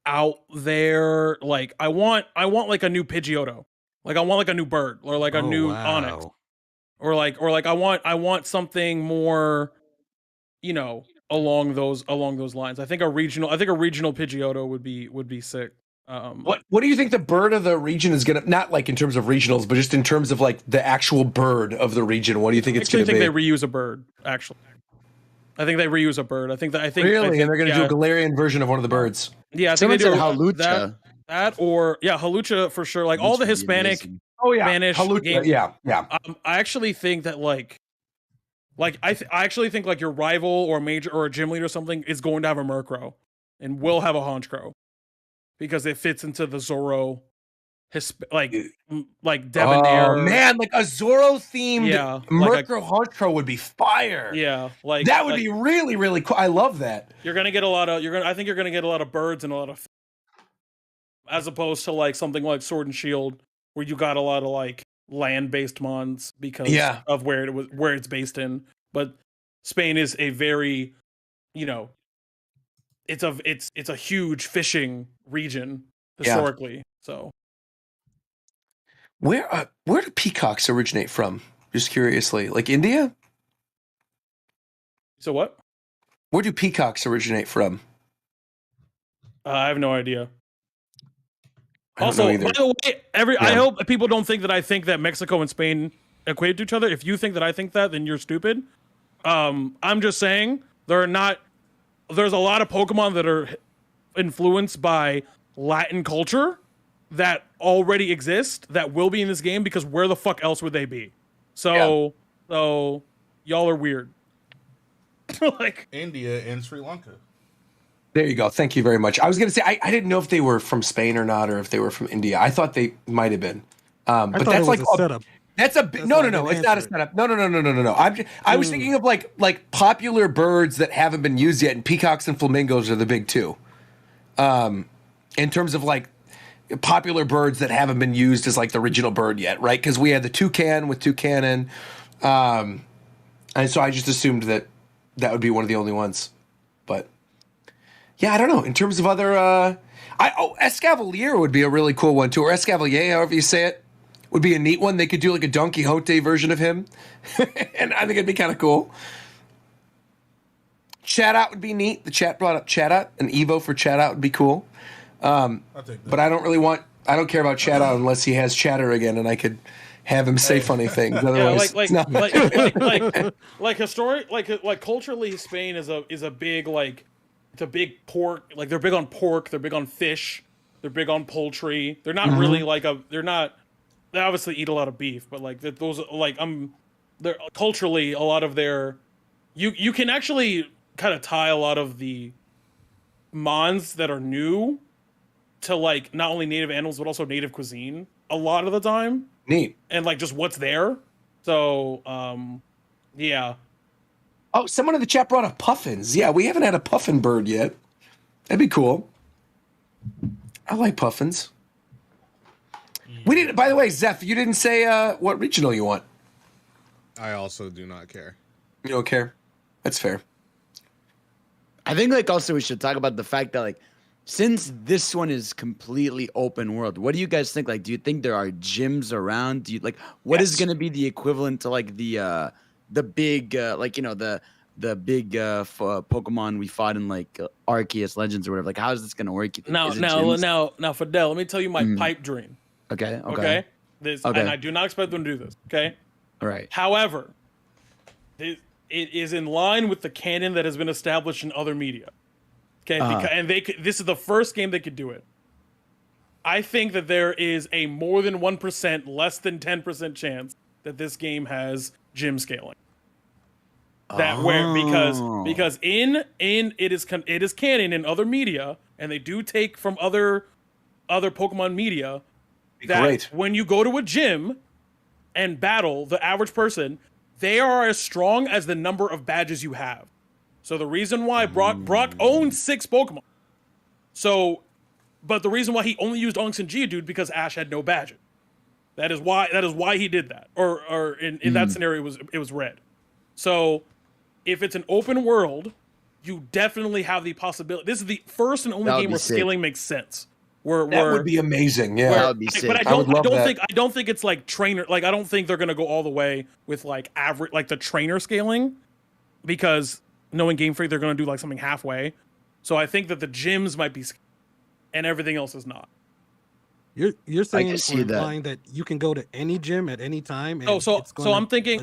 out there. Like I want like a new Pidgeotto. Like I want like a new bird or like a new Onyx. Or like I want something more, you know, along those lines. I think a regional Pidgeotto would be sick. What do you think the bird of the region is gonna, not like in terms of regionals, but just in terms of like the actual bird of the region? What do you think it's gonna be? I think they reuse a bird. Actually, I think they reuse a bird. I think really, and they're gonna do a Galarian version of one of the birds. Yeah, I think they do Halucha. That or Halucha for sure. Like all the Hispanic. Spanish game. Yeah. I actually think that I actually think like your rival or a major or a gym leader or something is going to have a Murkrow and will have a Honchkrow because it fits into the Zoro like debonair. Oh man, like a Zorro themed Murkrow Honchkrow would be fire. Yeah, like that would be really, really cool. I love that. You're gonna get a lot of I think you're gonna get a lot of birds and a lot of, as opposed to like something like Sword and Shield, where you got a lot of like land-based mons because of where it's based in. But Spain is a very, it's a huge fishing region historically. So where do peacocks originate from? Just curiously, like India. So what? Where do peacocks originate from? I have no idea. Also, by the way, I hope people don't think that I think that Mexico and Spain equate to each other. If you think that I think that, then you're stupid. I'm just saying there's a lot of Pokemon that are influenced by Latin culture that already exist that will be in this game, because where the fuck else would they be? So y'all are weird. Like India and Sri Lanka. There you go. Thank you very much. I was going to say, I didn't know if they were from Spain or not, or if they were from India. I thought they might have been. But that's like a setup. That's a no. It's not a setup. No. I was thinking of like popular birds that haven't been used yet, and peacocks and flamingos are the big two. In terms of like popular birds that haven't been used as like the original bird yet, right? Because we had the toucan with toucanon, and so I just assumed that would be one of the only ones. But yeah, I don't know. In terms of other, Escavalier would be a really cool one too, or Escavalier, however you say it, would be a neat one. They could do like a Don Quixote version of him, and I think it'd be kind of cool. Chatot would be neat. The chat brought up Chatot. An Evo for Chatot would be cool. But I don't care about Chatot unless he has chatter again, and I could have him say funny things. Otherwise, culturally, Spain is a big it's a big pork. Like they're big on pork. They're big on fish. They're big on poultry. They're not really they obviously eat a lot of beef, but like those they're culturally a lot of their. You can actually kind of tie a lot of the mons that are new to like not only native animals but also native cuisine a lot of the time. Neat. And like just what's there. So yeah. Oh, someone in the chat brought up puffins. Yeah, we haven't had a puffin bird yet. That'd be cool. I like puffins. We didn't. By the way, Zeph, you didn't say what regional you want. I also do not care. You don't care? That's fair. I think like also we should talk about the fact that like since this one is completely open world, what do you guys think? Like, do you think there are gyms around? Do you like what is going to be the equivalent to like the big the big Pokemon we fought in like Arceus Legends or whatever? Like, how is this going to work? Now, Fidel, let me tell you my pipe dream. Okay. And I do not expect them to do this. Okay. All right. However, it is in line with the canon that has been established in other media. Okay, and this is the first game they could do it. I think that there is a more than 1%, less than 10% chance that this game has gym scaling. Because it is canon in other media, and they do take from other Pokemon media that when you go to a gym and battle the average person, they are as strong as the number of badges you have. So the reason why Brock owns 6 Pokemon. But the reason why he only used Onix and Geodude because Ash had no badges. That is why he did that. Or in that scenario it was red. So if it's an open world, you definitely have the possibility. This is the first and only game where scaling makes sense. That would be amazing. Yeah, that would be sick. But I don't think it's like trainer. Like I don't think they're gonna go all the way with like average, like the trainer scaling, because knowing Game Freak, they're gonna do like something halfway. So I think that the gyms might be, and everything else is not. You're saying or implying that you can go to any gym at any time. And so I'm thinking,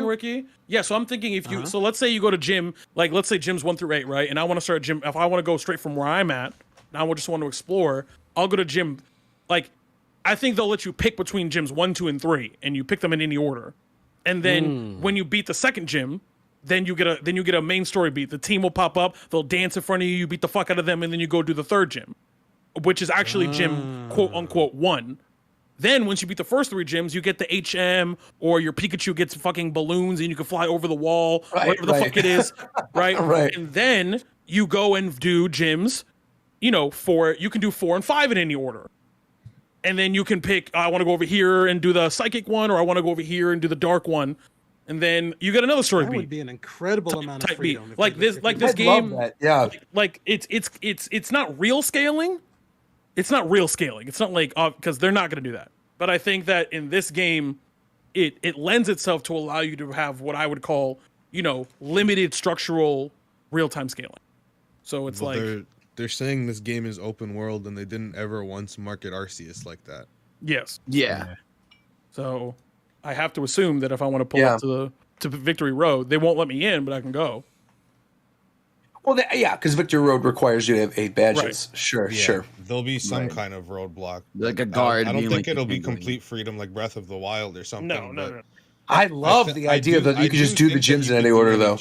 Ricky. Yeah, so I'm thinking if you, so let's say you go to gym, like let's say gyms 1 through 8, right? And I want to start a gym. If I want to go straight from where I'm at, and I just want to explore, I'll go to gym. Like, I think they'll let you pick between gyms 1, 2, and 3, and you pick them in any order. And then when you beat the second gym, then you get a main story beat. The team will pop up, they'll dance in front of you, you beat the fuck out of them, and then you go do the third gym, which is actually gym quote unquote 1. Then once you beat the first 3 gyms, you get the HM, or your Pikachu gets fucking balloons and you can fly over the wall, whatever the fuck it is, right? Right. And then you go and do gyms, you can do 4 and 5 in any order. And then you can pick, I want to go over here and do the psychic one, or I want to go over here and do the dark one. And then you get another story That would would be an incredible amount of freedom. Like this game, yeah. Like it's not real scaling. It's not real scaling. It's not like because they're not going to do that. But I think that in this game, it lends itself to allow you to have what I would call, limited structural real-time scaling. So it's they're saying this game is open world, and they didn't ever once market Arceus like that. Yes. Yeah. So I have to assume that if I want to pull up to Victory Road, they won't let me in, but I can go. Well, because Victory Road requires you to have 8 badges. Right. Sure. There'll be some kind of roadblock. Like a guard. I don't think like it'll be complete freedom like Breath of the Wild or something. No. I love the idea that you could just do the gyms in any order, though.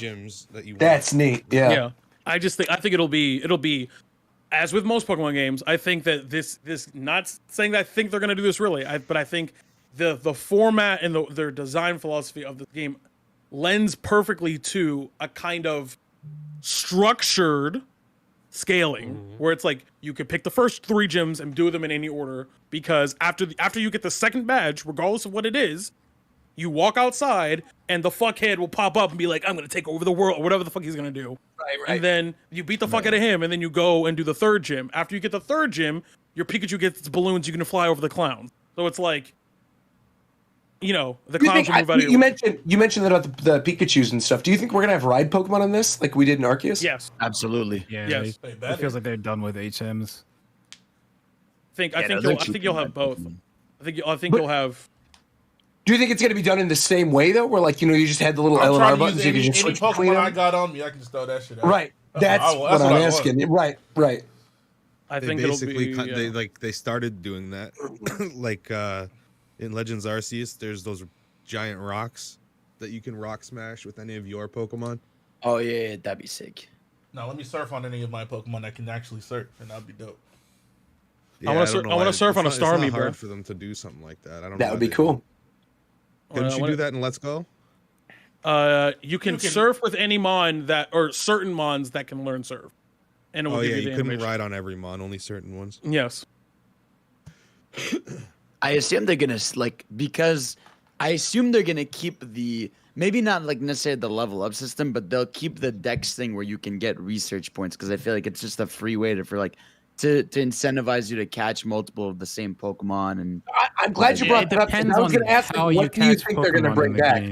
That's neat. Yeah. I think it'll be as with most Pokemon games. I think that this not saying that I think they're going to do this really, but I think the format and their design philosophy of the game lends perfectly to a kind of structured scaling where it's like you could pick the first 3 gyms and do them in any order, because after you get the second badge, regardless of what it is, you walk outside and the fuckhead will pop up and be like, I'm gonna take over the world, or whatever the fuck he's gonna do. Right. And then you beat the fuck out of him, and then you go and do the 3rd gym. After you get the 3rd gym, your Pikachu gets its balloons, you can fly over the clowns. So it's like, the clowns will move out of your way. You mentioned that about the Pikachus and stuff. Do you think we're gonna have ride Pokemon in this, like we did in Arceus? Yes. Absolutely. Yeah. Yes. It feels like they're done with HMs. I think you'll have both. I think you'll have. Do you think it's going to be done in the same way though, where you just had the little L and R buttons, you can just any switch Pokemon between them? I got on me, I can just throw that shit out. Right. That's what I'm asking. Right. I think basically it'll be, they started doing that, like in Legends Arceus. There's those giant rocks that you can rock smash with any of your Pokemon. Oh yeah, that'd be sick. Now let me surf on any of my Pokemon that can actually surf, and that'd be dope. Yeah, I want to surf on a Starmie, It's not bro. hard for them to do something like that. I don't know. That would be cool. Couldn't you do that in Let's Go? You can surf with any mon or certain mons that can learn surf. And it will give you the couldn't animation. ride on every mon, only certain ones. Yes. I assume they're gonna because I assume they're gonna keep maybe not like necessarily the level up system, but they'll keep the dex thing where you can get research points, because I feel like it's just a free way to incentivize you to catch multiple of the same Pokemon. And I'm glad you brought that up. I was going to ask, what do you think they're going to bring back?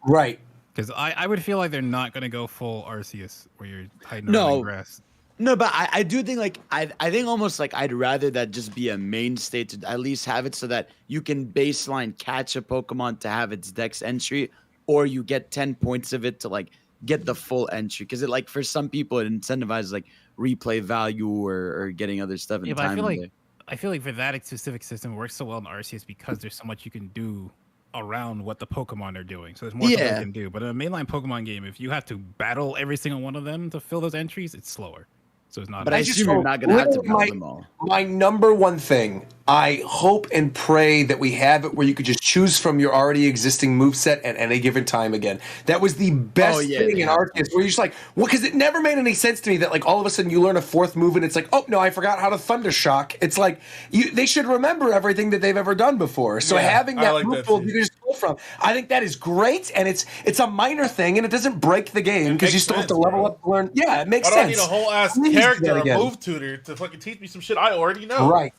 Right. Because I would feel like they're not going to go full Arceus where you're hiding around in grass. No, but I do think I think almost like I'd rather that just be a mainstay to at least have it so that you can baseline catch a Pokemon to have its dex entry, or you get 10 points of it to get the full entry. Because it for some people it incentivizes replay value or getting other stuff in time. I feel like for that specific system, it works so well in Arceus because there's so much you can do around what the Pokemon are doing. So there's more stuff you can do. But in a mainline Pokemon game, if you have to battle every single one of them to fill those entries, it's slower. So it's not. But I assume you're not going to have to build them all. My number one thing, I hope and pray that we have it where you could just choose from your already existing moveset at any given time again. That was the best thing in Arceus, where you're just like, well, because it never made any sense to me that all of a sudden you learn a 4th move and it's like, oh no, I forgot how to Thunder Shock. It's like they should remember everything that they've ever done before. So having that move pool you can just pull from, I think that is great, and it's a minor thing and it doesn't break the game because you still have to level up to learn. Yeah, it makes sense. I don't need a whole ass character, a move tutor to fucking teach me some shit I already know. Right.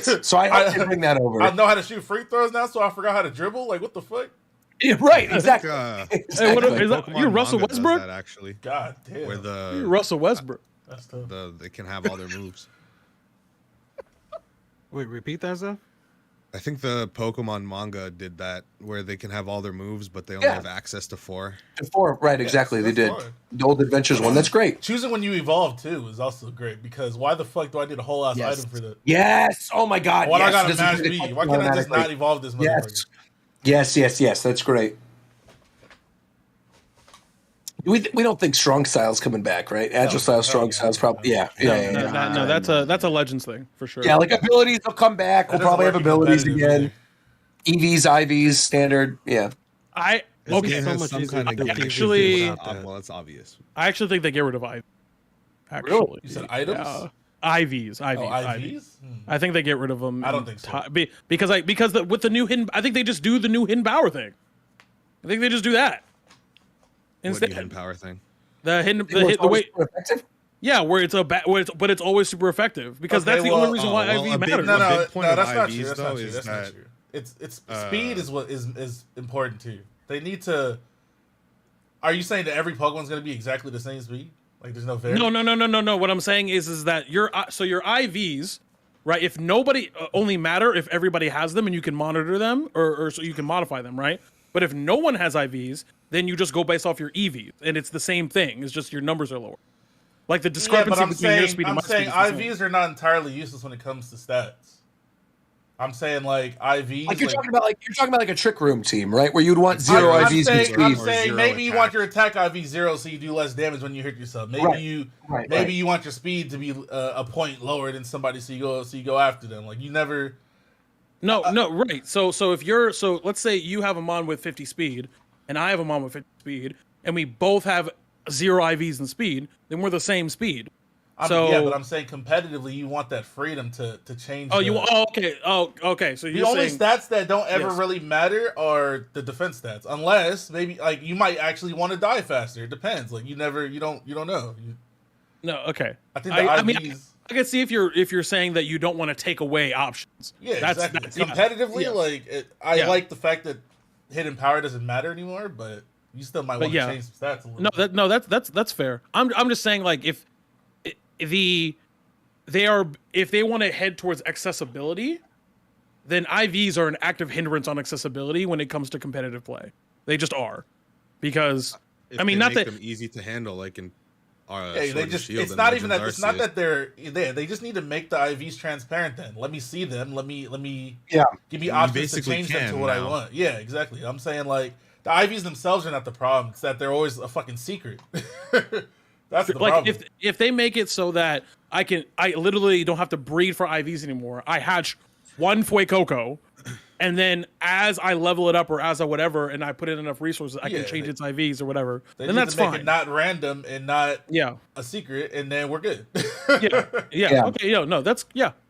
So I have to bring that over. I know how to shoot free throws now, so I forgot how to dribble. What the fuck? Yeah, right, exactly. Hey, what is that? You're Russell Westbrook? That, actually. God damn. Where you're Russell Westbrook. That's tough. They can have all their moves. Wait, repeat that, Zeph? I think the Pokemon manga did that, where they can have all their moves, but they only have access to 4. To 4, right? Exactly. They did. Fun. The Old Adventures one. That's great. Choosing when you evolve too is also great, because why the fuck do I need a whole ass item for that? Yes. Oh my God. Why yes. I gotta mash B? Why can't I just not evolve this motherfucker? Yes. That's great. We don't think strong style's coming back, right? Agile style, strong style's probably No, that's a Legends thing for sure. Yeah, like abilities will come back. We'll probably have abilities again. EVs, IVs, standard. Yeah. Okay, so much actually, well, it's obvious. I actually think they get rid of IV. Actually, really? You said items? Yeah. IVs. IVs? I think they get rid of them. I don't think so. Because with the new hidden, I think they just do the new hidden power thing. I think they just do that. Instead, hidden power thing. The way. Yeah, where it's always super effective because that's the only reason why IV matters. No, that's not true. That's not true. That's not true. It's speed is what is important to you. They need to. Are you saying that every Pokemon's going to be exactly the same speed? Like there's no variance? No. What I'm saying is that your IVs, right? If nobody only matter if everybody has them and you can monitor them or so you can modify them, right? But if no one has IVs, then you just go based off your EVs, and it's the same thing. It's just your numbers are lower. Like the discrepancy between your speed and my speed. I'm saying IVs are not entirely useless when it comes to stats. I'm saying like IVs. Like you're talking about like a trick room team, right? Where you'd want zero IVs. I'm saying maybe you want your attack IV 0 so you do less damage when you hit yourself. Maybe you want your speed to be a point lower than somebody so you go after them. Like you never. No, right. So let's say you have a mon with 50 speed, and I have a mon with 50 speed, and we both have 0 IVs in speed, then we're the same speed. Yeah, but I'm saying competitively, you want that freedom to change. Okay. So the only stats that don't ever really matter are the defense stats, unless maybe like you might actually want to die faster. It depends. Like you don't know. No, okay. I think IVs. I can see if you're saying that you don't want to take away options. Yeah, exactly. Competitively, I like the fact that hidden power doesn't matter anymore, but you still might want to change some stats a little bit. That's fair. I'm just saying like if they want to head towards accessibility, then IVs are an active hindrance on accessibility when it comes to competitive play. They just are, because not that them easy to handle, like in. They just it's not even that it's not that they're there. They just need to make the IVs transparent. Then let me see them. Let me give me options to change them to what I want. Yeah, exactly. I'm saying like the IVs themselves are not the problem. It's that they're always a fucking secret. That's the problem. If they make it so that I literally don't have to breed for IVs anymore. I hatch one FUECOCO, and then as I level it up or as I whatever, and I put in enough resources, I can change its IVs or whatever. Then that's fine. Make it not random and not a secret, and then we're good. Okay.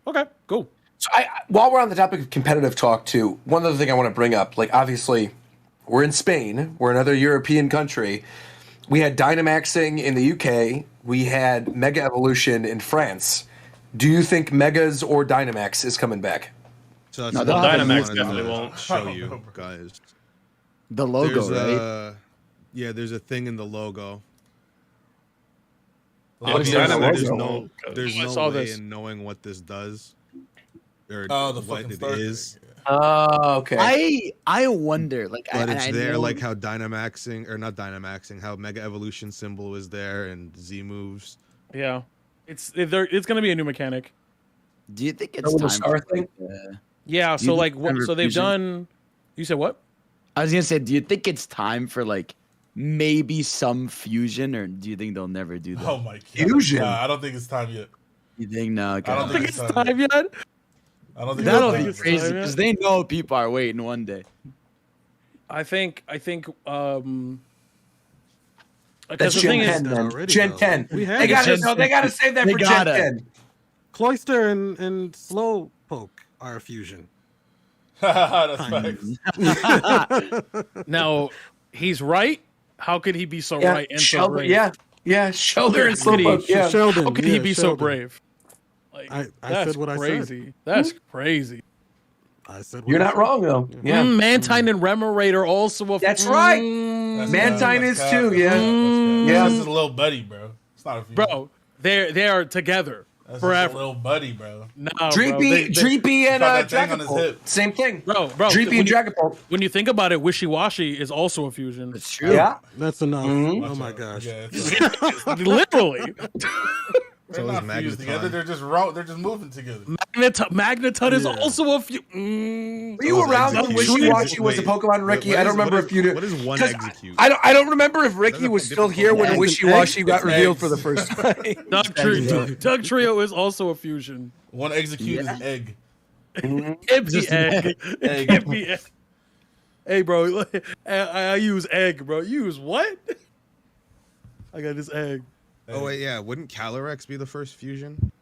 Okay. Cool. So while we're on the topic of competitive talk too, one other thing I want to bring up, like obviously we're in Spain, we're another European country. We had Dynamaxing in the UK. We had Mega Evolution in France. Do you think Megas or Dynamax is coming back? So the Dynamax definitely won't show you guys. The logo, right? Yeah, there's a thing in the logo. There's no way in knowing what this does or what it is. Oh, okay. I wonder, like, but it's there, like how Dynamaxing or not Dynamaxing, how Mega Evolution symbol is there and Z moves. Yeah, it's gonna be a new mechanic. Do you think it's time for yeah, so like so they've done. You said what? I was gonna say, do you think it's time for like maybe some fusion, or do you think they'll never do that? Oh my god, fusion! I don't think it's time yet. You think no? Okay. I don't think it's time yet. I don't think that'll be crazy because they know people are waiting one day. I think. That's Gen 10, then. Gen 10. They gotta save that for Gen 10. Cloyster and Slowpoke are a fusion. That's facts. Now he's right. How could he be so right and so brave? Yeah, Shelter and Slowpoke. Yeah. Sheldon, how could he be so brave? Like, I said what I said. That's crazy. I said you're not wrong though. Yeah, Mantine and Remoraid are also a. That's right. Mantine is too. Yeah, yeah. This is a little buddy, bro. It's not a fusion. Bro. They are together. That's forever. A little buddy, bro. No, Dreepy and Dragapult. Same thing. Bro. Dreepy and Dragapult. When you think about it, Wishy Washy is also a fusion. It's true. Yeah. That's enough. Oh my gosh. Yeah, literally. They're not fused together. They're just moving together. Magneton is also a few. Were you around when Wishy-Washy was a Pokemon, Ricky? I don't remember if you did. What is one execute? I don't remember if Ricky was still here when Wishy-Washy got revealed for the first time. Doug Trio is also a fusion. One execute is egg. Empty egg. Empty egg. Hey, bro, I use egg, bro. You use what? I got this egg. Oh wait, yeah. Wouldn't Calyrex be the first fusion?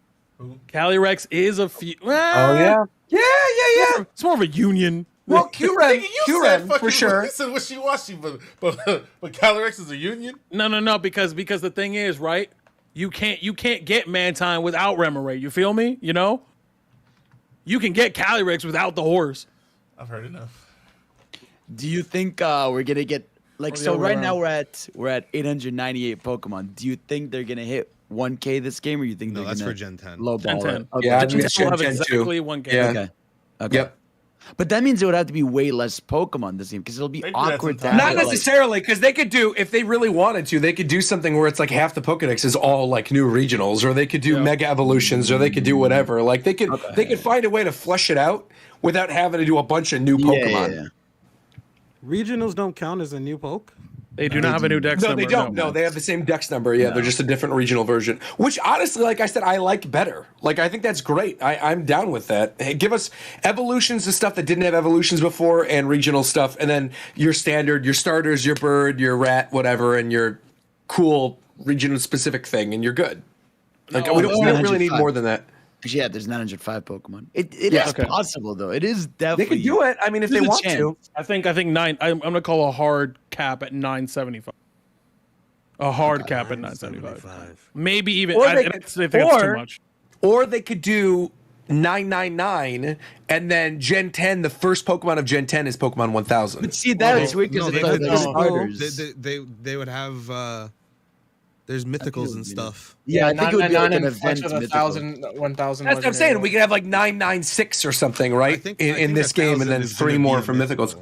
Calyrex is a fusion. Oh yeah. Yeah. It's more of a union. Well, Q-Ren for sure. You said Wishy-Washy, but Calyrex is a union. No, because the thing is, right? You can't get Mantine without Remoraid. You feel me? You know. You can get Calyrex without the horse. I've heard enough. Do you think we're gonna get so right now we're at 898 Pokemon. Do you think they're gonna hit 1K this game, or you think they're that's gonna for Gen 10? Low ball? Gen 10. Okay. Yeah, Gen 10 will have exactly 1K. Yeah. Okay. Yep. But that means it would have to be way less Pokemon this game because it'll be awkward. To Not necessarily, because they could do, if they really wanted to, they could do something where it's like half the Pokedex is all like new regionals, or they could do mega evolutions, or they could do whatever. Like they could find a way to flesh it out without having to do a bunch of new Pokemon. Yeah. Regionals don't count as a new poke. They do not have a new dex number. No, they don't. No, they have the same dex number. Yeah, they're just a different regional version. Which honestly, like I said, I like better. Like I think that's great. I'm down with that. Hey, give us evolutions of stuff that didn't have evolutions before, and regional stuff, and then your standard, your starters, your bird, your rat, whatever, and your cool regional specific thing, and you're good. Like we don't really need more than that. Yeah, there's 905 Pokemon. It is possible though. It is definitely. They could do it. I mean, if they want to. I think nine. I'm gonna call a hard cap at 975. A hard cap at 975. Maybe even. I think it's too much. Or they could do 999, and then Gen 10. The first Pokemon of Gen 10 is Pokemon 1000. But see, that is weird because they would have. There's mythicals and stuff. Yeah, I think it would be like an event. 1,000. That's what I'm saying. We could have like 996 or something, right? In this game, and then 3 more from mythicals.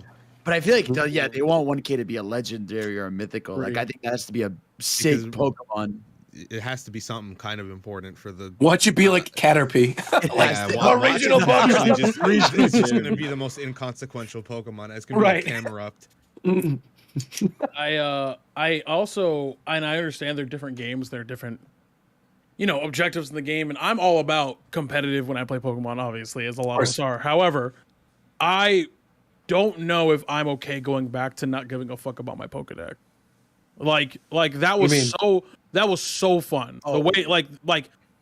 But I feel like they want 1K to be a legendary or a mythical. Like I think that has to be a sick Pokemon. It has to be something kind of important for the. Watch it be like Caterpie, like a regional Pokemon. It's going to be the most inconsequential Pokemon. It's going to be a Camerupt. I also, and I understand they're different games, they're different, objectives in the game, and I'm all about competitive when I play Pokemon, obviously, as a lot of us are. However, I don't know if I'm okay going back to not giving a fuck about my Pokedex. Like that was so fun. The way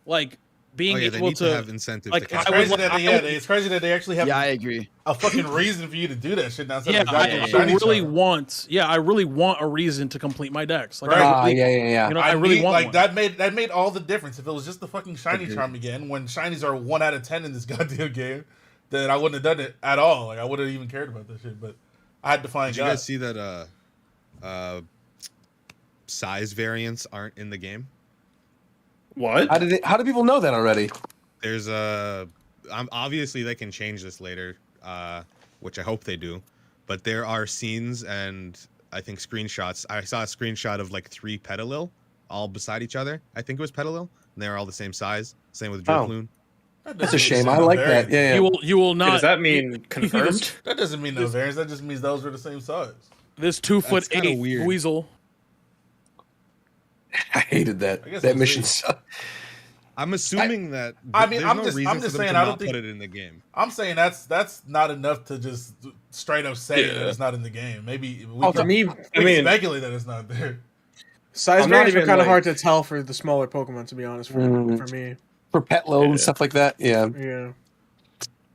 like being able to have incentives. Like, it's crazy that they actually have. Yeah, I agree. A fucking reason for you to do that shit. Now, I really want a reason to complete my decks. Like, I really want like that made all the difference. If it was just the fucking shiny charm again, when shinies are 1 out of 10 in this goddamn game, then I wouldn't have done it at all. Like I wouldn't have even cared about that shit. But I had to find. Did you guys see that? Size variants aren't in the game. What? How do people know that already? There's obviously they can change this later, which I hope they do. But there are scenes and I think screenshots. I saw a screenshot of like 3 Petalil all beside each other. I think it was Petalil, and they're all the same size. Same with Drifloon. That's a shame. I like that. Yeah. You will not. Does that mean confirmed? That doesn't mean no variance. That just means those were the same size. This 2'8" weasel. I hated that. That mission sucked. I'm assuming that. I'm just saying. I don't think put it in the game. I'm saying that's not enough to just straight up say that it's not in the game. Maybe we can speculate that it's not there. Size variants are kind of hard to tell for the smaller Pokemon, to be honest. For me, for Petlo and stuff like that. Yeah.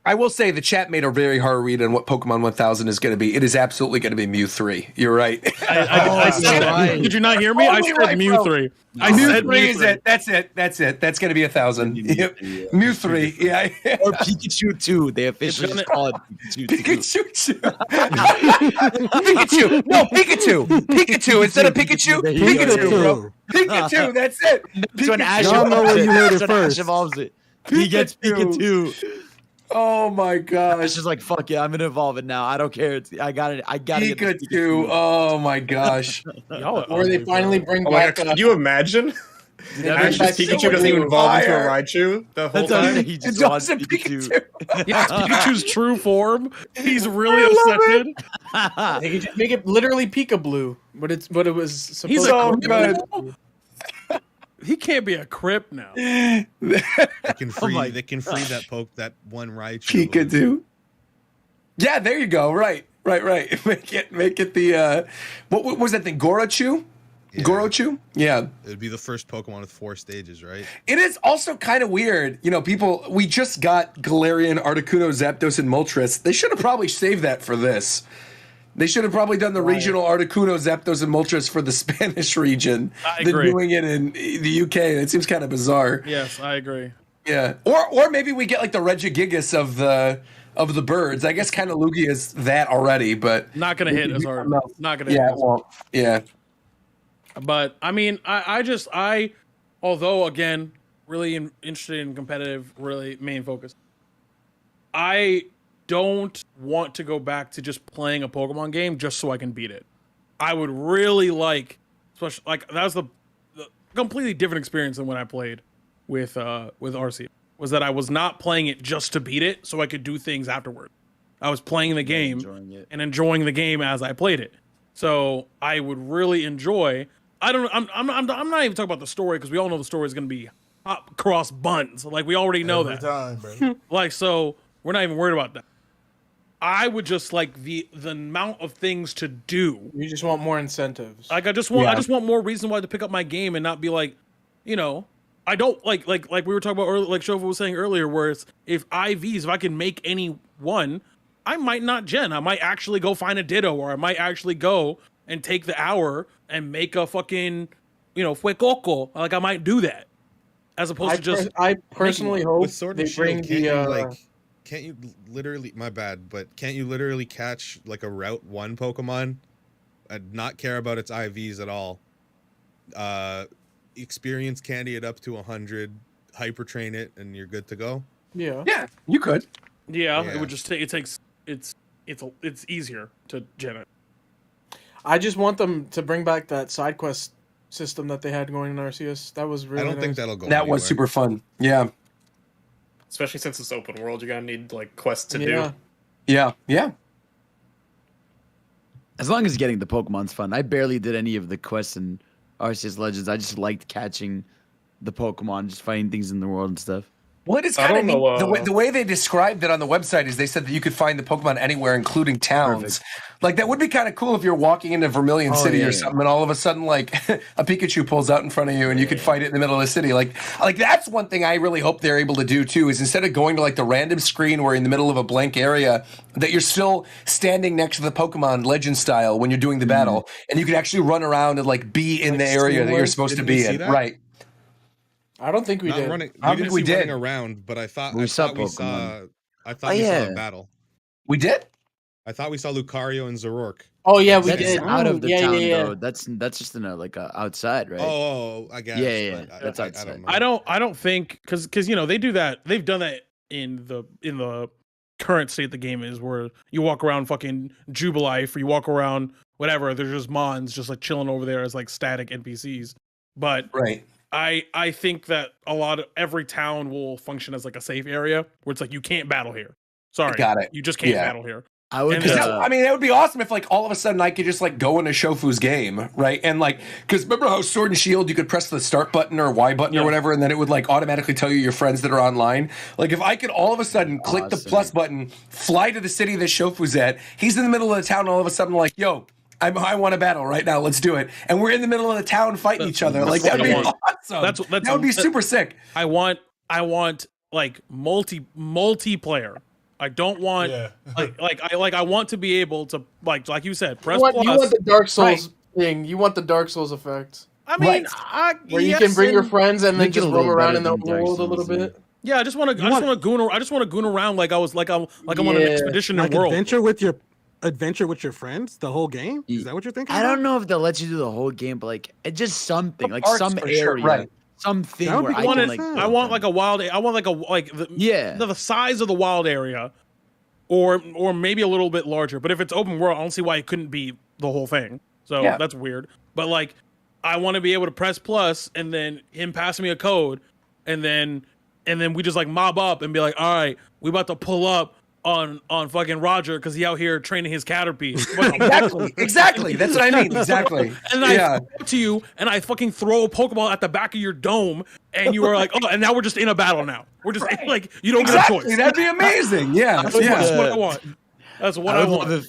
I will say the chat made a very hard read on what Pokemon 1000 is going to be. It is absolutely going to be Mew 3. You're right. I said, did you not hear me? I said Mew 3. Mew 3 is it. That's it. That's going to be 1000. Mew 3. Yeah. Or Pikachu 2. They officially call it Pikachu 2. Pikachu. No, Pikachu. Pikachu instead of Pikachu. Pikachu, bro. Pikachu. That's it. So an Ash evolves it. He gets Pikachu. Oh my gosh! It's just like fuck yeah, I'm gonna evolve it now. I don't care. I got it. I got it. Pikachu. Oh my gosh! Or they finally bring back. Could you imagine? Pikachu doesn't even evolve into a Raichu the whole time. He just wants Pikachu. Yeah, Pikachu's true form. He's really upset. They could just make it literally Pika-Blue, but it was supposed He's to a be good. He can't be a Crip now. They can free that one Raichu. Pikachu. Yeah, there you go. Right. Make it the what was that thing? Gorochu? Yeah. Gorochu? Yeah. It would be the first Pokemon with 4 stages, right? It is also kind of weird. We just got Galarian, Articuno, Zapdos, and Moltres. They should have probably saved that for this. They should have probably done the regional Articuno, Zapdos, and Moltres for the Spanish region than doing it in the UK. It seems kind of bizarre. Yes, I agree. Yeah. Or maybe we get like the Regigigas of the birds. I guess kind of Lugia is that already, but not gonna hit as hard. Not gonna hit. Yeah, well, yeah. But I mean, I although again, really interested in competitive, really main focus. I don't want to go back to just playing a Pokemon game just so I can beat it. I would really like, especially like that was the completely different experience than when I played with RC. Was that I was not playing it just to beat it so I could do things afterward. I was playing the game and enjoying the game as I played it. So I would really enjoy. I'm not even talking about the story because we all know the story is going to be hot cross buns. Like we already know Every that. time, bro. Like so, we're not even worried about that. I would just like the amount of things to do. You just want more incentives. Like I just want more reason why to pick up my game and not be like, I don't like we were talking about earlier, like Shofa was saying earlier, where it's if I can make any one, I might not gen. I might actually go find a Ditto, or I might actually go and take the hour and make a fucking, FUECOCO. Like I might do that. As opposed to just I personally hope with Sword and they bring Shield, can't you literally, my bad, but can't you literally catch like a Route 1 Pokemon and not care about its IVs at all? Experience candy it up to 100, hyper train it, and you're good to go? Yeah, you could. Yeah, it would just take, it's easier to gen it. I just want them to bring back that side quest system that they had going in Arceus. That was really I don't think that'll go That anywhere. was super fun. Yeah. Especially since it's open world, you're gonna need like quests to do. Yeah. As long as getting the Pokemon's fun. I barely did any of the quests in Arceus Legends. I just liked catching the Pokemon, just fighting things in the world and stuff. Well, it is kind of neat. The way they described it on the website is they said that you could find the Pokemon anywhere, including towns. Perfect. Like, that would be kind of cool if you're walking into Vermilion City or something, and all of a sudden, like, a Pikachu pulls out in front of you, and you could fight it in the middle of the city. Like that's one thing I really hope they're able to do, too, is instead of going to, like, the random screen where you're in the middle of a blank area, that you're still standing next to the Pokemon Legend style when you're doing the battle, and you can actually run around and, like, be in the area that you're supposed to be in. Right. I don't think we did. I don't think we did. Running around, but I thought we saw a battle. We did? I thought we saw Lucario and Zoroark. Oh yeah, we That's did. out of the town yeah. though. That's just in outside, right? Oh, I guess. Yeah. That's outside. I don't think because they do that. They've done that in the current state the game is, where you walk around fucking Jubilife, or you walk around whatever. There's just Mons just like chilling over there as like static NPCs. But right. I think that every town will function as like a safe area where it's like you can't battle here. Sorry, got it. You just can't battle here. I would. That would be awesome if like all of a sudden I could just like go into Shofu's game, right? And like, because remember how Sword and Shield you could press the start button or Y button or whatever, and then it would like automatically tell you your friends that are online. Like if I could all of a sudden click the plus button, fly to the city that Shofu's at, he's in the middle of the town, and all of a sudden like, yo, I want to battle right now. Let's do it. And we're in the middle of the town fighting each other. Like that'd be awesome. That would be super sick. I want like multiplayer. I don't want I want to be able to like you said, press plus. You want the Dark Souls thing. You want the Dark Souls effect. I mean, where you can bring your friends and then just roam around in the world a little bit. Yeah, I just want to goon around like I'm on an expedition in the world. Adventure with your friends, the whole game? Is that what you're thinking? I don't know if they'll let you do the whole game, but like it's just something, like some area, sure, right? Something where I want like a wild. I want like the size of the wild area, or maybe a little bit larger. But if it's open world, I don't see why it couldn't be the whole thing. So that's weird. But like, I want to be able to press plus, and then him passing me a code, and then we just like mob up and be like, all right, we about to pull up on fucking Roger because he out here training his Caterpie. Exactly. That's what I mean. Exactly. And then I throw to you, and I fucking throw a Pokeball at the back of your dome, and you are like, oh, and now we're just in a battle now. We're just like, you don't get a choice. That'd be amazing. Yeah. That's what I want. That's what I want.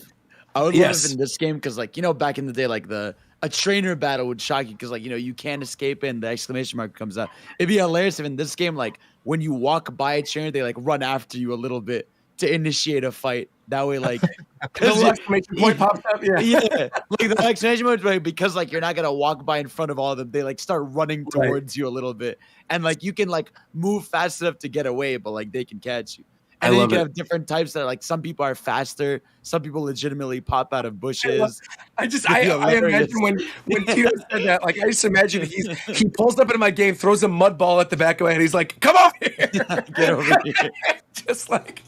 I would love it in this game because, like, back in the day, like a trainer battle would shock you because, like, you can't escape it and the exclamation mark comes out. It'd be hilarious if in this game, like, when you walk by a trainer, they like run after you a little bit to initiate a fight. That way, like, the exclamation point pops up. Yeah, like the exclamation point, right? Because like you're not gonna walk by in front of all of them. They like start running towards you a little bit, and like you can like move fast enough to get away, but like they can catch you. And then you can have different types that like some people are faster, some people legitimately pop out of bushes. I imagine when Tito said that, like I just imagine he pulls up into my game, throws a mud ball at the back of my head, he's like, come over here. Get over here. Just like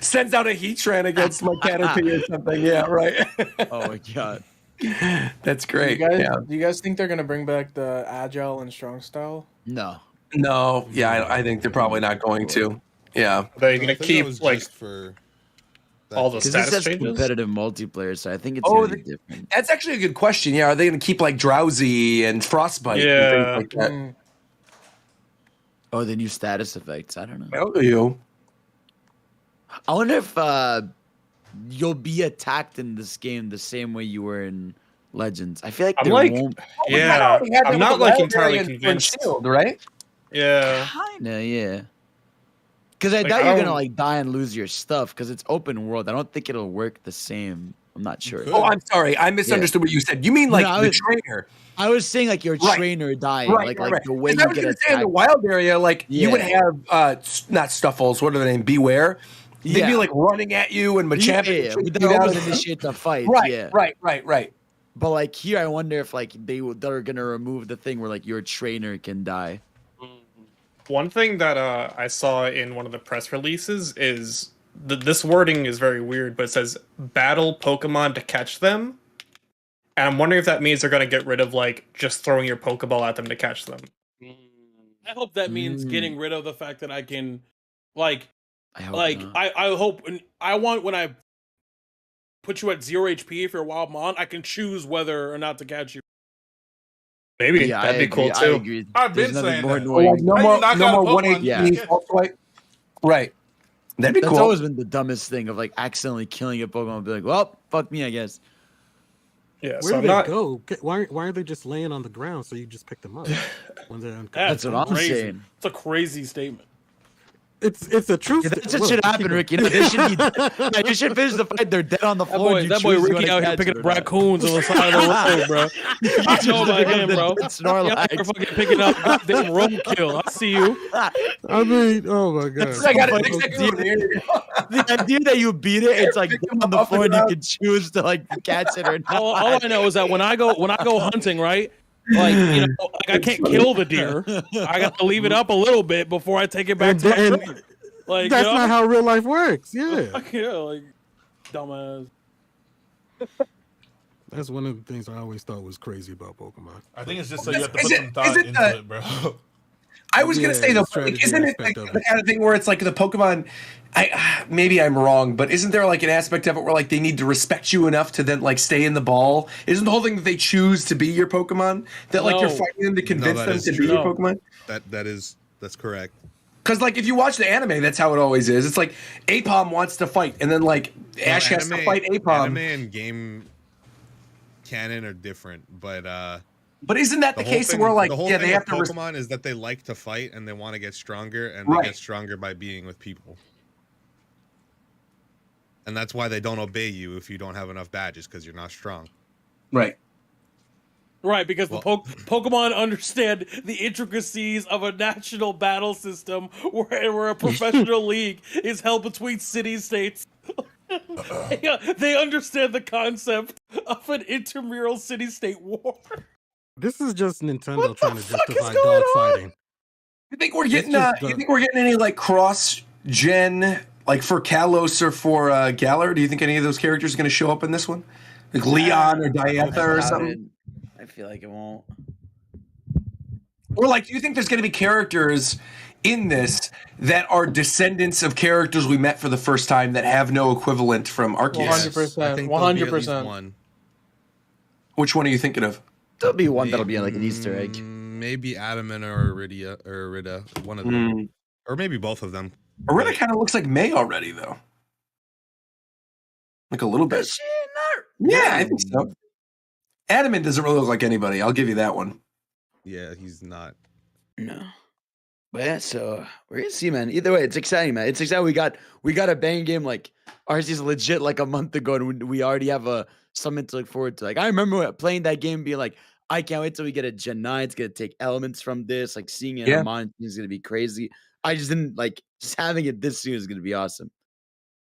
sends out a Heatran against my Caterpie or something. Yeah, right. Oh my god. That's great. Do you guys think they're gonna bring back the agile and strong style? No. Yeah, I think they're probably not going to. Yeah, they're gonna keep like for all the status this changes. Competitive multiplayer, so I think it's gonna be different. That's actually a good question. Yeah, are they gonna keep like Drowsy and Frostbite? Yeah. And things like that? Oh, the new status effects. I don't know. How are you? I wonder if you'll be attacked in this game the same way you were in Legends. I feel like I'm not like entirely convinced. Shield, right? Yeah. Kinda, yeah. Because I doubt you're gonna like die and lose your stuff because it's open world. I don't think it'll work the same. I'm not sure. Oh, I'm sorry. I misunderstood what you said. You mean like the trainer? I was saying like your trainer dying, like the way you get attacked. In the wild area, like you would have not Stuffles. What are the name? Beware. They'd be like running at you and Machamp. They always initiate the fight. Right. But like here, I wonder if like they're gonna remove the thing where like your trainer can die. One thing that I saw in one of the press releases is this wording is very weird, but it says battle Pokemon to catch them. And I'm wondering if that means they're going to get rid of like just throwing your Pokeball at them to catch them. I hope that means getting rid of the fact that I can like I want when I put you at 0 HP if you're a wild mon, I can choose whether or not to catch you. Maybe that'd be cool too. I've been saying that. No more 180. Right. That'd be cool. That's always been the dumbest thing of like accidentally killing a Pokemon and be like, well, fuck me, I guess. Yeah. Where do they go? Why are they just laying on the ground so you just pick them up when they're That's what I'm saying. It's a crazy statement. It's a truth. That should happen, Ricky. They should you should finish the fight. They're dead on the floor. That boy Ricky out here picking up raccoons on the side of the road, bro. I know about him, bro. You're fucking picking up goddamn roadkill. I see you. I mean, oh my god. The idea that you beat it, it's like on the floor and you can choose to like catch it or not. All I know is that when I go hunting, right? Like, like I can't kill the deer. I got to leave it up a little bit before I take it back to my trainer. Like, that's not how real life works. Yeah. Yeah, like dumbass. That's one of the things I always thought was crazy about Pokemon. I think it's just so you have to put some thought into it, bro. I was gonna say though, isn't it like the kind of thing where it's like the Pokemon? Maybe I'm wrong, but isn't there like an aspect of it where like they need to respect you enough to then like stay in the ball? Isn't the whole thing that they choose to be your Pokemon? That like you're fighting them to convince them to be your Pokemon? That's correct. Because like if you watch the anime, that's how it always is. It's like Apom wants to fight, and then like Ash has to fight Apom. Anime and game canon are different, but isn't that the case where like they have to Pokemon is that they like to fight and they want to get stronger, and they get stronger by being with people. And that's why they don't obey you if you don't have enough badges, because you're not strong. Right. Right, because the Pokemon understand the intricacies of a national battle system where a professional league is held between city-states. They understand the concept of an intramural city-state war. This is just Nintendo trying to justify dogfighting. You think we're getting? You think we're getting any like cross-gen, like for Kalos or for Galar? Do you think any of those characters are going to show up in this one, like Leon or Diantha or something? I feel like it won't. Or like, do you think there's going to be characters in this that are descendants of characters we met for the first time that have no equivalent from Arceus? 100%. 100%. Which one are you thinking of? There'll be one that'll be like an Easter egg. Maybe Adamant or Irida, one of them, or maybe both of them. Irida kind of looks like May already, though. Like a little bit. Yeah, I think so. Adamant doesn't really look like anybody. I'll give you that one. Yeah, he's not. No. But yeah, so we're gonna see, man. Either way, it's exciting, man. It's exciting. We got a bang game like RC's legit like a month ago, and we already have something to look forward to. Like I remember playing that game, being like, I can't wait till we get a Gen 9. It's gonna take elements from this. Like seeing it on mine is gonna be crazy. I just didn't like just having it this soon is gonna be awesome.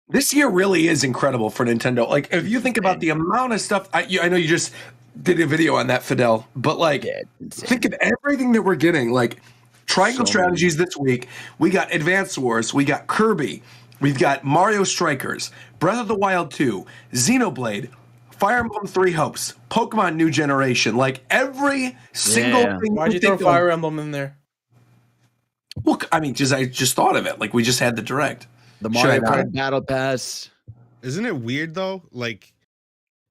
This year really is incredible for Nintendo. Like if you think about the amount of stuff, I know you just did a video on that, Fidel, but like think of everything that we're getting. Like Triangle Strategies this week, we got Advance Wars, we got Kirby, we've got Mario Strikers, Breath of the Wild 2, Xenoblade, Fire Emblem 3 Hopes, Pokemon New Generation, like every single thing. Why'd you throw Fire Emblem in there? Well, I mean, I just thought of it. Like we just had the Direct. The Mario Kart Battle Pass. Isn't it weird though? Like,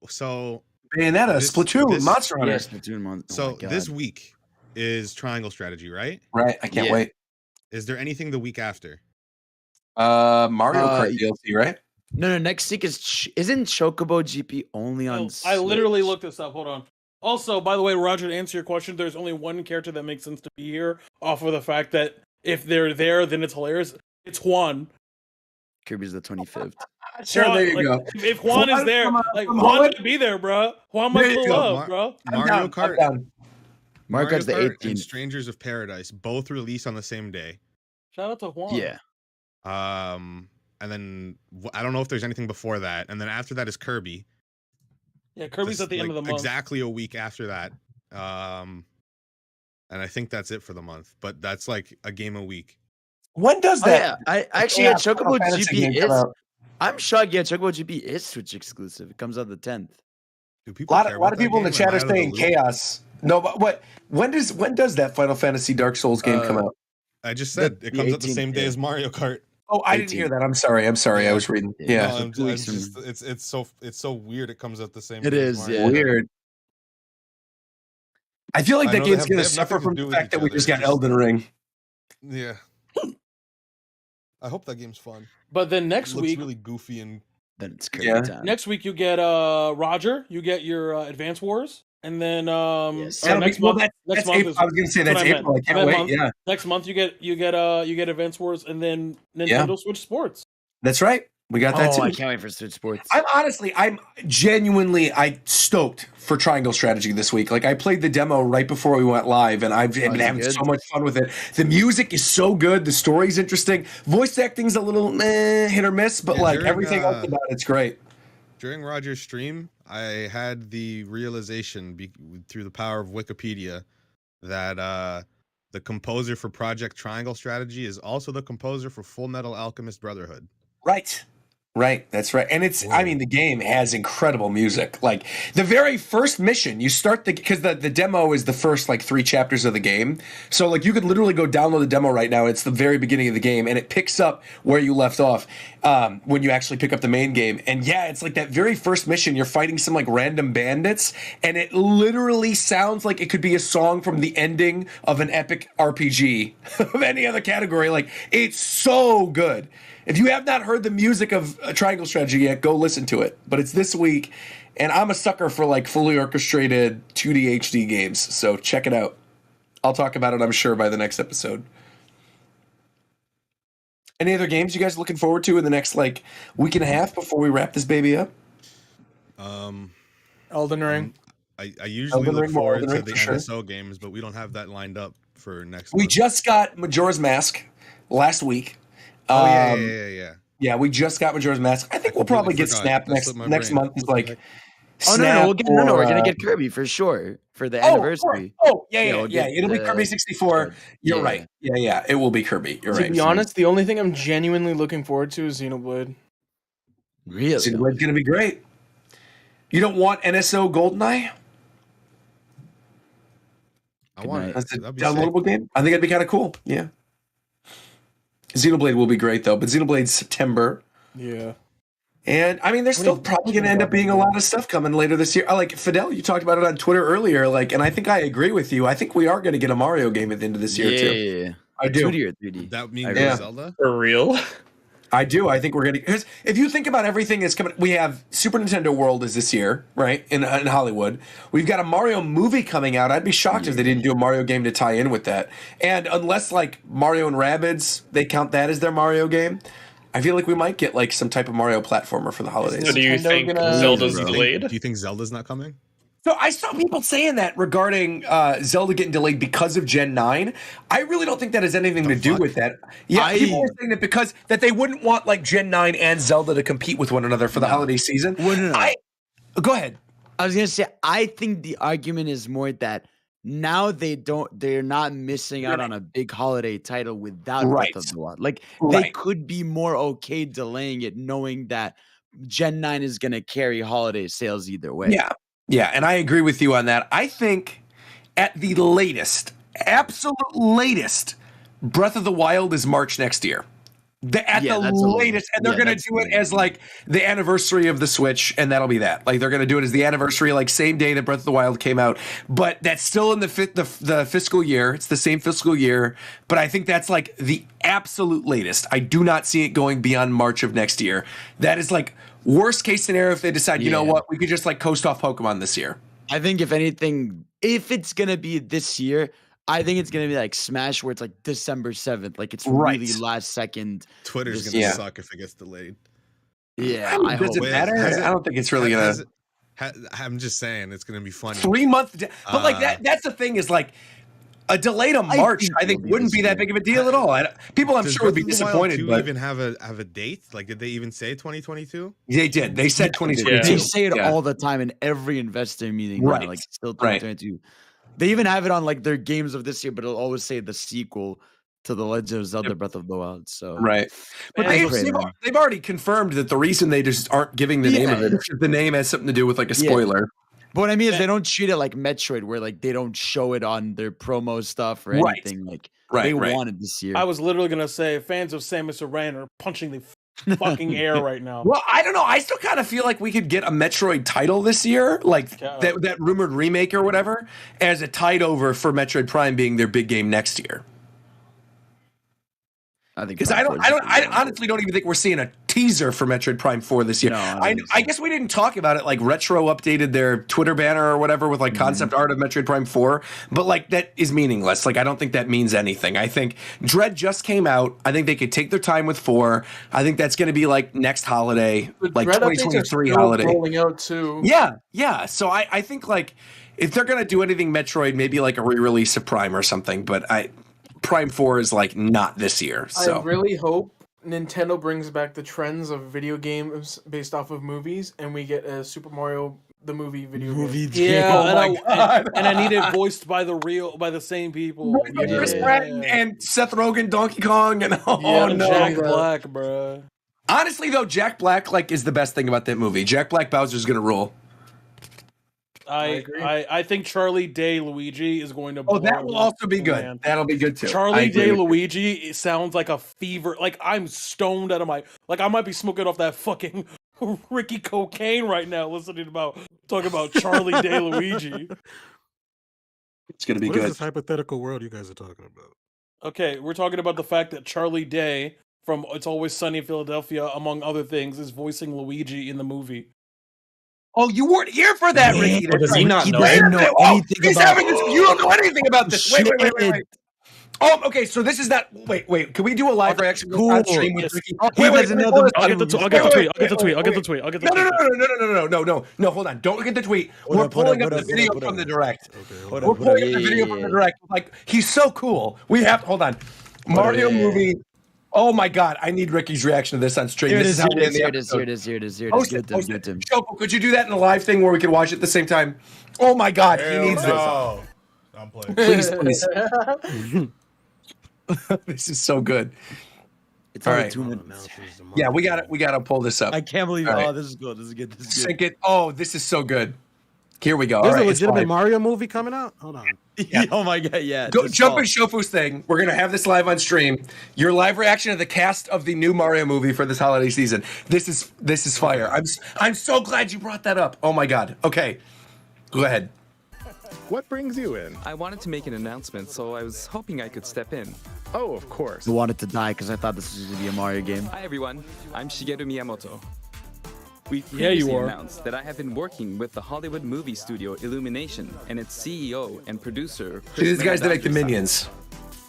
so Bayonetta, Splatoon, Monster Hunter. Yeah, Splatoon Monster. So this week is Triangle Strategy, right? Right. I can't wait. Is there anything the week after? Mario Kart DLC, right? No. Next week isn't Chocobo GP only on? I literally looked this up. Hold on. Also, by the way, Roger, to answer your question, there's only one character that makes sense to be here off of the fact that if they're there, then it's hilarious. It's Juan. Kirby's the 25th. Sure, Juan, there you go. If Juan is there, Juan would be there, bro. Juan might pull up, bro. Mario Kart. Mario Kart's the 18th. And Strangers of Paradise both release on the same day. Shout out to Juan. Yeah. And then I don't know if there's anything before that. And then after that is Kirby. Yeah, Kirby's at the end of the month. Exactly a week after that. And I think that's it for the month. But that's like a game a week. When does that? I actually Chocobo GP is. I'm shocked. Yeah, Chocobo GP is Switch exclusive. It comes out the 10th. A lot of people in the chat are saying chaos. No, but when does that Final Fantasy Dark Souls game come out? I just said it comes out the same day as Mario Kart. Oh, I didn't hear that. I'm sorry. I was reading. Yeah, no, it's so weird. It comes out the same. It is weird. I feel like that game's gonna suffer from the fact that we just got Elden Ring. Yeah. I hope that game's fun. But then next week, really goofy and then it's Kirby time. Next week you get Roger, you get your Advance Wars, and then next month. Next month I was gonna say that's April. I can't wait. Yeah. Next month you get Advance Wars, and then Nintendo Switch Sports. That's right. We got that too. I can't wait for Switch Sports. I'm genuinely stoked for Triangle Strategy this week. Like I played the demo right before we went live, and I've been having so much fun with it. The music is so good. The story's interesting. Voice acting's a little hit or miss, but everything else about it's great. During Roger's stream, I had the realization through the power of Wikipedia that the composer for Project Triangle Strategy is also the composer for Full Metal Alchemist Brotherhood. Right, that's right. And the game has incredible music. Like the very first mission, you start because the demo is the first 3 chapters of the game. So you could literally go download the demo right now. It's the very beginning of the game, and it picks up where you left off when you actually pick up the main game. And yeah, it's like that very first mission, you're fighting some random bandits, and it literally sounds like it could be a song from the ending of an epic RPG of any other category. It's so good. If you have not heard the music of Triangle Strategy yet, go listen to it. But it's this week, and I'm a sucker for fully orchestrated 2D HD games, so check it out. I'll talk about it, I'm sure, by the next episode. Any other games you guys looking forward to in the next week and a half before we wrap this baby up? Elden Ring. I usually look forward to the NSO games, but we don't have that lined up for next We month. just got Majora's Mask last week. Yeah, we just got Majora's Mask. I think we'll probably get Snap next month. Is we're gonna get Kirby for sure for the anniversary. It'll be Kirby 64. You're right. Yeah, it will be Kirby. You're right. To be honest, the only thing I'm genuinely looking forward to is Xenoblade. Really? Xenoblade's gonna be great. You don't want NSO Goldeneye? I want it. That's a That'd be downloadable sick. game. I think that'd be kind of cool. Yeah. Xenoblade will be great though, but Xenoblade's September. Yeah. And I mean, there's still probably going to end up being a lot of stuff coming later this year. Like Fidel, you talked about it on Twitter earlier. Like, and I think I agree with you. I think we are going to get a Mario game at the end of this year too. Yeah. I do. 2D or 3D? That means Zelda? For real? I do. I think we're going to. Because if you think about everything that's coming, we have Super Nintendo World is this year, right? In Hollywood, we've got a Mario movie coming out. I'd be shocked if they didn't do a Mario game to tie in with that. And unless like Mario and Rabbids, they count that as their Mario game. I feel like we might get like some type of Mario platformer for the holidays. So do you think Zelda's delayed? Do you think Zelda's not coming? So I saw people saying that regarding Zelda getting delayed because of Gen 9. I really don't think that has anything to do with that. Yeah, people were saying that because that they wouldn't want like Gen 9 and Zelda to compete with one another for the holiday season. Well, no. Go ahead. I was gonna say I think the argument is more that now they're not missing out on a big holiday title without Breath of the Wild. Like they could be more okay delaying it, knowing that Gen 9 is gonna carry holiday sales either way. Yeah, and I agree with you on that. I think at the latest, absolute latest, Breath of the Wild is March next year. At the latest, and they're going to do it as like the anniversary of the Switch, and that'll be that. Like they're going to do it as the anniversary, like same day that Breath of the Wild came out. But that's still in the fiscal year. It's the same fiscal year, but I think that's like the absolute latest. I do not see it going beyond March of next year. That is like worst case scenario if they decide, you know what, we could just like coast off Pokemon this year. I think if anything, if it's going to be this year, I think it's going to be like Smash where it's like December 7th. Like it's really last second. Twitter's going to suck if it gets delayed. Yeah. Does it matter? I don't think it's really going to. I'm just saying it's going to be funny. 3 months. But like that's the thing is like a delay to March, I think wouldn't be that big of a deal at all. People I'm sure would be disappointed. But even have a date? Like did they even say 2022? They did. They said 2022. They say it all the time in every investor meeting. Right. Like still 2022. They even have it on like their games of this year, but it'll always say the sequel to The Legend of Zelda Breath of the Wild. So but they've already confirmed that the reason they just aren't giving the name of it is the name has something to do with like a spoiler. But what I mean is they don't treat it like Metroid, where like they don't show it on their promo stuff or anything. Like they want it this year. I was literally gonna say fans of Samus Aran are punching the fucking air right now. Well, I don't know. I still kind of feel like we could get a Metroid title this year, like that rumored remake or whatever, as a tide over for Metroid Prime being their big game next year. I think because I honestly don't even think we're seeing a teaser for Metroid Prime 4 this year. No, I guess we didn't talk about it. Like Retro updated their Twitter banner or whatever with like concept art of Metroid Prime 4, but like that is meaningless. Like I don't think that means anything. I think Dread just came out. I think they could take their time with 4. I think that's going to be like next holiday, like 2023 holiday. Rolling out too. Yeah. So I think like if they're going to do anything Metroid, maybe like a re-release of Prime or something. But Prime 4 is like not this year. So I really hope Nintendo brings back the trends of video games based off of movies, and we get a Super Mario the movie video game. Yeah, and I need it voiced by the same people. Chris Pratt and Seth Rogen, Donkey Kong, and Jack Black, bro. Honestly, though, Jack Black like is the best thing about that movie. Jack Black Bowser's gonna rule. I think Charlie Day Luigi is going to. Oh, that will also be good. Man. That'll be good too. Charlie Day Luigi, it sounds like a fever. Like I'm stoned out of my. Like I might be smoking off that fucking Ricky cocaine right now, talking about Charlie Day Luigi. It's gonna be good. What is this hypothetical world you guys are talking about? Okay, we're talking about the fact that Charlie Day from It's Always Sunny in Philadelphia, among other things, is voicing Luigi in the movie. Oh, you weren't here for that, Ricky. Does he not know? Doesn't know anything about this. You don't know anything about this. Wait. Oh, okay. So this is not. Wait. Can we do a live reaction on stream with Ricky? I'll get the tweet. No. Hold on. Don't get the tweet. We're pulling up the video from the direct. We're pulling up the video from the direct. Like he's so cool. We have. Hold on. Mario movie. Oh my God! I need Ricky's reaction to this on stream. Here it is. Here it is. Shoko, could you do that in a live thing where we could watch it at the same time? Oh my God, he needs this. I'm playing. Please. This is so good. It's all only right. 2 minutes. Yeah, we got to pull this up. I can't believe. All right. Oh, this is good. This is good. Sync it. Oh, this is so good. Here we go. There's All right, a legitimate Mario movie coming out. Hold on. Yeah. Oh my god, yeah. Go jump in Shofu's thing. We're gonna have this live on stream. Your live reaction to the cast of the new Mario movie for this holiday season. This is fire. I'm so glad you brought that up. Oh my god. Okay, go ahead. What brings you in? I wanted to make an announcement, so I was hoping I could step in. Oh, of course. I wanted to die because I thought this was gonna be a Mario game. Hi everyone, I'm Shigeru Miyamoto. We've you previously are. announced that I have been working with the Hollywood movie studio Illumination and its CEO and producer, These guys that make the Minions,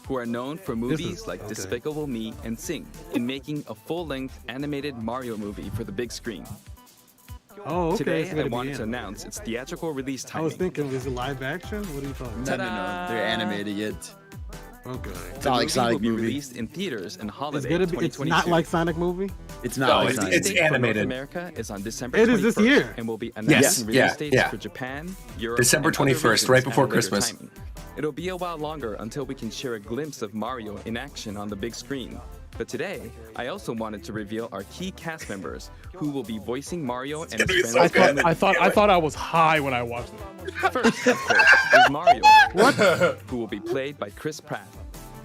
who are known for movies like Despicable Me and Sing, in making a full-length animated Mario movie for the big screen. Oh, okay. Today, I wanted to announce its theatrical release timing. I was thinking, is it live action? What are you talking about? No. They're animating it. Okay. It's not like Sonic will be movie. released in theaters in holiday It's 2022. not like Sonic movie. It's not like it's- Sonic. it's Date for North animated. America is on December It is this 21st, year. and will be announcing release dates yeah. for Japan, Europe, December and other 21st, regions right at before a later Christmas. timing. It'll be a while longer until we can share a glimpse of Mario in action on the big screen. But today, I also wanted to reveal our key cast members who will be voicing Mario and his friends. I thought I was high when I watched it. First, of course, is Mario, who will be played by Chris Pratt.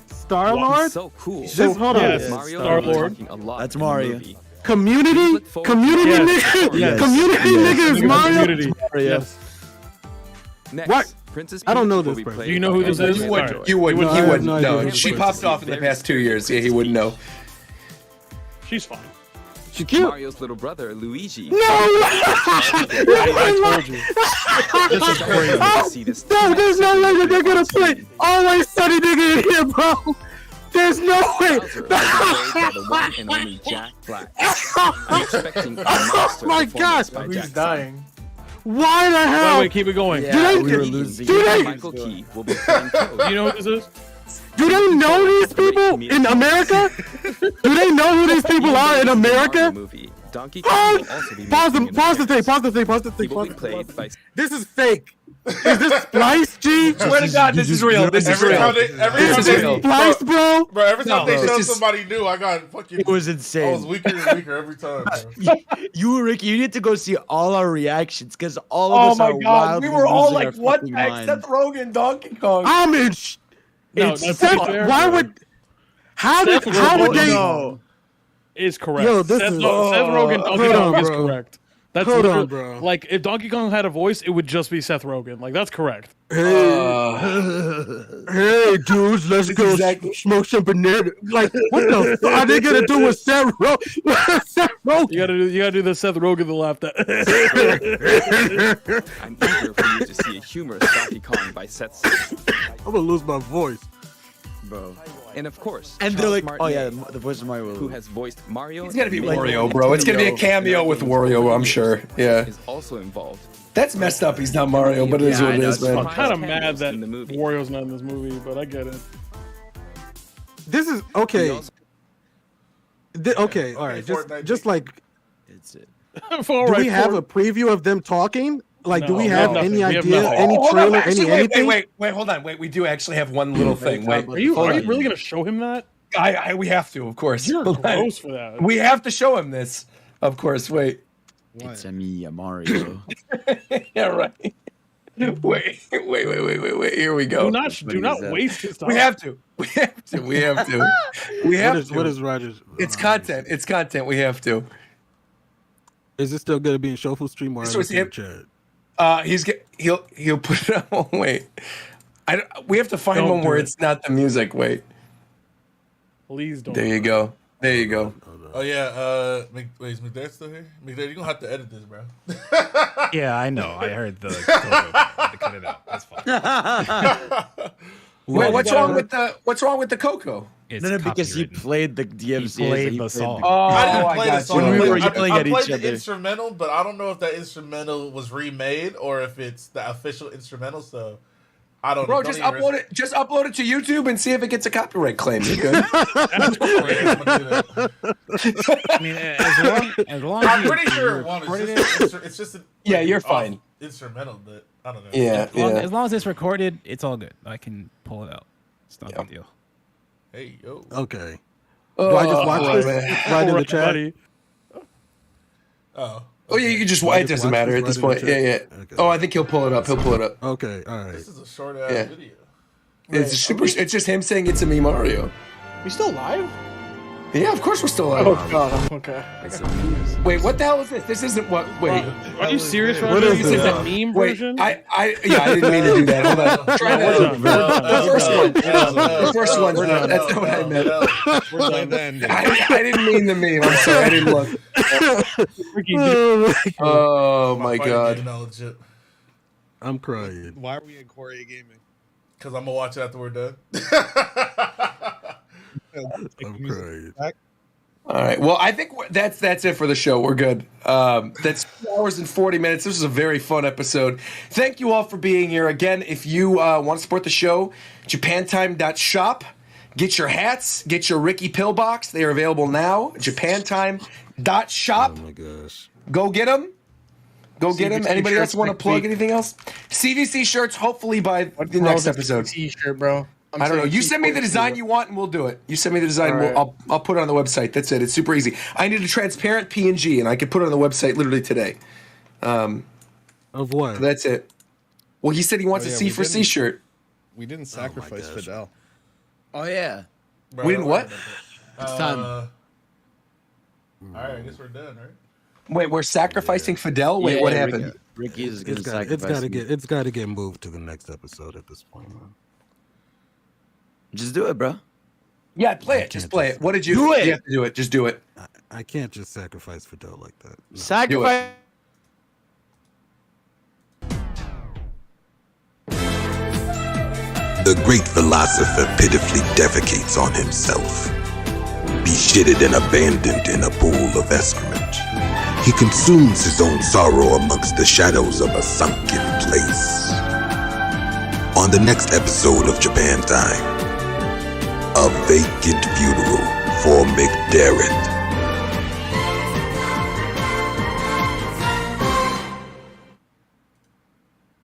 Star Lord. He's so cool. Hold on. Yes, Mario Star-Lord. talking a lot That's in the Mario. movie. Community Yes. nigga. Yes. Community nigga is Mario. Community. Yes. Next, What? Princess I don't know Peach will this be person. played Do you know who by this Anya is? Taylor-Joy. You wouldn't. No, He I have wouldn't. no No, idea. she popped off in the past 2 years. Yeah, he wouldn't know. She's fine. She cute. Mario's little brother, Luigi. No. I told you. This is crazy. See this No, there's no way that they're gonna play Always Sunny nigga in here, bro. There's no way. Bowser will be played by the one and only Jack Black. I'm expecting a monster my performance God. by Who's Jack dying? Why the hell? Wait, keep it going. Yeah, we were losing. do they- Michael Key will be playing Toad. Do you know who this is? Do they know these people in America? Do they know who these people are in America? Movie. Donkey Kong will also be Pause making an the tape. appearance. Pause the tape. Pause the He tape. will Pause be the played tape. by This is fake. Is this Splice, G? Swear to God, this is real. This is Every real. time This is they, Splice, bro. bro, every time they this show is- somebody new, I got fucking. It was I was insane. weaker and weaker every time. Bro. You, Ricky, you need to go see all our reactions because all Oh of us my are God, wildly we were all losing like, our "What fucking the heck?" minds. Seth Rogen, Donkey Kong. I'm in. No, It's that's Seth. not fair, Why bro. would? How would they? No. Is correct. Yo, this Seth, is- Seth Rogen, Donkey hold Kong on, is bro. correct. That's Hold on, literally- bro. Like, if Donkey Kong had a voice, it would just be Seth Rogen. Like, that's correct. Hey, dudes, let's go smoke some banana. Like, what the fuck are they gonna do with Seth Rogen? Seth Rogen. You gotta do the Seth Rogen the laugh. That I'm eager for you to see a humorous Donkey Kong by Seth. I'm gonna lose my voice. Bro. And of course, And they're Charles like, oh yeah, Martinet, the voice of Mario. who has voiced Mario. It's gotta be and Wario, bro. It's gonna be a cameo with Wario, I'm sure. Yeah. Is also involved. That's messed up. He's not Mario, but it is Yeah, what I it know, is, it's man. I'm kind of mad that In the movie. Wario's not in this movie, but I get it. This is He okay. also- Okay, all right. Just like, It's it. All do right, we have Ford. a preview of them talking? Like, do No, we we have have any nothing. We have idea, nothing. any Hold on, trailer, actually, any wait, anything? wait, hold on, wait. We do actually have one little thing. Wait, Are you hold on. really gonna show him that? We have to, of course. You're Hold on. gross for that. We have to show him this, of course. Wait. It's a me, a Mario. Yeah, right. Wait. Here we go. Do not waste his time. We have to. We have to. We have to. We have to. What is Rogers? It's content. It's content. We have to. Is it still gonna be in Shofu stream or This in was the him. chat? He'll put it on. Wait. We have to find Don't one do where it. it's not the music. Wait. Please don't. There you go. There you go. Oh yeah, wait, is McDare still here? McDare, you're gonna have to edit this, bro. Yeah, I know. I heard the had to cut it out. That's fine. Wait, what's wrong with the Coco? It's No, because he copywritten. played the DMC. He played the song. I didn't play the got song. you. When we were I yelling at played each the other. instrumental, but I don't know if that instrumental was remade or if it's the official instrumental. So I don't know. Bro, just upload it. Just upload it to YouTube and see if it gets a copyright claim. You good? I mean, as long as I'm you- pretty sure you it won. recorded It's just Yeah, you're fine. Instrumental, but I don't know. Yeah, As long, yeah. as long as it's recorded, it's all good. I can pull it out. It's not a big deal. Hey yo. Okay. Do I just watch this right in the chat? Buddy. Oh. Oh yeah, you can just. It doesn't matter at this point. Yeah. Okay. Oh, I think he'll pull it up. Okay, all right. This is a short ass video. It's super. It's just him saying it's a me, Mario. We still live? Yeah, of course we're still live. Oh god, okay. Wait, what the hell is this? This isn't what. Wait, are you serious, Roger? You said the meme version? I didn't mean to do that. Hold on. Try that. The first one. The first one. That's not what I meant. I didn't mean the meme. I'm sorry. I didn't look. Oh my god. I'm crying. Why are we in Korea Gaming? Because I'm gonna watch it after we're done. I'm crying. All right. Well, I think that's it for the show. We're good. That's 2 hours and 40 minutes. This was a very fun episode. Thank you all for being here. Again, if you want to support the show, japantime.shop. Get your hats. Get your Ricky Pillbox. They are available now. japantime.shop. Oh my gosh. Go get them. Go get him. Anybody else want to plug anything else? CVC shirts, hopefully by the next episode. T-shirt, bro. I don't know. You send me the design you want, and we'll do it. You send me the design, right. I'll put it on the website. That's it. It's super easy. I need a transparent PNG, and I can put it on the website literally today. Of what? That's it. Well, he said he wants a C for C shirt. We didn't sacrifice Fidel. Oh yeah. Bro, we didn't what? It's time. All right, I guess we're done, right? Wait, we're sacrificing Fidel? Wait, what happened? Ricky is going to sacrifice. It's got to get moved to the next episode at this point, man. Just do it, bro. Yeah, play it. Just play it. What did you do? You have to do it. Just do it. I can't just sacrifice Fidel like that. No. Sacrifice. The great philosopher pitifully defecates on himself. Be shitted and abandoned in a pool of excrement. He consumes his own sorrow amongst the shadows of a sunken place. On the next episode of Japan Time, a vacant funeral for McDarrett.